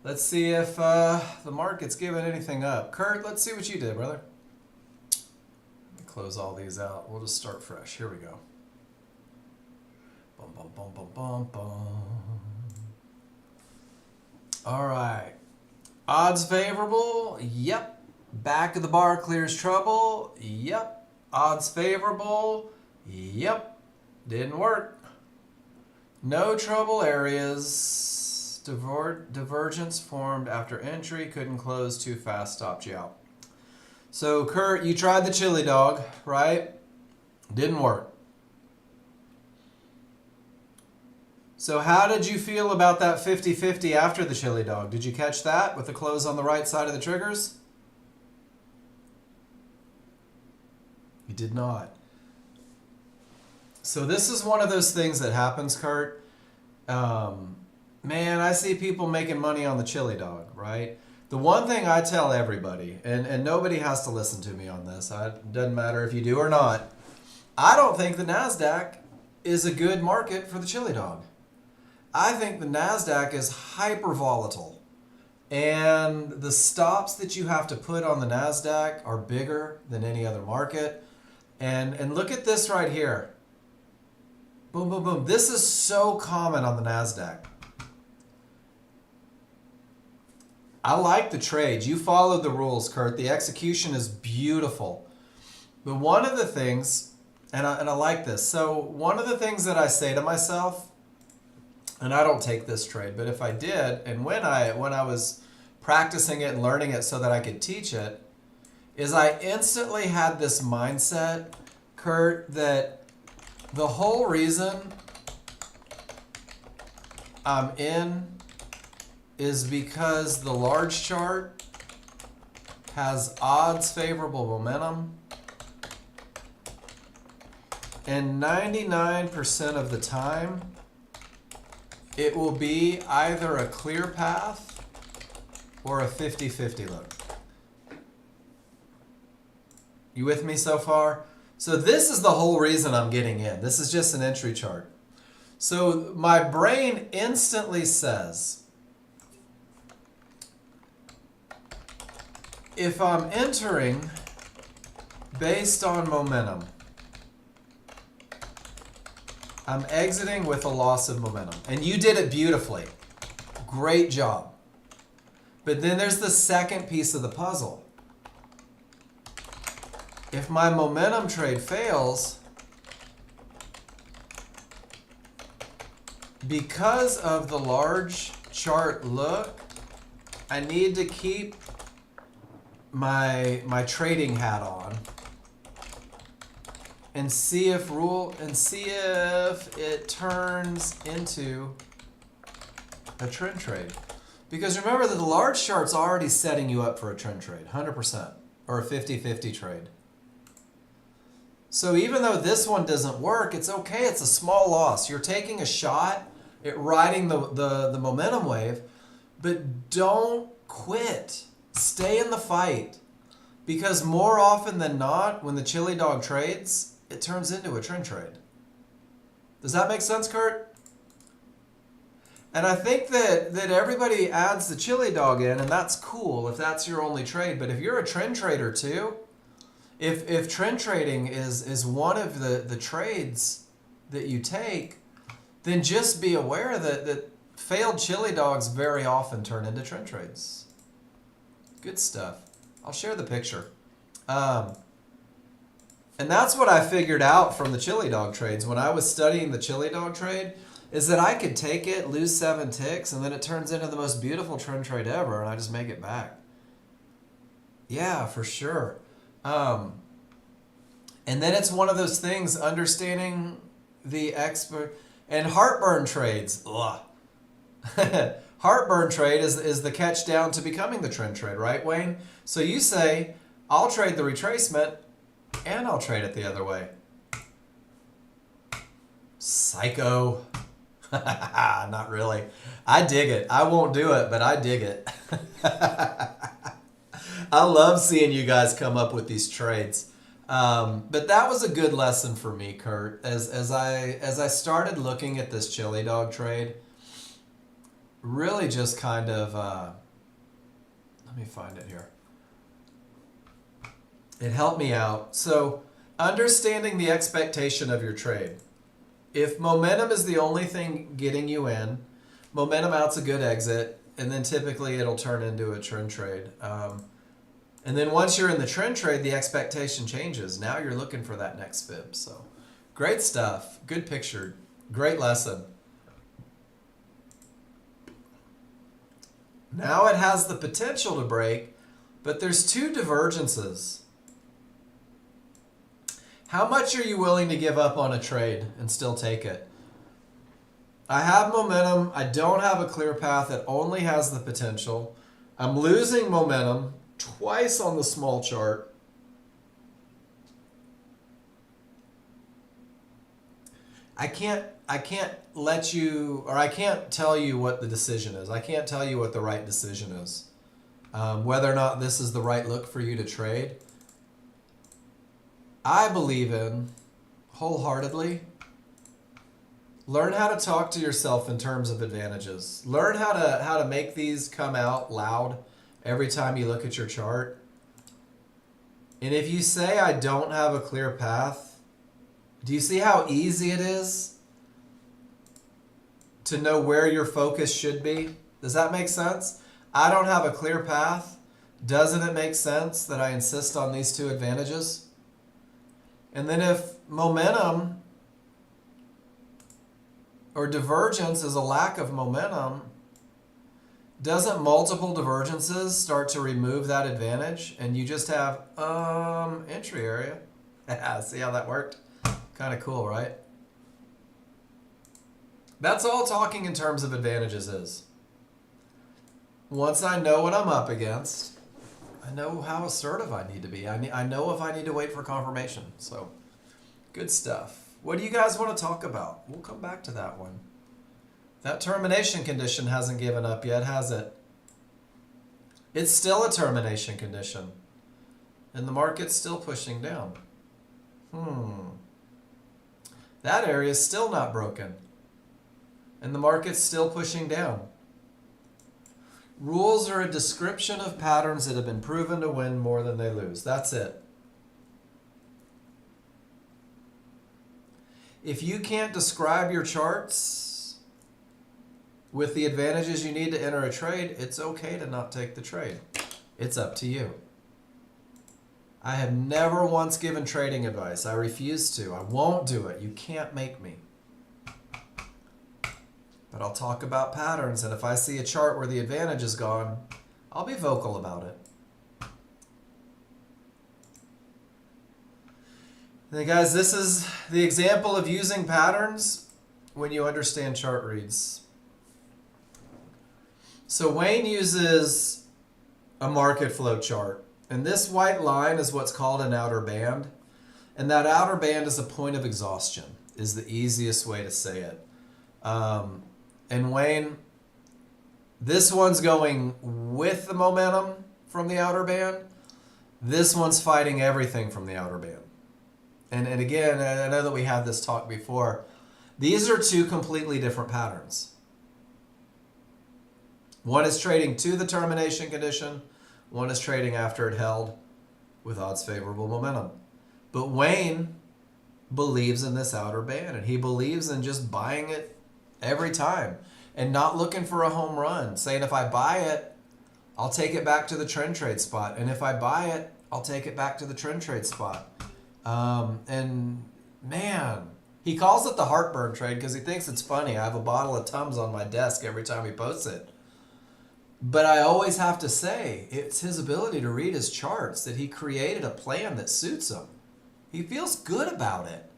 Let's see if the market's giving anything up. Kurt, let's see what you did, brother. Let me close all these out. We'll just start fresh. Here we go. Bum, bum, bum, bum, bum, bum. All right. Odds favorable? Yep. Back of the bar clears trouble? Yep. Odds favorable? Yep. Didn't work. No trouble areas. Divergence formed after entry. Couldn't close too fast. Stopped you out. So, Kurt, you tried the chili dog, right? Didn't work. So how did you feel about that 50-50 after the chili dog? Did you catch that with the close on the right side of the triggers? You did not. So this is one of those things that happens, Kurt. Man, I see people making money on the chili dog, right? The one thing I tell everybody, and nobody has to listen to me on this, it doesn't matter if you do or not, I don't think the NASDAQ is a good market for the chili dog. I think the NASDAQ is hyper volatile, and the stops that you have to put on the NASDAQ are bigger than any other market. And look at this right here. Boom, boom, boom. This is so common on the NASDAQ. I like the trades. You followed the rules, Kurt. The execution is beautiful. But one of the things, and I like this, so one of the things that I say to myself, and I don't take this trade, but if I did, and when I was practicing it and learning it so that I could teach it, is I instantly had this mindset, Kurt, that the whole reason I'm in is because the large chart has odds favorable momentum, and 99% of the time, it will be either a clear path or a 50-50 look. You with me so far? So this is the whole reason I'm getting in. This is just an entry chart. So my brain instantly says, if I'm entering based on momentum, I'm exiting with a loss of momentum. And you did it beautifully. Great job. But then there's the second piece of the puzzle. If my momentum trade fails, because of the large chart look, I need to keep my trading hat on and see if it turns into a trend trade. Because remember that the large chart's already setting you up for a trend trade, 100%, or a 50-50 trade. So even though this one doesn't work, it's okay, it's a small loss. You're taking a shot at riding the momentum wave, but don't quit. Stay in the fight. Because more often than not, when the chili dog trades, it turns into a trend trade. Does that make sense, Kurt? And I think that everybody adds the chili dog in, and that's cool if that's your only trade. But if you're a trend trader too, if trend trading is one of the trades that you take, then just be aware that failed chili dogs very often turn into trend trades. Good stuff. I'll share the picture. And that's what I figured out from the chili dog trades when I was studying the chili dog trade, is that I could take it, lose 7 ticks, and then it turns into the most beautiful trend trade ever, and I just make it back. Yeah, for sure. And then it's one of those things, understanding the expert and heartburn trades. Ugh. Heartburn trade is the catch down to becoming the trend trade, right, Wayne? So you say, I'll trade the retracement and I'll trade it the other way. Psycho. Not really. I dig it. I won't do it, but I dig it. I love seeing you guys come up with these trades. But that was a good lesson for me, Kurt. As I started looking at this chili dog trade, really just kind of, let me find it here. It helped me out. So understanding the expectation of your trade. If momentum is the only thing getting you in, momentum out's a good exit, and then typically it'll turn into a trend trade. And then once you're in the trend trade, the expectation changes. Now you're looking for that next fib. So great stuff. Good picture. Great lesson. Now it has the potential to break, but there's two divergences. How much are you willing to give up on a trade and still take it? I have momentum. I don't have a clear path. It only has the potential. I'm losing momentum twice on the small chart. I can't let you, or I can't tell you what the decision is. I can't tell you what the right decision is. Whether or not this is the right look for you to trade. I believe in, wholeheartedly, learn how to talk to yourself in terms of advantages. Learn how to make these come out loud every time you look at your chart. And if you say, I don't have a clear path, do you see how easy it is to know where your focus should be? Does that make sense? I don't have a clear path. Doesn't it make sense that I insist on these two advantages? And then if momentum or divergence is a lack of momentum, doesn't multiple divergences start to remove that advantage and you just have entry area? See how that worked? Kind of cool, right? That's all talking in terms of advantages is. Once I know what I'm up against, I know how assertive I need to be. I know if I need to wait for confirmation. So, good stuff. What do you guys want to talk about? We'll come back to that one. That termination condition hasn't given up yet, has it? It's still a termination condition. And the market's still pushing down. That area is still not broken. And the market's still pushing down. Rules are a description of patterns that have been proven to win more than they lose. That's it. If you can't describe your charts with the advantages you need to enter a trade, it's okay to not take the trade. It's up to you. I have never once given trading advice. I refuse to. I won't do it. You can't make me. But I'll talk about patterns, and if I see a chart where the advantage is gone, I'll be vocal about it. And guys, this is the example of using patterns when you understand chart reads. So Wayne uses a market flow chart, and this white line is what's called an outer band, and that outer band is a point of exhaustion, is the easiest way to say it. And Wayne, this one's going with the momentum from the outer band. This one's fighting everything from the outer band. And again, I know that we had this talk before. These are two completely different patterns. One is trading to the termination condition. One is trading after it held with odds favorable momentum. But Wayne believes in this outer band, and he believes in just buying it every time and not looking for a home run, saying if I buy it, I'll take it back to the trend trade spot, and if I buy it, I'll take it back to the trend trade spot. And man, he calls it the heartburn trade because he thinks it's funny. I have a bottle of Tums on my desk every time he posts it. But I always have to say, it's his ability to read his charts that he created a plan that suits him. He feels good about it.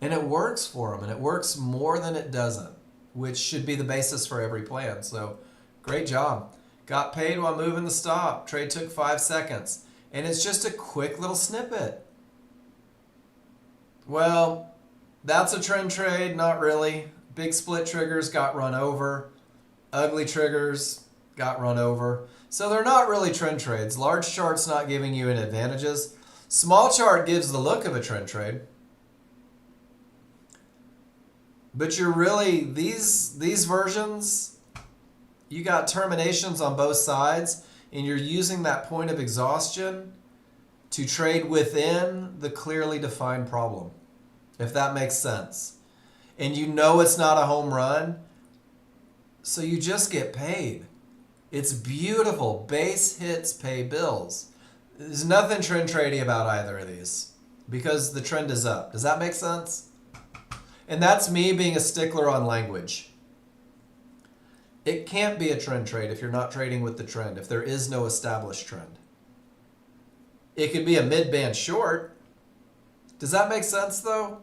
And it works for him, and it works more than it doesn't, which should be the basis for every plan. So, great job. Got paid while moving the stop. Trade took 5 seconds. And it's just a quick little snippet. Well, that's a trend trade, not really. Big split triggers got run over. Ugly triggers got run over. So they're not really trend trades. Large chart's not giving you any advantages. Small chart gives the look of a trend trade. But you're really, these versions, you got terminations on both sides, and you're using that point of exhaustion to trade within the clearly defined problem, if that makes sense. And you know it's not a home run, so you just get paid. It's beautiful. Base hits pay bills. There's nothing trend trading about either of these because the trend is up. Does that make sense? And that's me being a stickler on language. It can't be a trend trade if you're not trading with the trend, if there is no established trend. It could be a mid-band short. Does that make sense though?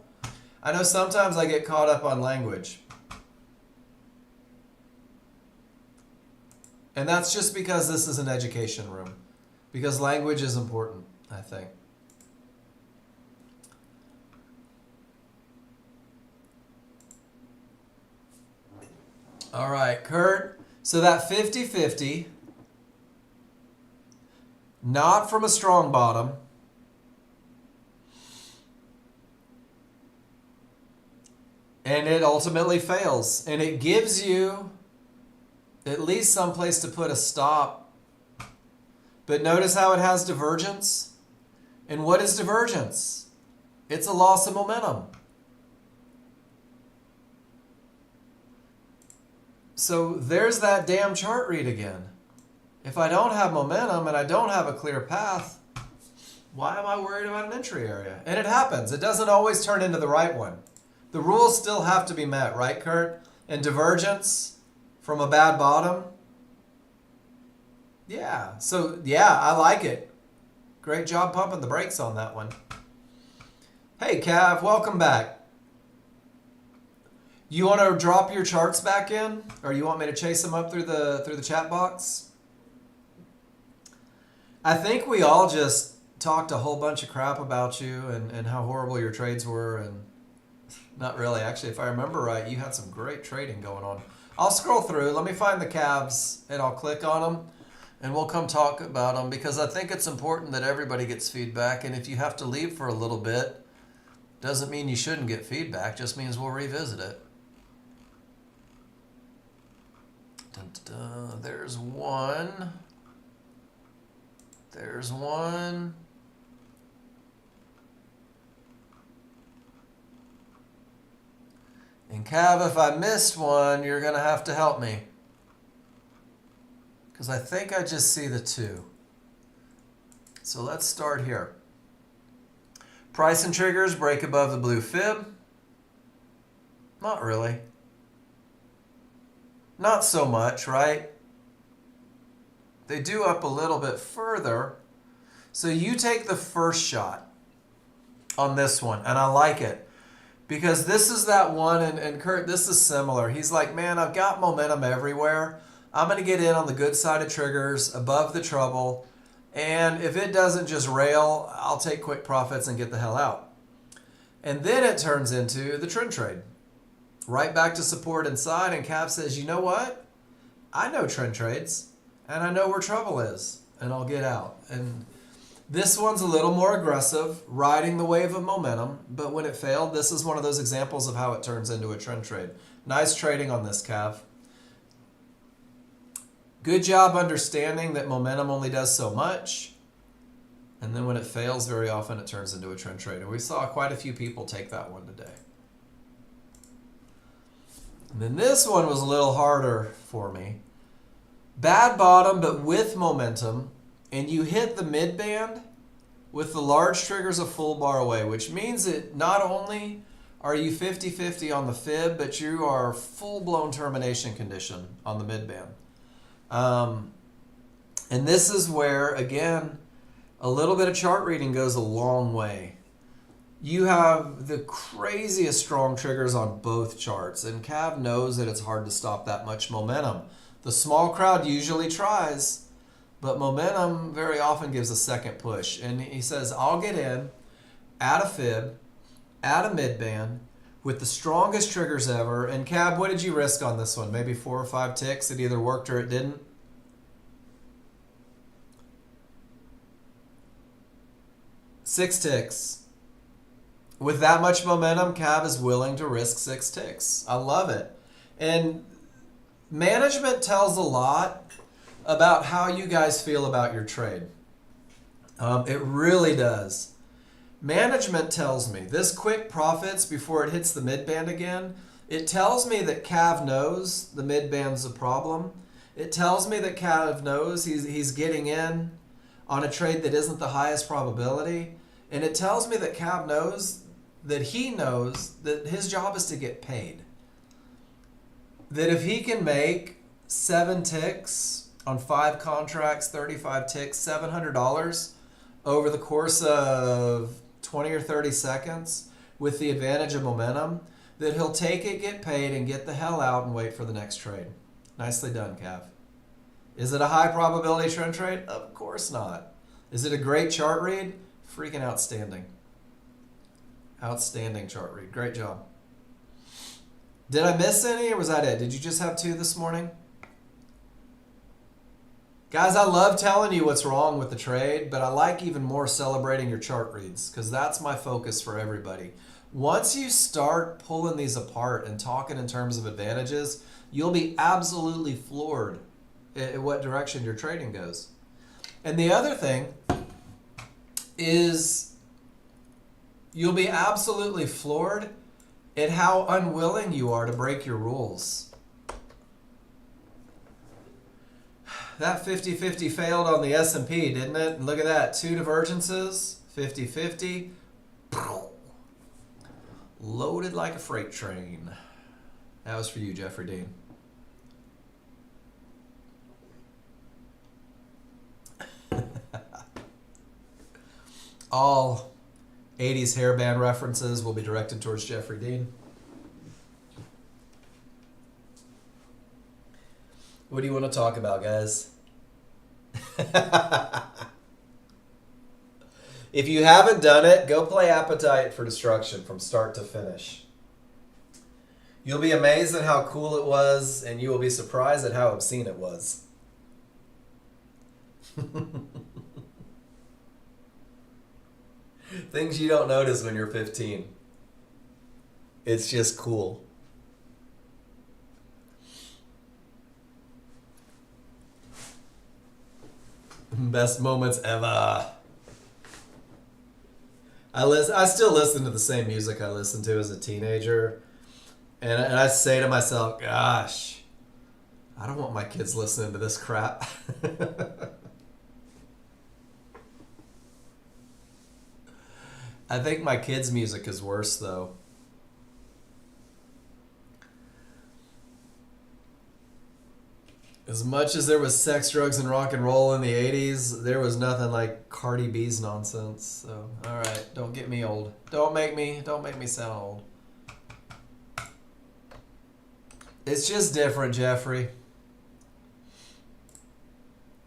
I know sometimes I get caught up on language. And that's just because this is an education room. Because language is important, I think. All right, Kurt. So that 50-50, not from a strong bottom. And it ultimately fails. And it gives you at least some place to put a stop. But notice how it has divergence. And what is divergence? It's a loss of momentum. So there's that damn chart read again. If I don't have momentum and I don't have a clear path, why am I worried about an entry area? And it happens. It doesn't always turn into the right one. The rules still have to be met, right, Kurt? And divergence from a bad bottom. Yeah. So, yeah, I like it. Great job pumping the brakes on that one. Hey, Cav, welcome back. You want to drop your charts back in? Or you want me to chase them up through the chat box? I think we all just talked a whole bunch of crap about you and how horrible your trades were. And not really. Actually, if I remember right, you had some great trading going on. I'll scroll through. Let me find the Cavs and I'll click on them. And we'll come talk about them because I think it's important that everybody gets feedback. And if you have to leave for a little bit, doesn't mean you shouldn't get feedback. Just means we'll revisit it. Dun, dun, dun. There's one. There's one. And Cav, if I missed one, you're going to have to help me. Because I think I just see the two. So let's start here. Price and triggers break above the blue fib. Not really. Not so much, right? They do up a little bit further. So you take the first shot on this one, and I like it. Because this is that one, and Kurt, this is similar. He's like, man, I've got momentum everywhere. I'm going to get in on the good side of triggers, above the trouble. And if it doesn't just rail, I'll take quick profits and get the hell out. And then it turns into the trend trade. Right back to support inside, and Cav says, you know what? I know trend trades, and I know where trouble is, and I'll get out. And this one's a little more aggressive, riding the wave of momentum, but when it failed, this is one of those examples of how it turns into a trend trade. Nice trading on this, Cav. Good job understanding that momentum only does so much, and then when it fails, very often it turns into a trend trade. And we saw quite a few people take that one today. And then this one was a little harder for me. Bad bottom, but with momentum, and you hit the mid band with the large triggers a full bar away, which means that not only are you 50-50 on the fib, but you are full-blown termination condition on the mid band. And this is where, again, a little bit of chart reading goes a long way. You have the craziest strong triggers on both charts, and Cav knows that it's hard to stop that much momentum. The small crowd usually tries, but momentum very often gives a second push. And he says, I'll get in at a fib, at a mid-band, with the strongest triggers ever. And Cav, what did you risk on this one? Maybe 4 or 5 ticks? It either worked or it didn't? Six ticks. With that much momentum, Cav is willing to risk 6 ticks. I love it. And management tells a lot about how you guys feel about your trade. It really does. Management tells me this quick profits before it hits the mid-band again. It tells me that Cav knows the mid-band's a problem. It tells me that Cav knows he's getting in on a trade that isn't the highest probability. And it tells me that Cav knows that he knows that his job is to get paid. That if he can make 7 ticks on 5 contracts, 35 ticks, $700 over the course of 20 or 30 seconds with the advantage of momentum, that he'll take it, get paid, and get the hell out and wait for the next trade. Nicely done, Cav. Is it a high probability trend trade? Of course not. Is it a great chart read? Freaking outstanding. Outstanding chart read. Great job. Did I miss any, or was that it? Did you just have 2 this morning? Guys, I love telling you what's wrong with the trade, but I like even more celebrating your chart reads, because that's my focus for everybody. Once you start pulling these apart and talking in terms of advantages, you'll be absolutely floored at what direction your trading goes. And the other thing is you'll be absolutely floored at how unwilling you are to break your rules. That 50-50 failed on the S&P, didn't it? And look at that, 2 divergences, 50-50. Loaded like a freight train. That was for you, Jeffrey Dean. All 80s hairband references will be directed towards Jeffrey Dean. What do you want to talk about, guys? If you haven't done it, go play Appetite for Destruction from start to finish. You'll be amazed at how cool it was, and you will be surprised at how obscene it was. Things you don't notice when you're 15. It's just cool. Best moments ever. I still listen to the same music I listened to as a teenager. And I say to myself, gosh, I don't want my kids listening to this crap. I think my kids' music is worse, though. As much as there was sex, drugs, and rock and roll in the 80s, there was nothing like Cardi B's nonsense. So, all right, don't get me old. Don't make me sound old. It's just different, Jeffrey.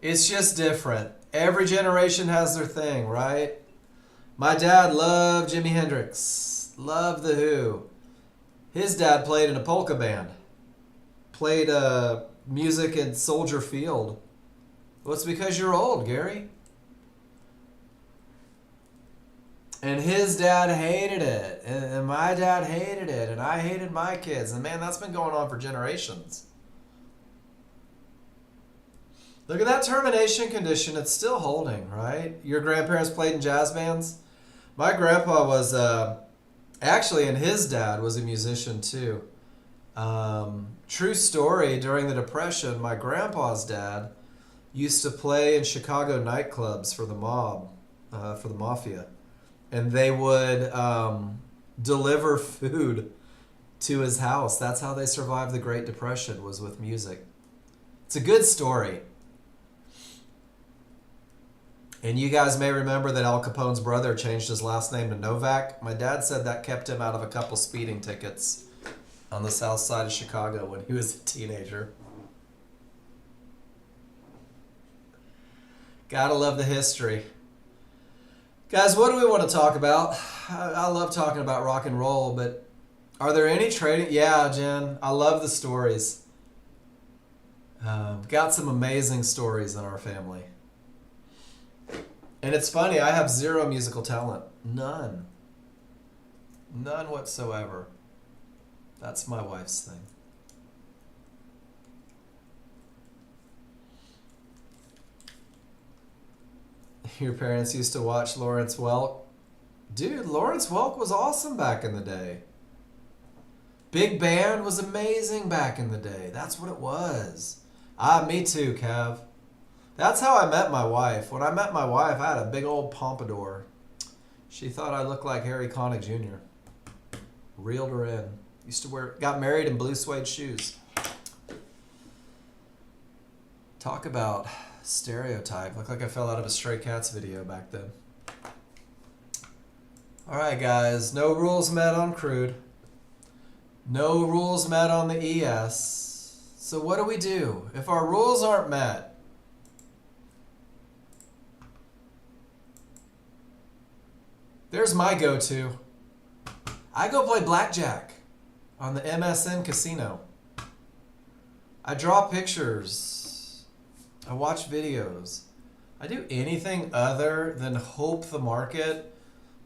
It's just different. Every generation has their thing, right? My dad loved Jimi Hendrix, loved The Who. His dad played in a polka band, played music at Soldier Field. Well, it's because you're old, Gary. And his dad hated it, and my dad hated it, and I hated my kids. And man, that's been going on for generations. Look at that termination condition. It's still holding, right? Your grandparents played in jazz bands? My grandpa was, actually, and his dad was a musician too. True story, during the Depression, my grandpa's dad used to play in Chicago nightclubs for the mob, for the mafia. And they would deliver food to his house. That's how they survived the Great Depression, was with music. It's a good story. And you guys may remember that Al Capone's brother changed his last name to Novak. My dad said that kept him out of a couple speeding tickets on the south side of Chicago when he was a teenager. Gotta love the history. Guys, what do we want to talk about? I love talking about rock and roll, but are there any trading? Yeah, Jen, I love the stories. Got some amazing stories in our family. And it's funny, I have zero musical talent. None. None whatsoever. That's my wife's thing. Your parents used to watch Lawrence Welk? Dude, Lawrence Welk was awesome back in the day. Big Band was amazing back in the day. That's what it was. Me too, Kev. That's how I met my wife. When I met my wife, I had a big old pompadour. She thought I looked like Harry Connick Jr. Reeled her in. Got married in blue suede shoes. Talk about stereotype. Looked like I fell out of a Stray Cats video back then. Alright guys, no rules met on crude. No rules met on the ES. So what do we do? If our rules aren't met, there's my go-to. I go play blackjack on the MSN casino. I draw pictures. I watch videos. I do anything other than hope the market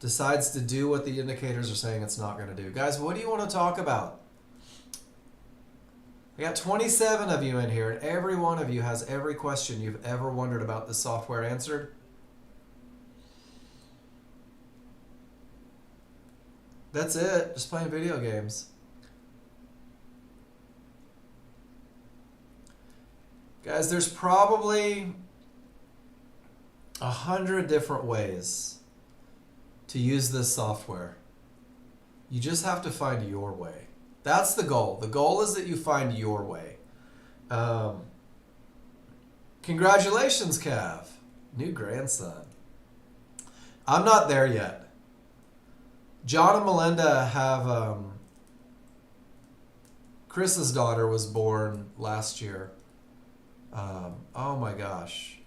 decides to do what the indicators are saying it's not going to do. Guys, what do you want to talk about? I got 27 of you in here, and every one of you has every question you've ever wondered about this software answered. That's it. Just playing video games. Guys, there's probably 100 different ways to use this software. You just have to find your way. That's the goal. The goal is that you find your way. Congratulations, Cav. New grandson. I'm not there yet. John and Melinda have... Chris's daughter was born last year. Oh my gosh.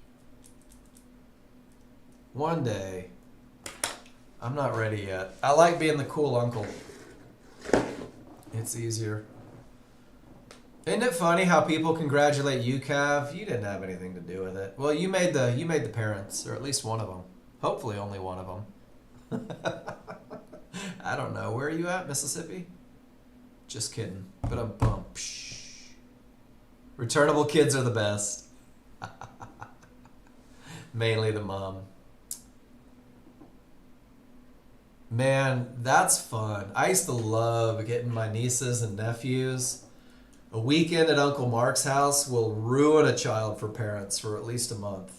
One day. I'm not ready yet. I like being the cool uncle. It's easier. Isn't it funny how people congratulate you, Cav? You didn't have anything to do with it. Well, you made the parents, or at least one of them. Hopefully only one of them. I don't know. Where are you at, Mississippi? Just kidding. But I'm bummed. Returnable kids are the best. Mainly the mom. Man, that's fun. I used to love getting my nieces and nephews. A weekend at Uncle Mark's house will ruin a child for parents for at least a month.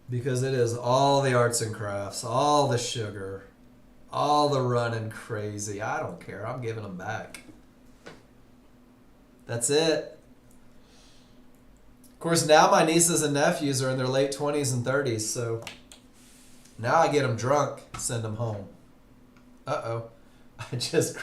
Because it is all the arts and crafts, all the sugar, all the running crazy. I don't care. I'm giving them back. That's it. Of course, now my nieces and nephews are in their late 20s and 30s, so now I get them drunk, send them home. Uh-oh. I just